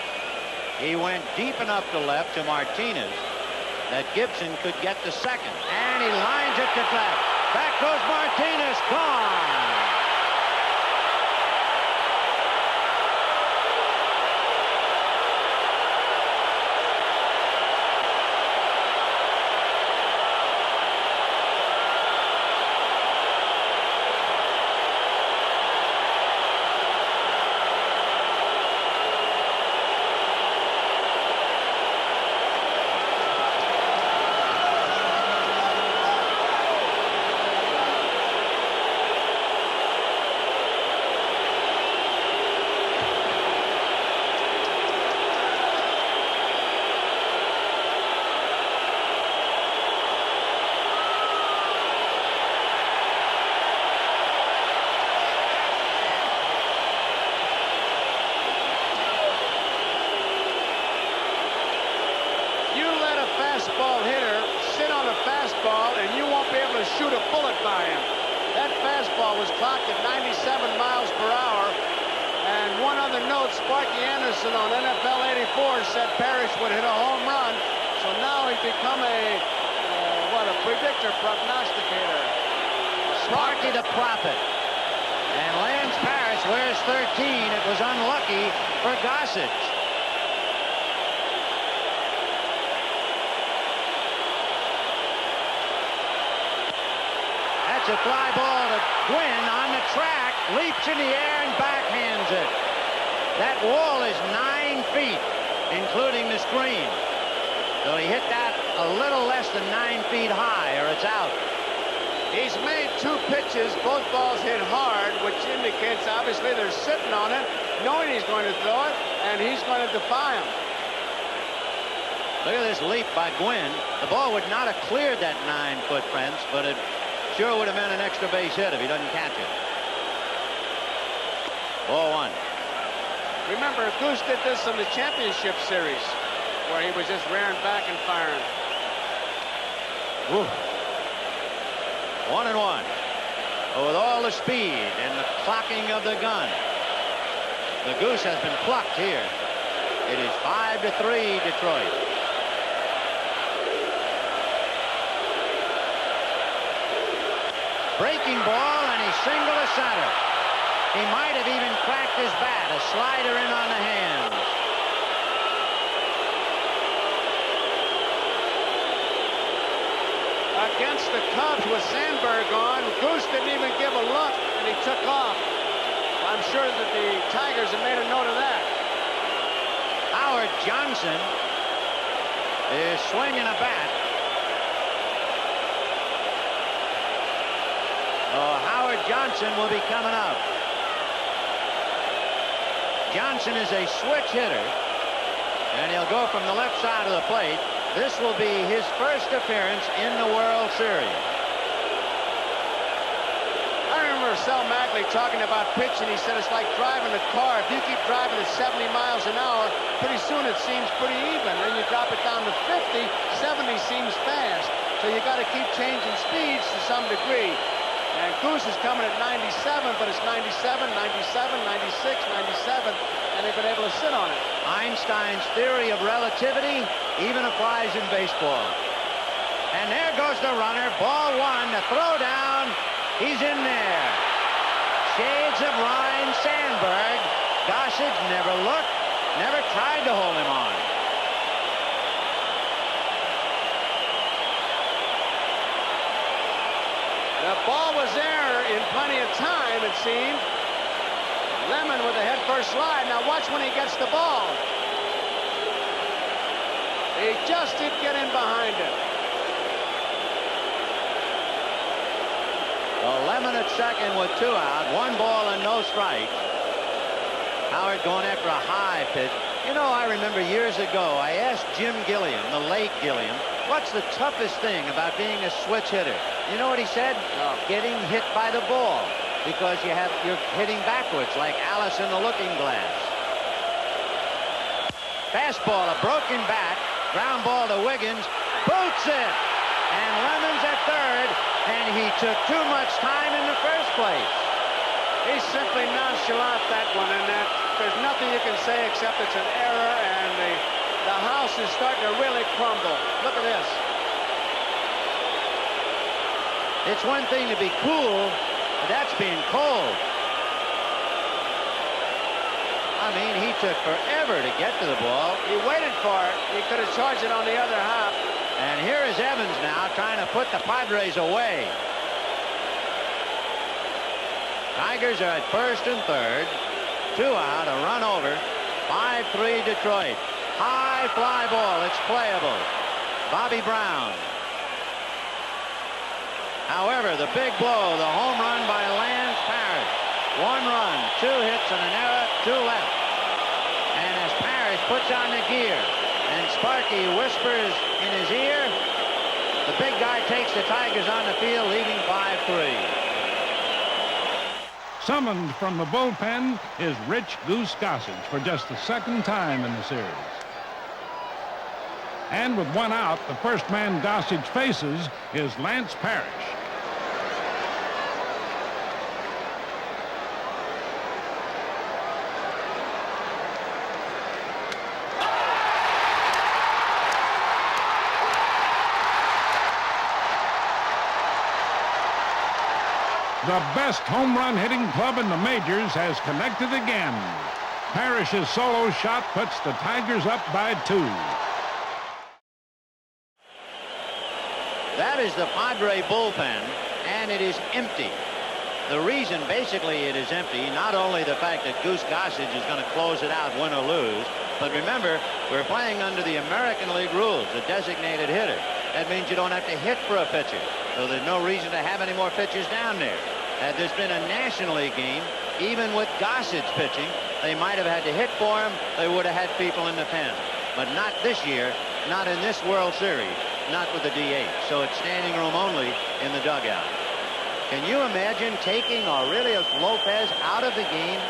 [SPEAKER 1] He went deep enough to left to Martinez that Gibson could get to second. And he lines it to left. Back goes Martinez. Gone.
[SPEAKER 3] Shoot a bullet by him. That fastball was clocked at 97 miles per hour. And one other note, Sparky Anderson on NFL 84 said Parrish would hit a home run. So now he's become a predictor, prognosticator.
[SPEAKER 1] Sparky the prophet. And Lance Parrish wears 13. It was unlucky for Gossage. A fly ball to Gwynn on the track, leaps in the air and backhands it. That wall is 9 feet, including the screen. So he hit that a little less than 9 feet high, or it's out.
[SPEAKER 3] He's made 2 pitches, both balls hit hard, which indicates obviously they're sitting on it, knowing he's going to throw it, and he's going to defy him.
[SPEAKER 1] Look at this leap by Gwynn. The ball would not have cleared that 9-foot fence, but it sure would have been an extra base hit if he doesn't catch it. Ball 1.
[SPEAKER 3] Remember, Goose did this in the championship series, where he was just rearing back and firing.
[SPEAKER 1] Woo. 1-1. But with all the speed and the clocking of the gun, the Goose has been plucked here. It is 5-3 Detroit. Breaking ball, and he singled to center. He might have even cracked his bat. A slider in on the hands.
[SPEAKER 3] the Cubs with Sandberg on. Goose didn't even give a look, and he took off. I'm sure that the Tigers have made a note of that.
[SPEAKER 1] Howard Johnson is swinging a bat. Howard Johnson will be coming up. Johnson is a switch hitter, and he'll go from the left side of the plate. This will be his first appearance in the World Series.
[SPEAKER 3] I remember Sal Mackley talking about pitching. He said it's like driving a car. If you keep driving at 70 miles an hour, pretty soon it seems pretty even. Then you drop it down to 50, 70 seems fast. So you got to keep changing speeds to some degree. And Goose is coming at 97, but it's 97, 97, 96, 97, and they've been able to sit on it.
[SPEAKER 1] Einstein's theory of relativity even applies in baseball. And there goes the runner. Ball one. The throw down. He's in there. Shades of Ryan Sandberg. Gossage never looked, never tried to hold him on.
[SPEAKER 3] The ball was there in plenty of time, it seemed. Lemon with a head-first slide. Now watch when he gets the ball. He just did get in behind it.
[SPEAKER 1] Well, Lemon at second with 2 out, 1 ball and no strikes. Howard going after a high pitch. You know, I remember years ago, I asked Jim Gilliam, the late Gilliam, what's the toughest thing about being a switch hitter? You know what he said? Getting hit by the ball, because you're hitting backwards like Alice in the Looking Glass. Fastball, a broken bat, ground ball to Wiggins, boots it, and Lemon's at third, and he took too much time in the first place.
[SPEAKER 3] He's simply nonchalant, that one, and that there's nothing you can say except it's an error, and the house is starting to really crumble. Look at this.
[SPEAKER 1] It's one thing to be cool, but that's being cold. I mean, he took forever to get to the ball.
[SPEAKER 3] He waited for it. He could have charged it on the other half.
[SPEAKER 1] And here is Evans now trying to put the Padres away. Tigers are at first and third. 2 out, a run over. 5-3 Detroit. High fly ball. It's playable. Bobby Brown. However, the big blow, the home run by Lance Parrish. 1 run, 2 hits, and an error, 2 left. And as Parrish puts on the gear and Sparky whispers in his ear, the big guy takes the Tigers on the field, leading 5-3.
[SPEAKER 5] Summoned from the bullpen is Rich Goose Gossage for just the 2nd time in the series. And with 1 out, the first man Gossage faces is Lance Parrish. The best home run hitting club in the majors has connected again. Parrish's solo shot puts the Tigers up by 2.
[SPEAKER 1] That is the Padre bullpen, and it is empty. The reason basically it is empty, not only the fact that Goose Gossage is going to close it out, win or lose, but remember, we're playing under the American League rules, a designated hitter. That means you don't have to hit for a pitcher, so there's no reason to have any more pitchers down there. Had this been a National League game, even with Gossage pitching, they might have had to hit for him. They would have had people in the pen. But not this year, not in this World Series, not with the DH. So it's standing room only in the dugout. Can you imagine taking Aurelius Lopez out of the game?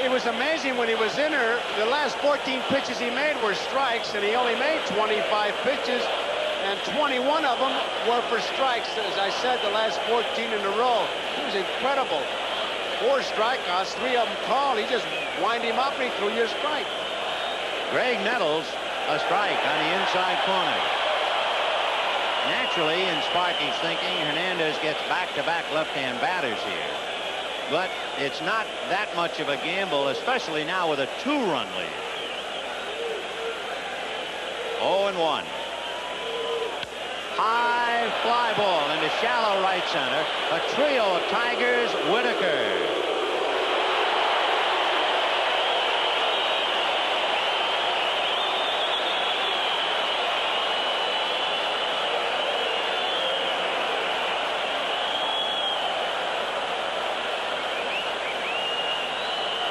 [SPEAKER 3] It was amazing when he was in there. The last 14 pitches he made were strikes, and he only made 25 pitches, and 21 of them were for strikes. As I said, the last 14 in a row. It was incredible. 4 strikeouts, 3 of them called. He just wind him up and he threw you a strike.
[SPEAKER 1] Greg Nettles, a strike on the inside corner. Naturally, in Sparky's thinking, Hernandez gets back-to-back left-hand batters here. But it's not that much of a gamble, especially now with a 2-run lead. 0-1. high fly ball into shallow right center. A trio of Tigers. Whitaker.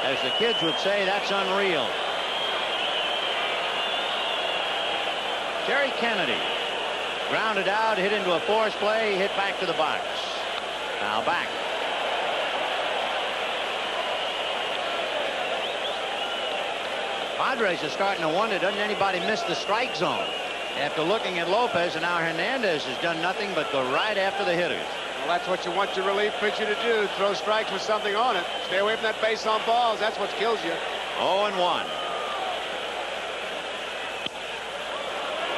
[SPEAKER 1] As the kids would say, that's unreal. Jerry Kennedy grounded out, hit into a force play, hit back to the box. Now back. Padres are starting to wonder, doesn't anybody miss the strike zone? After looking at Lopez, and now Hernandez has done nothing but go right after the hitters.
[SPEAKER 3] Well, that's what you want your relief pitcher to do. Throw strikes with something on it. Stay away from that base on balls. That's what kills you.
[SPEAKER 1] 0-1.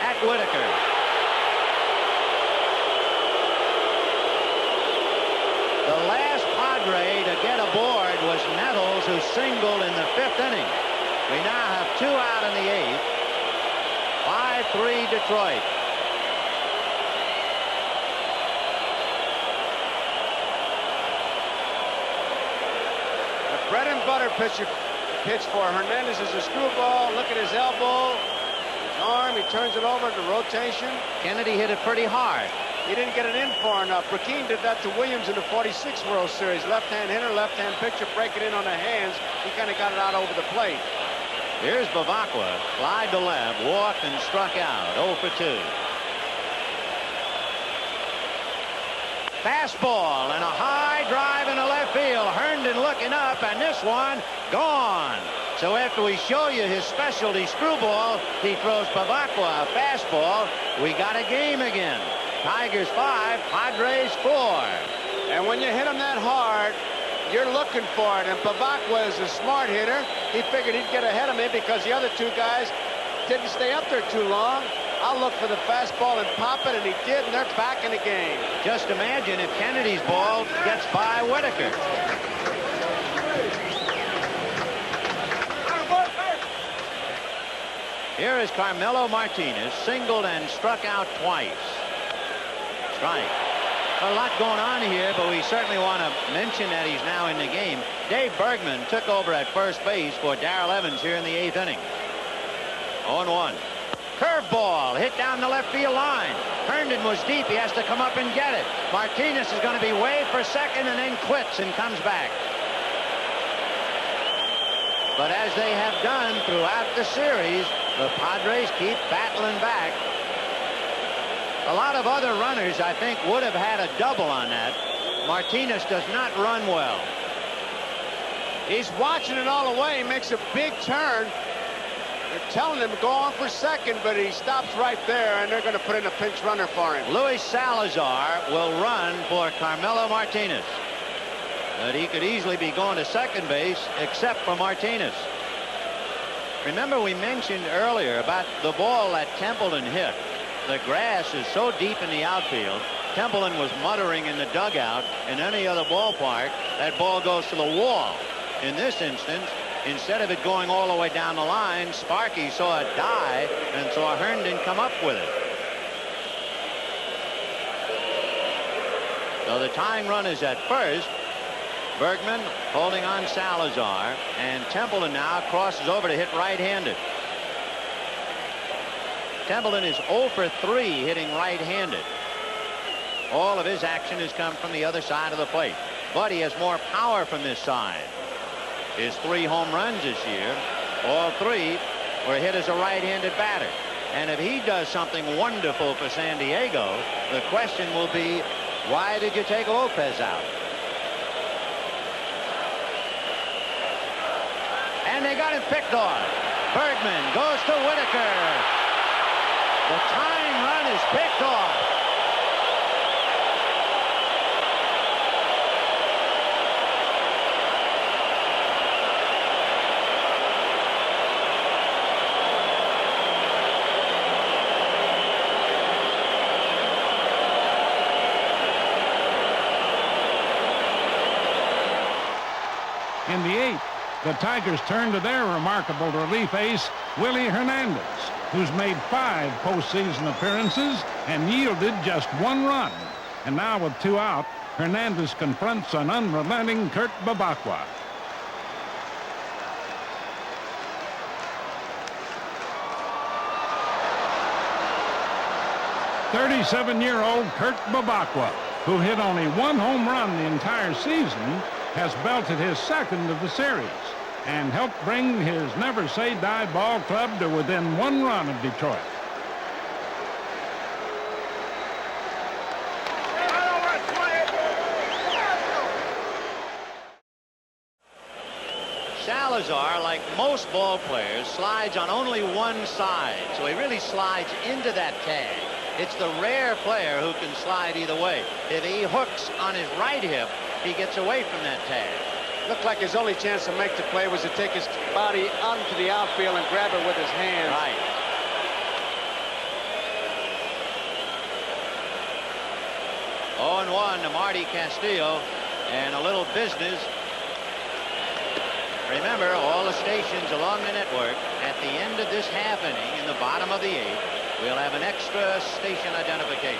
[SPEAKER 1] At Whitaker. The last Padre to get aboard was Nettles, who singled in the 5th inning. We now have 2 out in the 8th. 5-3 Detroit.
[SPEAKER 3] Bread and butter pitcher pitch for Hernandez is a screwball. Look at his elbow, his arm. He turns it over to rotation.
[SPEAKER 1] Kennedy hit it pretty hard.
[SPEAKER 3] He didn't get it in far enough. Brecheen did that to Williams in the '46 World Series. Left-hand hitter, left-hand pitcher, break it in on the hands. He kind of got it out over the plate.
[SPEAKER 1] Here's Bavacqua, fly to left, walked and struck out. 0 for 2. Fastball and a high drive into left field. Herndon looking up, and this one gone. So after we show you his specialty screwball, he throws Bavacqua a fastball. We got a game again. Tigers 5, Padres 4.
[SPEAKER 3] And when you hit him that hard, you're looking for it. And Bavacqua is a smart hitter. He figured he'd get ahead of me because the other 2 guys didn't stay up there too long. I'll look for the fastball and pop it, and he did, and they're back in the game.
[SPEAKER 1] Just imagine if Kennedy's ball gets by Whitaker. Here is Carmelo Martinez, singled and struck out twice. Strike. A lot going on here, but we certainly want to mention that he's now in the game. Dave Bergman took over at first base for Darrell Evans here in the 8th inning. 0-1. Curveball hit down the left field line. Herndon was deep. He has to come up and get it. Martinez is going to be waved for second and then quits and comes back. But as they have done throughout the series, the Padres keep battling back. A lot of other runners, I think, would have had a double on that. Martinez does not run well.
[SPEAKER 3] He's watching it all the way. He makes a big turn. They're telling him to go on for second, but he stops right there, and they're going to put in a pinch runner for him.
[SPEAKER 1] Luis Salazar will run for Carmelo Martinez. But he could easily be going to second base, except for Martinez. Remember, we mentioned earlier about the ball that Templeton hit. The grass is so deep in the outfield. Templeton was muttering in the dugout. In any other ballpark, that ball goes to the wall. In this instance, instead of it going all the way down the line, Sparky saw it die and saw Herndon come up with it. So the tying run is at first. Bergman holding on Salazar, and Templeton now crosses over to hit right-handed. Templeton is 0 for 3 hitting right-handed. All of his action has come from the other side of the plate, but he has more power from this side. His 3 home runs this year, all 3 were hit as a right-handed batter. And if he does something wonderful for San Diego, the question will be, why did you take Lopez out? And they got him picked off. Bergman goes to Whitaker. The tying run is picked off.
[SPEAKER 5] In the 8th, the Tigers turn to their remarkable relief ace, Willie Hernandez. who's made 5 postseason appearances and yielded just 1 run. And now with 2 out, Hernandez confronts an unrelenting Kurt Babakwa. "37-year-old Kurt Babakwa, who hit only 1 home run the entire season, has belted his 2nd of the series and helped bring his never-say-die ball club to within 1 run of Detroit.
[SPEAKER 1] Salazar, like most ball players, slides on only one side, so he really slides into that tag. It's the rare player who can slide either way. If he hooks on his right hip, he gets away from that tag.
[SPEAKER 3] Looked like his only chance to make the play was to take his body onto the outfield and grab it with his hands.
[SPEAKER 1] Right. Oh, 0-1 to Marty Castillo, and a little business. Remember, all the stations along the network, at the end of this half inning, in the bottom of the 8th, we'll have an extra station identification.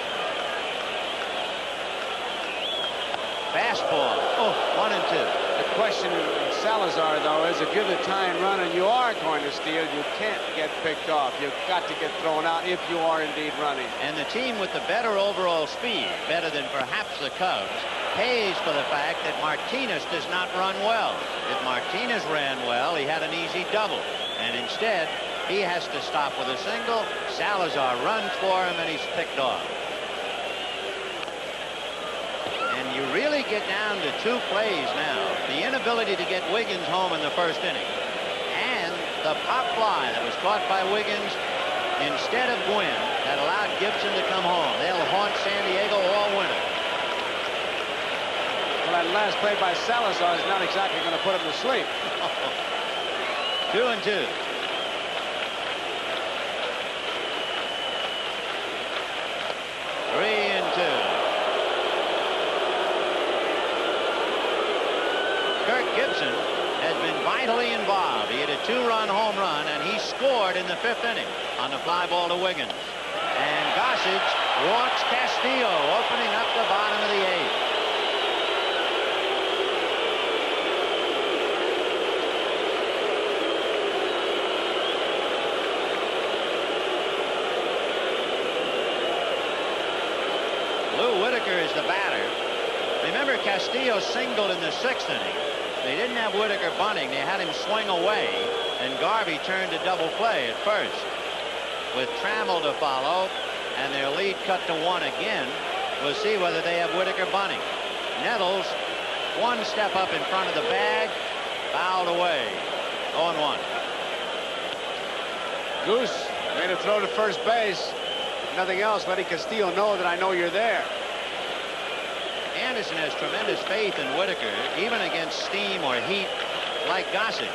[SPEAKER 1] Fastball. Oh, 1-2.
[SPEAKER 3] The question in Salazar, though, is if you're the tying runner and you are going to steal, you can't get picked off. You've got to get thrown out if you are indeed running.
[SPEAKER 1] And the team with the better overall speed, better than perhaps the Cubs, pays for the fact that Martinez does not run well. If Martinez ran well, he had an easy double. And instead, he has to stop with a single. Salazar runs for him, and he's picked off. And you really get down to 2 plays now. The inability to get Wiggins home in the 1st inning. And the pop fly that was caught by Wiggins instead of Gwynn that allowed Gibson to come home. They'll haunt San Diego all winter.
[SPEAKER 3] Well, that last play by Salazar is not exactly going to put him to sleep.
[SPEAKER 1] 2-2. Kirk Gibson has been vitally involved. He hit a 2-run home run, and he scored in the 5th inning on the fly ball to Wiggins. And Gossage walks Castillo, opening up the bottom of the 8th. Lou Whitaker is the batter. Remember, Castillo singled in the 6th inning. They didn't have Whitaker bunting. They had him swing away, and Garvey turned to double play at first. With Trammell to follow, and their lead cut to 1 again, we'll see whether they have Whitaker bunting. Nettles, 1 step up in front of the bag, fouled away. 0-1.
[SPEAKER 3] Goose made a throw to first base. If nothing else, letting Castillo know that I know you're there.
[SPEAKER 1] Anderson has tremendous faith in Whitaker, even against steam or heat like Gossage.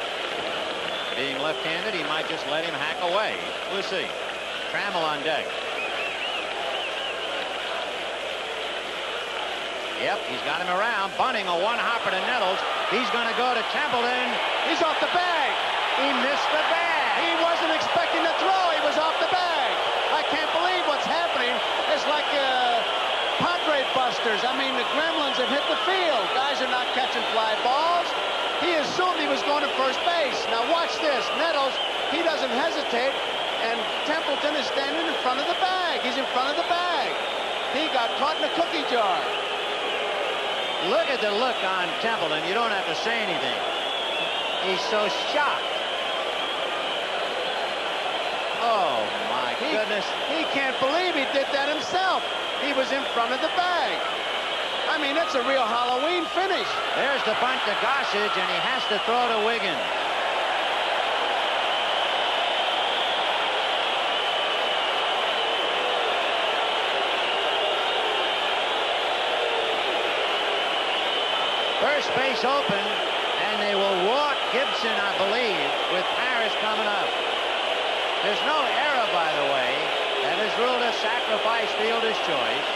[SPEAKER 1] Being left-handed, he might just let him hack away. We'll see. Trammell on deck. Yep, he's got him around. Bunting, a 1-hopper to Nettles. He's going to go to Templeton.
[SPEAKER 3] He's off the bag.
[SPEAKER 1] He missed the bag.
[SPEAKER 3] He wasn't expecting to throw. He was off the bag. I can't believe what's happening. It's like Padres busters. I mean, the Gremlins have hit the field. Guys are not catching fly balls. He assumed he was going to first base. Now watch this. Nettles, he doesn't hesitate, and Templeton is standing in front of the bag. He's in front of the bag. He got caught in a cookie jar.
[SPEAKER 1] Look at the look on Templeton. You don't have to say anything. He's so shocked. Oh, my goodness.
[SPEAKER 3] He can't believe he did that himself. He was in front of the bag. I mean, it's a real Halloween finish.
[SPEAKER 1] There's the bunt to Gossage, and he has to throw to Wiggins. First base open, and they will walk Gibson, I believe, with Harris coming up. There's no error, by the way. That is ruled a sacrifice fielder's choice.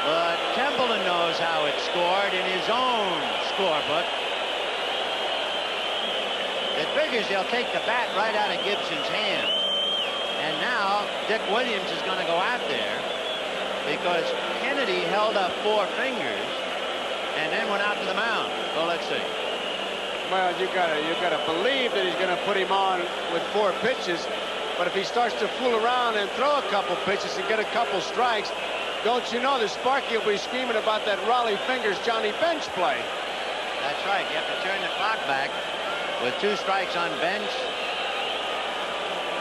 [SPEAKER 1] But Templeton knows how it's scored in his own scorebook. It figures they'll take the bat right out of Gibson's hand. And now Dick Williams is going to go out there because Kennedy held up 4 fingers and then went out to the mound. So let's see.
[SPEAKER 3] Well, you gotta believe that he's gonna put him on with 4 pitches. But if he starts to fool around and throw a couple pitches and get a couple strikes, don't you know that Sparky will be screaming about that Raleigh Fingers Johnny Bench play?
[SPEAKER 1] That's right. You have to turn the clock back with 2 strikes on Bench.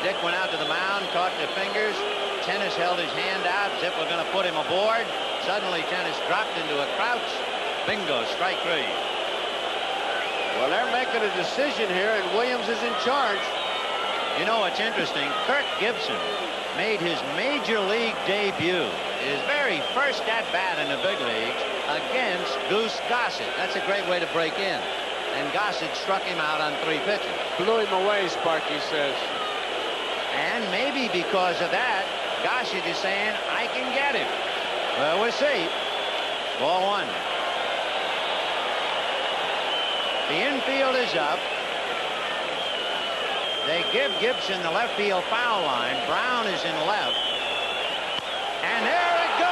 [SPEAKER 1] Dick went out to the mound, caught the fingers. Tennis held his hand out as if we're going to put him aboard. Suddenly, Tennis dropped into a crouch. Bingo, strike 3.
[SPEAKER 3] Well, they're making a decision here, and Williams is in charge.
[SPEAKER 1] You know what's interesting? Kirk Gibson made his major league debut, his very first at-bat in the big leagues, against Goose Gossett. That's a great way to break in. And Gossett struck him out on 3 pitches.
[SPEAKER 3] Blew him away, Sparky says.
[SPEAKER 1] And maybe because of that, Gossett is saying, I can get him. Well, we'll see. Ball 1. The infield is up. They give Gibson the left field foul line. Brown is in left. And there it goes!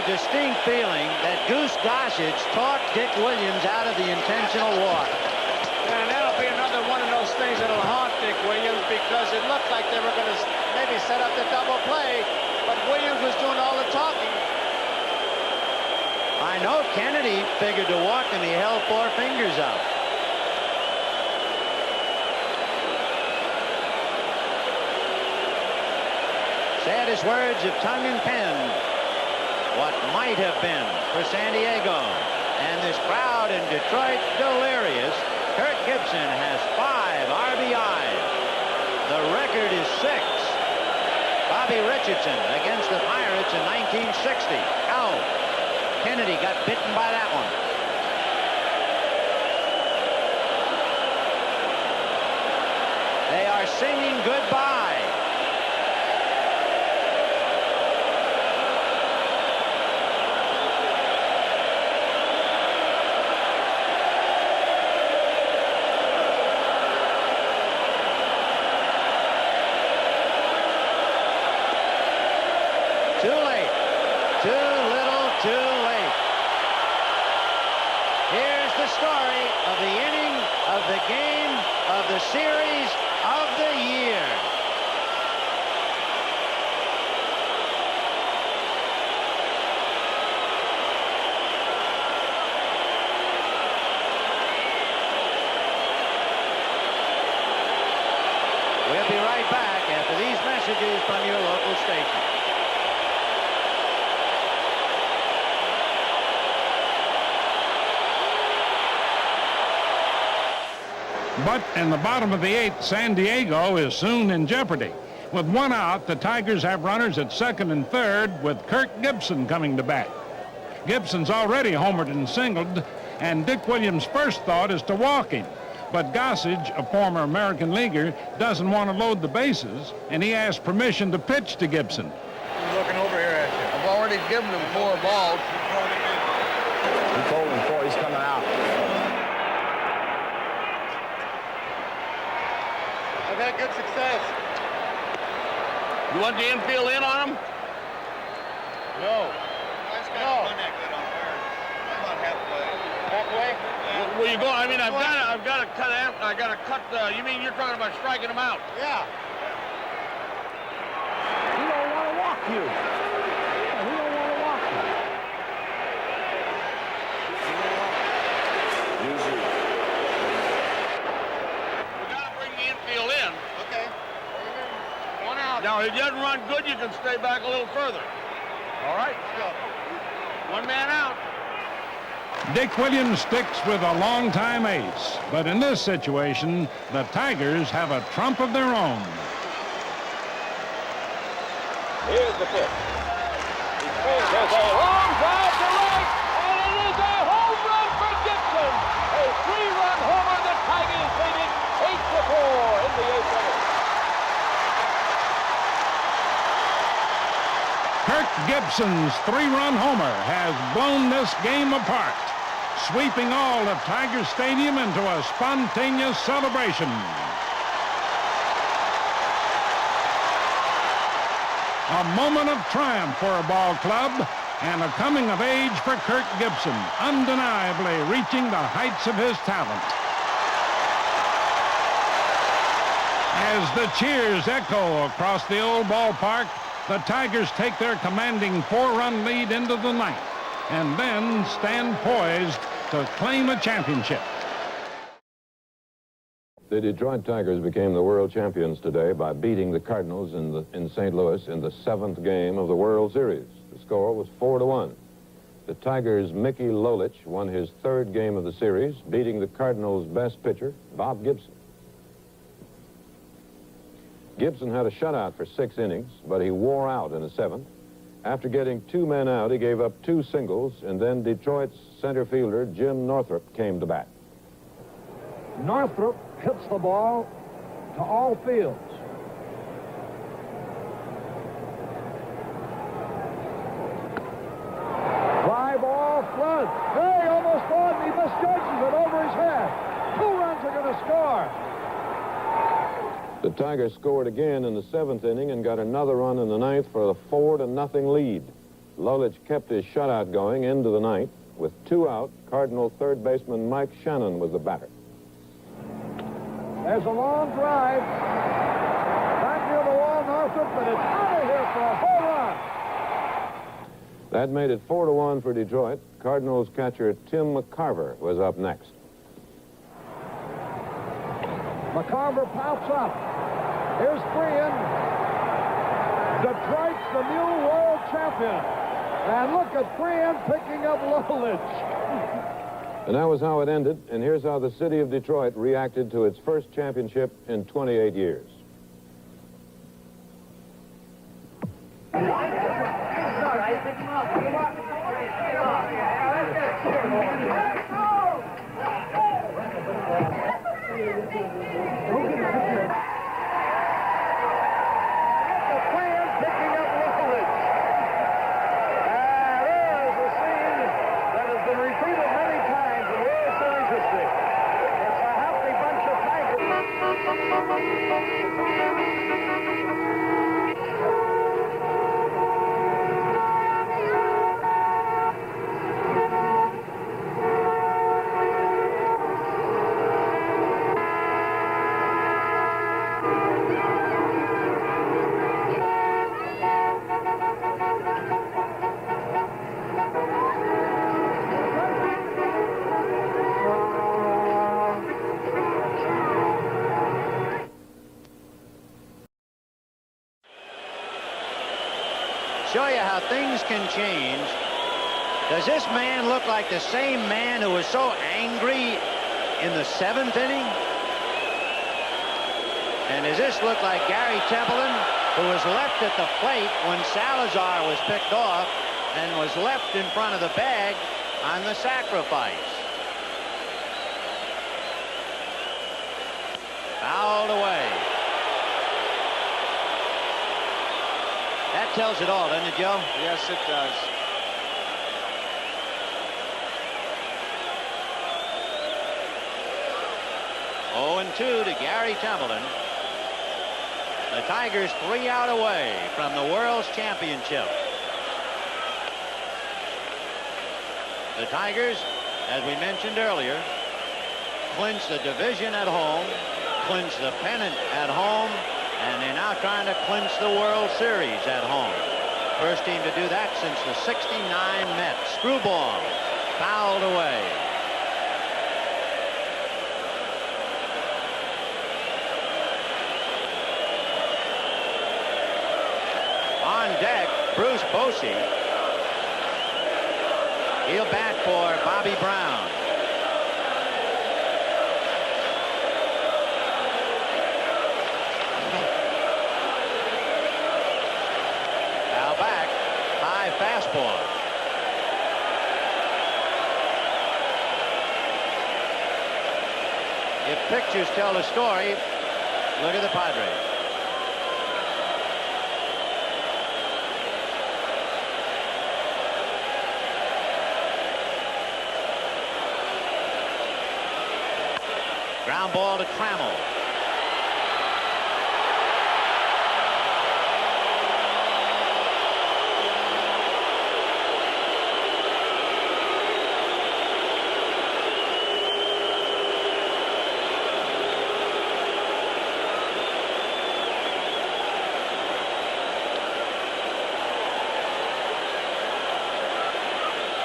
[SPEAKER 1] Distinct feeling that Goose Gossett talked Dick Williams out of the intentional walk.
[SPEAKER 3] And that'll be another one of those things that'll haunt Dick Williams, because it looked like they were going to maybe set up the double play, but Williams was doing all the talking.
[SPEAKER 1] I know Kennedy figured to walk him. He held 4 fingers up. Saddest words of tongue and pen. What might have been for San Diego. And this crowd in Detroit delirious. Kirk Gibson has 5 RBIs. The record is 6. Bobby Richardson against the Pirates in 1960. Ow! Kennedy got bitten by that one. They are singing goodbye. Too late. Too little, too late. Here's the story of the inning, of the game, of the series, of the year. We'll be right back after these messages from your local station.
[SPEAKER 5] But in the bottom of the 8th, San Diego is soon in jeopardy. With 1 out, the Tigers have runners at 2nd and 3rd, with Kirk Gibson coming to bat. Gibson's already homered and singled, and Dick Williams' first thought is to walk him. But Gossage, a former American leaguer, doesn't want to load the bases, and he asks permission to pitch to Gibson.
[SPEAKER 16] He's looking over here at you.
[SPEAKER 6] I've already given him 4 balls.
[SPEAKER 7] He told him 4. He's coming out.
[SPEAKER 16] I've had good success.
[SPEAKER 6] You want the infield in on him?
[SPEAKER 16] No. No. About halfway. Halfway?
[SPEAKER 6] Well, you go. I mean, I've got to cut out. I got to cut. You mean you're talking about striking him out?
[SPEAKER 16] Yeah.
[SPEAKER 7] He don't want to walk you. Yeah, he don't want to walk you. Usually.
[SPEAKER 6] We got to bring the infield in.
[SPEAKER 16] Okay. 1 out.
[SPEAKER 6] Now, if he doesn't run good, you can stay back a little further. All right.
[SPEAKER 16] Let's go.
[SPEAKER 6] 1 man out.
[SPEAKER 5] Dick Williams sticks with a longtime ace, but in this situation, the Tigers have a trump of their own.
[SPEAKER 7] Here's the pitch. There's a long drive to right, and it is a home run for Gibson. A 3-run homer. The Tigers lead it 8-4 in the 8th inning.
[SPEAKER 5] Kirk Gibson's 3-run homer has blown this game apart, sweeping all of Tiger Stadium into a spontaneous celebration. A moment of triumph for a ball club and a coming of age for Kirk Gibson, undeniably reaching the heights of his talent. As the cheers echo across the old ballpark, the Tigers take their commanding 4-run lead into the 9th and then stand poised to claim a championship.
[SPEAKER 10] The Detroit Tigers became the world champions today by beating the Cardinals in St. Louis in the 7th game of the World Series. The score was 4-1. The Tigers' Mickey Lolich won his 3rd game of the series, beating the Cardinals' best pitcher, Bob Gibson. Gibson had a shutout for 6 innings, but he wore out in the 7th. After getting 2 men out, he gave up 2 singles, and then Detroit's center fielder, Jim Northrup, came to bat.
[SPEAKER 11] Northrup hits the ball to all fields. Fly ball, Flood. Hey, almost on. He misjudges it over his head. 2 runs are going to score.
[SPEAKER 10] The Tigers scored again in the 7th inning and got another run in the 9th for a 4-0 lead. Lolich kept his shutout going into the 9th. With 2 out, Cardinal 3rd baseman Mike Shannon was the batter.
[SPEAKER 11] There's a long drive. Back near the wall, Northrup, but it's out of here for a home run.
[SPEAKER 10] That made it 4-1 for Detroit. Cardinals catcher Tim McCarver was up next.
[SPEAKER 11] McCarver pops up. Here's Freehan. Detroit's the new world champion. And look at Freehan picking up Lolich.
[SPEAKER 10] And that was how it ended, and here's how the city of Detroit reacted to its first championship in 28 years.
[SPEAKER 1] Show you how things can change. Does this man look like the same man who was so angry in the 7th inning? And does this look like Gary Templeton, who was left at the plate when Salazar was picked off and was left in front of the bag on the sacrifice. Fouled away. That tells it all, doesn't it, Joe?
[SPEAKER 3] Yes, it does.
[SPEAKER 1] Oh, 2 to Gary Templeton. The Tigers 3 out away from the World's Championship. The Tigers, as we mentioned earlier, clinch the division at home, clinch the pennant at home, and they're now trying to clinch the World Series at home. First team to do that since the '69 Mets. Screwball fouled away. On deck, Bruce Bochy. He'll bat for Bobby Brown. Now back, high fastball. If pictures tell the story, look at the Padres. Ground ball to Trammell.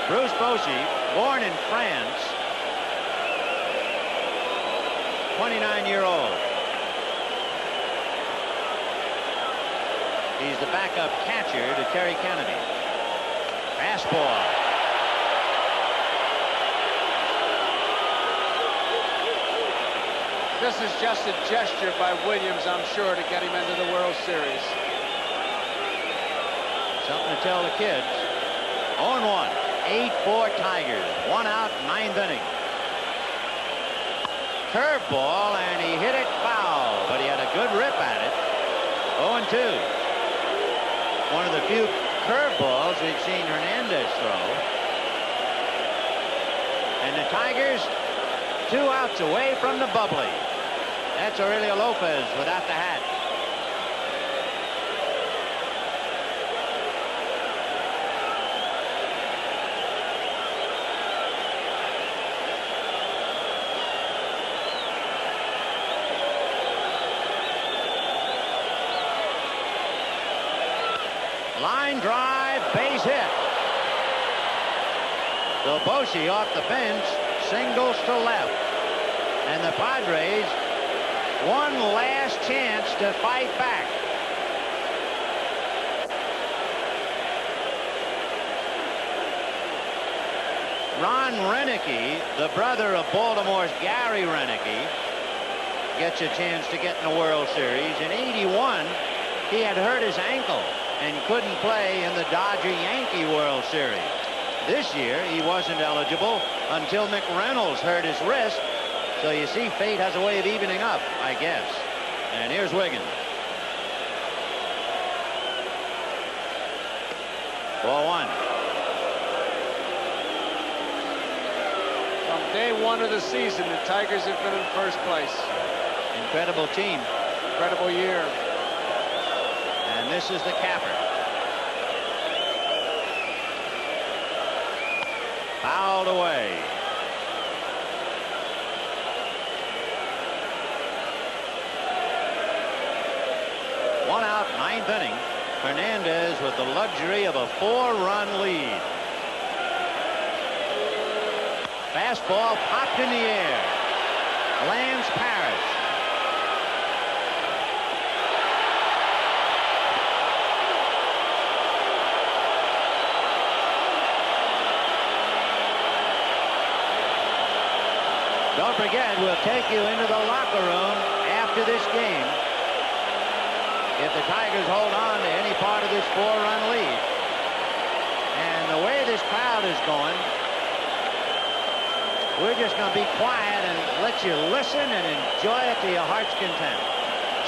[SPEAKER 1] Bruce Bochy, born in France, 29-year-old. He's the backup catcher to Terry Kennedy. Fastball.
[SPEAKER 3] This is just a gesture by Williams, I'm sure, to get him into the World Series.
[SPEAKER 1] Something to tell the kids. 0-1. 8-4 Tigers. 1 out, 9th inning. Curveball, and he hit it foul, but he had a good rip at it. 0-2. One of the few curveballs we've seen Hernandez throw. And the Tigers 2 outs away from the bubbly. That's Aurelio Lopez without the hat. Line drive, base hit. So Bochy off the bench, singles to left. And the Padres, one last chance to fight back. Ron Renicky, the brother of Baltimore's Gary Renicky, gets a chance to get in the World Series. In '81, he had hurt his ankle and couldn't play in the Dodger-Yankee World Series. This year, he wasn't eligible until Mick Reynolds hurt his wrist. So you see, fate has a way of evening up, I guess. And here's Wiggins. Ball 1.
[SPEAKER 3] From day 1 of the season, the Tigers have been in first place.
[SPEAKER 1] Incredible team.
[SPEAKER 3] Incredible year.
[SPEAKER 1] And this is the capper. Fouled away. One out, 9th inning. Hernandez with the luxury of a 4-run lead. Fastball popped in the air. Lands Parrish. Don't forget, we'll take you into the locker room after this game if the Tigers hold on to any part of this 4-run lead. And the way this crowd is going, we're just going to be quiet and let you listen and enjoy it to your heart's content.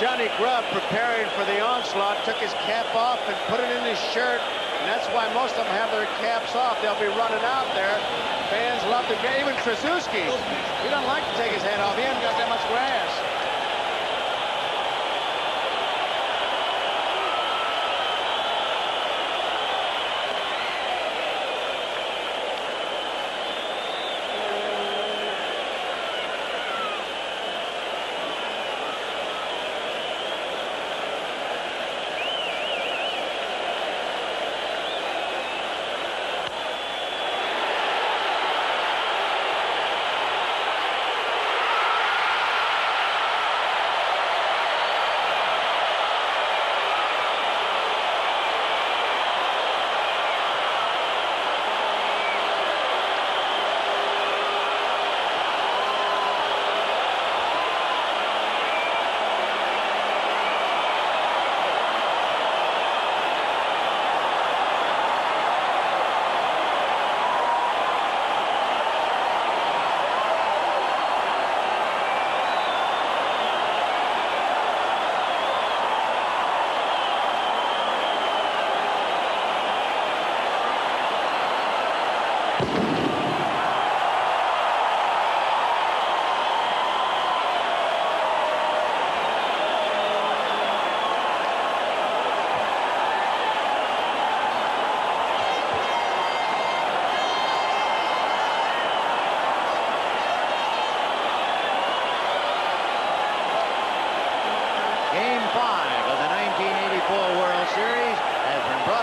[SPEAKER 3] Johnny Grubb, preparing for the onslaught, took his cap off and put it in his shirt, and that's why most of them have their caps off. They'll be running out there. Fans love the game. Even Trzaskowski, he doesn't like to take his hat off. He hasn't got that much grass.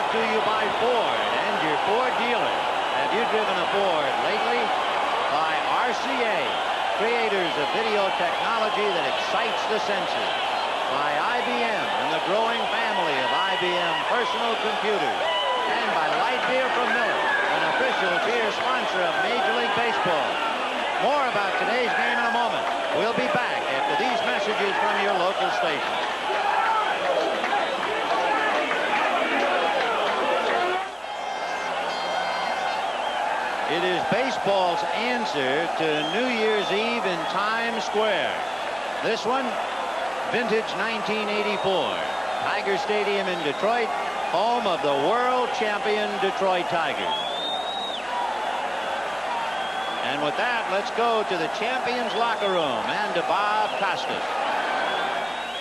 [SPEAKER 1] To you by Ford and your Ford dealers. Have you driven a Ford lately? By RCA, creators of video technology that excites the senses. By IBM and the growing family of IBM personal computers. And by Light Beer from Miller, an official beer sponsor of Major League Baseball. More about today's game in a moment. We'll be back after these messages from your local station. It is baseball's answer to New Year's Eve in Times Square. This one, vintage 1984. Tiger Stadium in Detroit, home of the world champion Detroit Tigers. And with that, let's go to the champions locker room and to Bob Costas.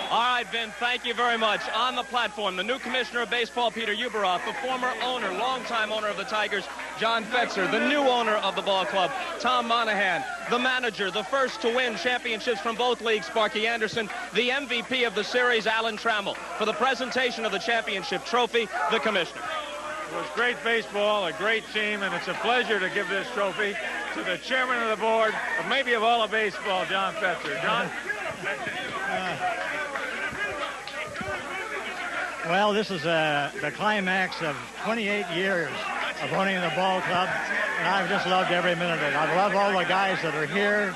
[SPEAKER 13] All right, Vin, thank you very much. On the platform, the new commissioner of baseball, Peter Ueberroth, the former owner, longtime owner of the Tigers, John Fetzer, the new owner of the ball club, Tom Monahan, the manager, the first to win championships from both leagues, Sparky Anderson, the MVP of the series, Alan Trammell. For the presentation of the championship trophy, the commissioner.
[SPEAKER 17] It was great baseball, a great team, and it's a pleasure to give this trophy to the chairman of the board, or maybe of all of baseball, John Fetzer. John?
[SPEAKER 18] Well, this is the climax of 28 years of owning the ball club, and I've just loved every minute of it. I love all the guys that are here,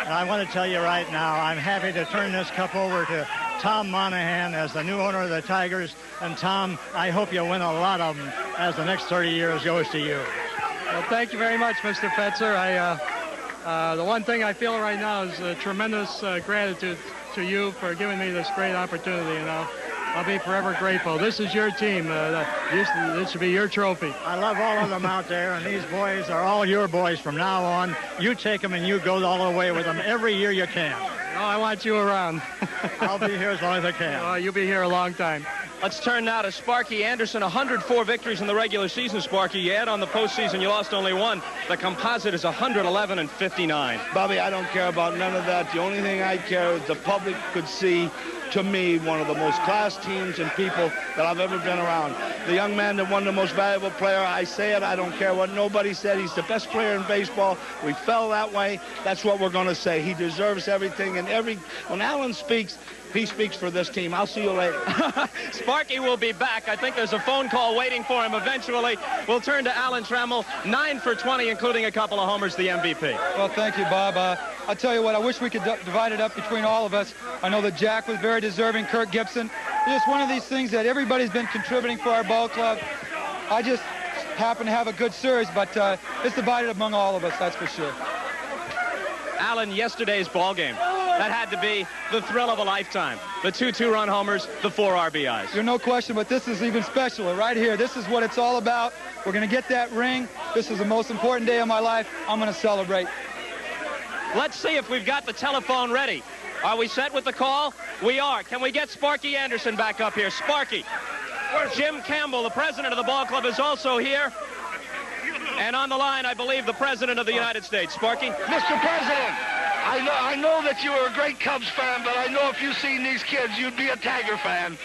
[SPEAKER 18] and I want to tell you right now, I'm happy to turn this cup over to Tom Monahan as the new owner of the Tigers. And Tom, I hope you win a lot of them as the next 30 years goes to you.
[SPEAKER 20] Well, thank you very much, Mr. Fetzer. The one thing I feel right now is tremendous gratitude to you for giving me this great opportunity, you know. I'll be forever grateful. This is your team. This should be your trophy.
[SPEAKER 18] I love all of them out there, and these boys are all your boys from now on. You take them and you go all the way with them every year you can.
[SPEAKER 20] Oh, I want you around.
[SPEAKER 18] I'll be here as long as I can.
[SPEAKER 20] Oh, you'll be here a long time.
[SPEAKER 13] Let's turn now to Sparky Anderson. 104 victories in the regular season, Sparky. You add on the postseason, you lost only one. The composite is 111 and 59.
[SPEAKER 6] Bobby, I don't care about none of that. The only thing I care is the public could see, to me, one of the most class teams and people that I've ever been around. The young man that won the most valuable player, I say it, I don't care what nobody said. He's the best player in baseball. We fell that way. That's what we're going to say. He deserves everything. And when Alan speaks, he speaks for this team. I'll see you later.
[SPEAKER 13] Sparky will be back. I think there's a phone call waiting for him eventually. We'll turn to Alan Trammell, 9 for 20, including a couple of homers, the MVP.
[SPEAKER 25] Well, thank you, Bob. I'll tell you what, I wish we could divide it up between all of us. I know that Jack was very deserving, Kirk Gibson. It's just one of these things that everybody's been contributing for our ball club. happen to have a good series, but it's divided among all of us, that's for sure.
[SPEAKER 13] Alan, yesterday's ball game, that had to be the thrill of a lifetime. The 2 2-run homers, the 4 RBIs.
[SPEAKER 25] You're no question, but this is even special right here. This is what it's all about. We're going to get that ring. This is the most important day of my life. I'm going to celebrate.
[SPEAKER 13] Let's see if we've got the telephone ready. Are we set with the call? We are. Can we get Sparky Anderson back up here? Sparky. Jim Campbell, the president of the ball club, is also here. And on the line, I believe, the president of the United States. Sparky?
[SPEAKER 6] Mr. President, I know that you are a great Cubs fan, but I know if you've seen these kids, you'd be a Tiger fan.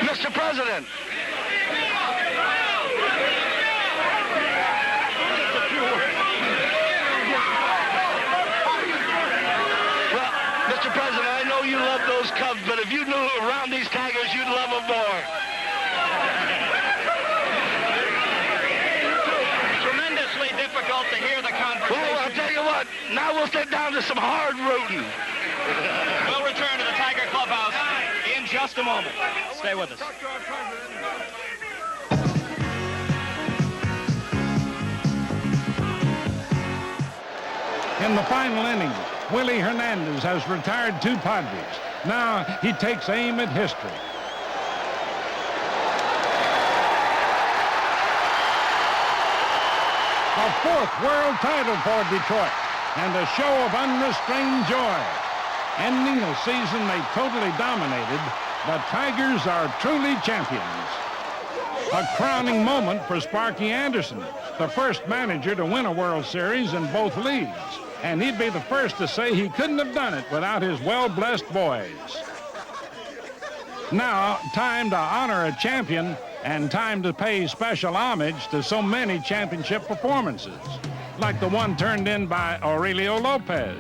[SPEAKER 6] Mr. President. Well, Mr. President, I know you love those Cubs, but if you knew around these Tigers, you'd love them more.
[SPEAKER 13] Difficult to hear the conversation.
[SPEAKER 6] Well, I'll tell you what, now we'll sit down to some hard rooting.
[SPEAKER 13] We'll return to the Tiger Clubhouse in just a moment. Stay with us.
[SPEAKER 5] In the final inning, Willie Hernandez has retired 2 Padres. Now he takes aim at history. A 4th world title for Detroit, and a show of unrestrained joy. Ending a season they totally dominated, the Tigers are truly champions. A crowning moment for Sparky Anderson, the first manager to win a World Series in both leagues. And he'd be the first to say he couldn't have done it without his well-blessed boys. Now, time to honor a champion and time to pay special homage to so many championship performances, like the one turned in by Aurelio Lopez,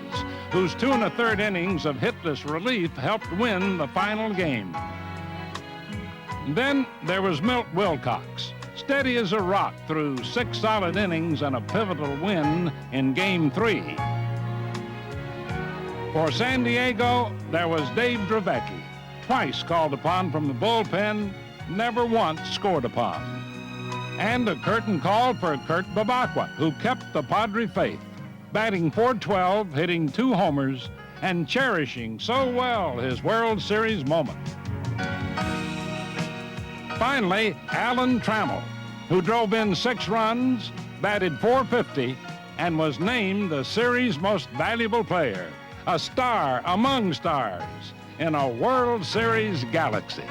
[SPEAKER 5] whose 2 1/3 innings of hitless relief helped win the final game. Then there was Milt Wilcox, steady as a rock through 6 solid innings and a pivotal win in Game 3. For San Diego, there was Dave Dravecky, twice called upon from the bullpen, never once scored upon. And a curtain call for Kurt Babacqua, who kept the Padre faith, batting .412, hitting 2 homers, and cherishing so well his World Series moment. Finally, Alan Trammell, who drove in 6 runs, batted .450, and was named the series' most valuable player, a star among stars in a World Series galaxy.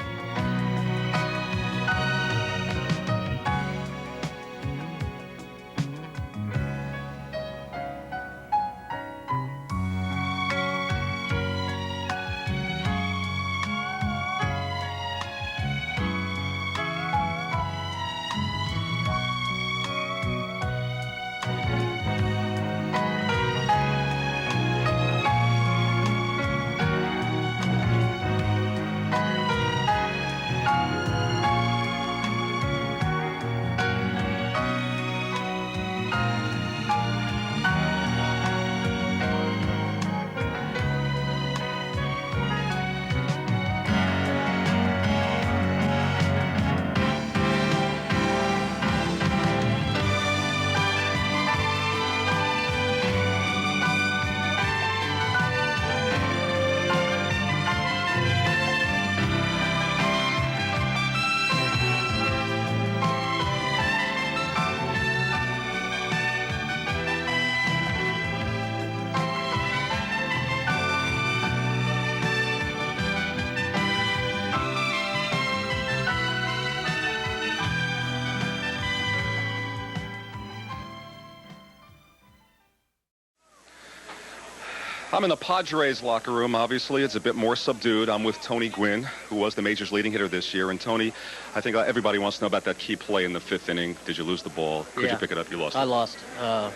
[SPEAKER 8] I'm in the Padres locker room. Obviously, it's a bit more subdued. I'm with Tony Gwynn, who was the Majors' leading hitter this year. And Tony, I think everybody wants to know about that key play in the 5th inning. Did you lose the ball? Could you pick it up? You lost it.
[SPEAKER 14] I lost. As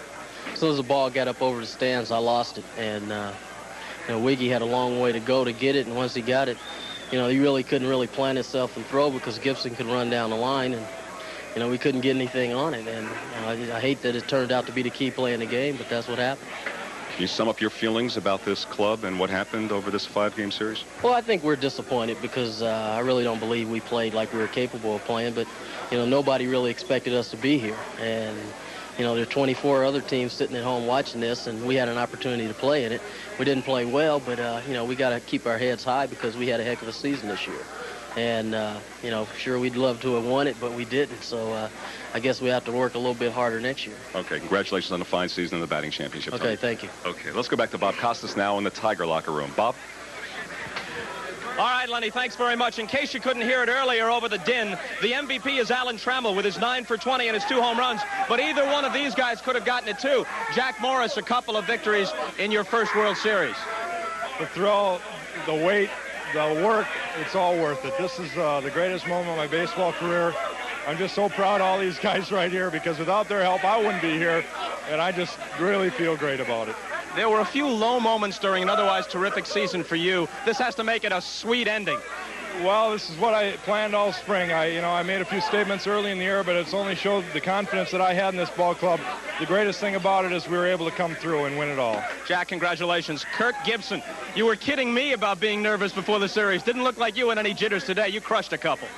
[SPEAKER 14] soon as the ball got up over the stands, I lost it. And, you know, Wiggy had a long way to go to get it. And once he got it, you know, he really couldn't really plant himself and throw because Gibson could run down the line. And, you know, we couldn't get anything on it. And I hate that it turned out to be the key play in the game, but that's what happened.
[SPEAKER 8] Can you sum up your feelings about this club and what happened over this 5-game series?
[SPEAKER 14] Well, I think we're disappointed because I really don't believe we played like we were capable of playing. But, you know, nobody really expected us to be here. And, you know, there are 24 other teams sitting at home watching this, and we had an opportunity to play in it. We didn't play well, but, you know, we got to keep our heads high because we had a heck of a season this year. And, you know, sure, we'd love to have won it, but we didn't. So I guess we have to work a little bit harder next year.
[SPEAKER 8] Okay, congratulations on the fine season in the batting championship.
[SPEAKER 14] Okay,
[SPEAKER 8] Tony.
[SPEAKER 14] thank you.
[SPEAKER 8] Okay, let's go back to Bob Costas now in the Tiger locker room. Bob?
[SPEAKER 13] All right, Lenny, thanks very much. In case you couldn't hear it earlier over the din, the MVP is Alan Trammell with his 9 for 20 and his 2 home runs. But either one of these guys could have gotten it, too. Jack Morris, a couple of victories in your first World Series.
[SPEAKER 16] The throw, the weight, the work, it's all worth it. This is the greatest moment of my baseball career. I'm just so proud of all these guys right here because without their help, I wouldn't be here. And I just really feel great about it.
[SPEAKER 13] There were a few low moments during an otherwise terrific season for you. This has to make it a sweet ending.
[SPEAKER 16] Well, this is what I planned all spring. I made a few statements early in the year, but it's only showed the confidence that I had in this ball club. The greatest thing about it is we were able to come through and win it all.
[SPEAKER 13] Jack, congratulations. Kirk Gibson, you were kidding me about being nervous before the series. Didn't look like you had any jitters today. You crushed a couple.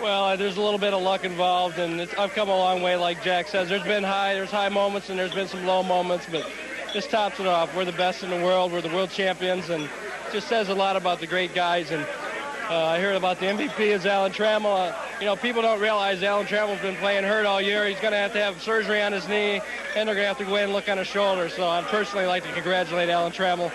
[SPEAKER 9] Well, there's a little bit of luck involved, and I've come a long way, like Jack says. There's high moments, and there's been some low moments, but this tops it off. We're the best in the world. We're the world champions, and it just says a lot about the great guys. And I heard about the MVP is Alan Trammell. You know, people don't realize Alan Trammell's been playing hurt all year. He's going to have surgery on his knee, and they're going to have to go in and look on his shoulder. So I'd personally like to congratulate Alan Trammell.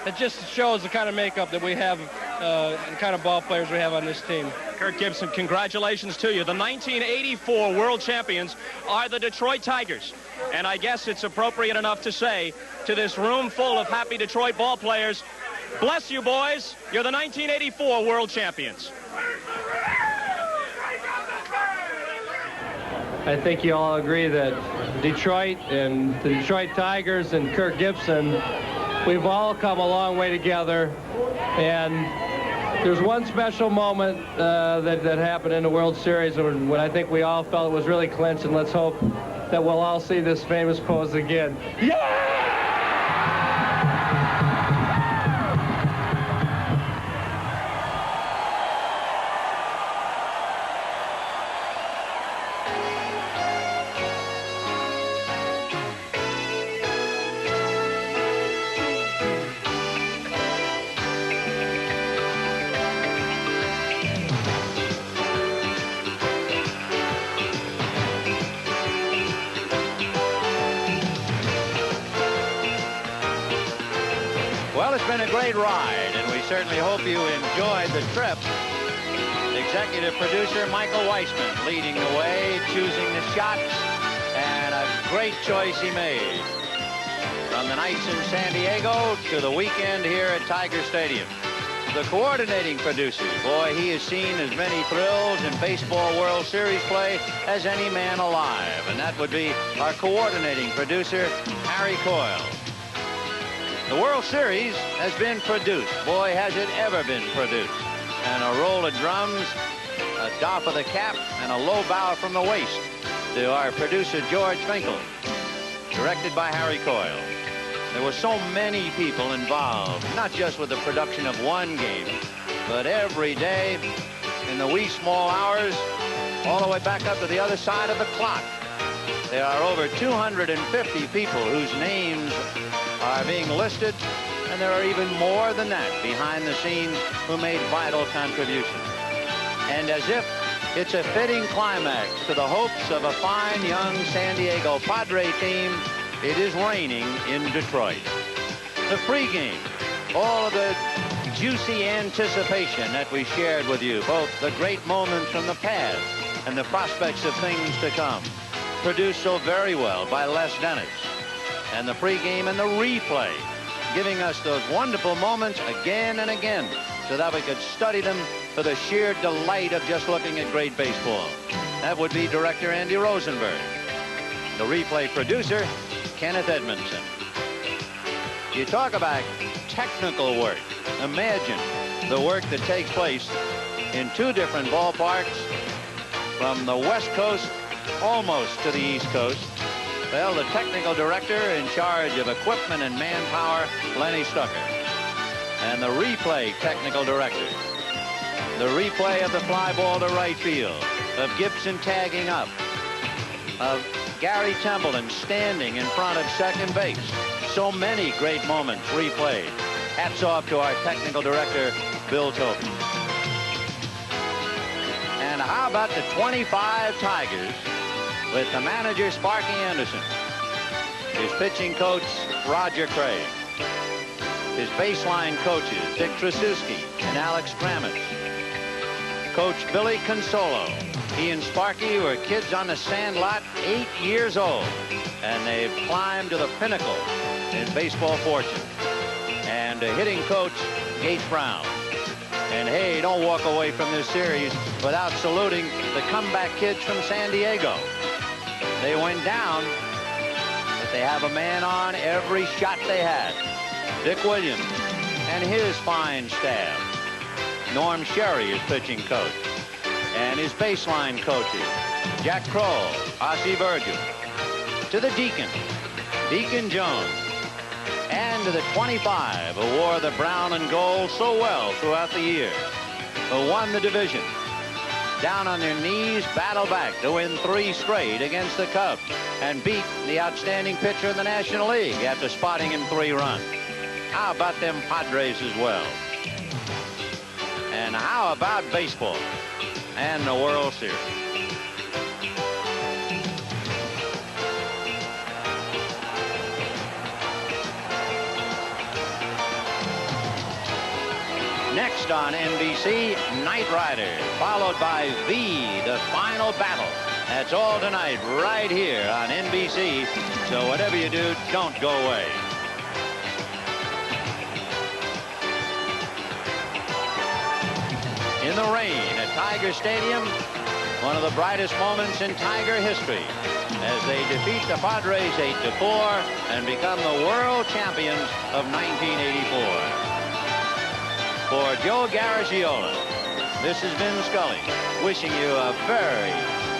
[SPEAKER 9] It just shows the kind of makeup that we have, the kind of ball players we have on this team.
[SPEAKER 13] Kirk Gibson, congratulations to you. The 1984 world champions are the Detroit Tigers. And I guess it's appropriate enough to say to this room full of happy Detroit ball players, bless you, boys. You're the 1984 world champions.
[SPEAKER 9] I think you all agree that Detroit and the Detroit Tigers and Kirk Gibson, we've all come a long way together. And there's one special moment that happened in the World Series when I think we all felt it was really clinched, and let's hope that we'll all see this famous pose again. Yeah!
[SPEAKER 1] Well, it's been a great ride, and we certainly hope you enjoyed the trip. Executive producer Michael Weissman leading the way, choosing the shots, and a great choice he made. From the nights in San Diego to the weekend here at Tiger Stadium. The coordinating producer, boy, he has seen as many thrills in baseball World Series play as any man alive, and that would be our coordinating producer, Harry Coyle. The World Series has been produced. Boy, has it ever been produced. And a roll of drums, a doff of the cap, and a low bow from the waist to our producer, George Finkel. Directed by Harry Coyle. There were so many people involved, not just with the production of one game, but every day in the wee small hours, all the way back up to the other side of the clock. There are over 250 people whose names are being listed, and there are even more than that behind the scenes who made vital contributions. And as if it's a fitting climax to the hopes of a fine young San Diego Padre team, it is raining in Detroit. The pregame, all of the juicy anticipation that we shared with you, both the great moments from the past and the prospects of things to come, produced so very well by Les Dennis. And the pregame and the replay, giving us those wonderful moments again and again so that we could study them for the sheer delight of just looking at great baseball. That would be director Andy Rosenberg. The replay producer, Kenneth Edmondson. You talk about technical work. Imagine the work that takes place in two different ballparks from the West Coast almost to the East Coast. Well, the technical director in charge of equipment and manpower, Lenny Stucker. And the replay technical director. The replay of the fly ball to right field, of Gibson tagging up, of Gary Templeton standing in front of second base. So many great moments replayed. Hats off to our technical director, Bill Tobin. And how about the 25 Tigers with the manager, Sparky Anderson, his pitching coach, Roger Craig, his baseline coaches, Dick Tracewski and Alex Kramitz, Coach Billy Consolo. He and Sparky were kids on the sandlot, 8 years old, and they've climbed to the pinnacle in baseball fortune. And hitting coach, Gates Brown. And hey, don't walk away from this series without saluting the comeback kids from San Diego. They went down, but they have a man on every shot they had. Dick Williams and his fine staff. Norm Sherry is pitching coach. And his baseline coaches, Jack Kroll, Ossie Virgil. To the Deacon, Deacon Jones. And to the 25 who wore the brown and gold so well throughout the year, who won the division. Down on their knees, battle back to win 3 straight against the Cubs and beat the outstanding pitcher in the National League after spotting him 3 runs. How about them Padres as well? And how about baseball and the World Series? Next on NBC, Knight Rider, followed by the final battle. That's all tonight right here on NBC. So whatever you do, don't go away. In the rain at Tiger Stadium, one of the brightest moments in Tiger history as they defeat the Padres 8-4 and become the world champions of 1984. For Joe Garagiola, this has been Scully, wishing you a very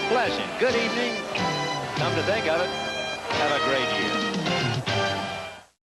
[SPEAKER 1] pleasant good evening. Come to think of it, have a great year.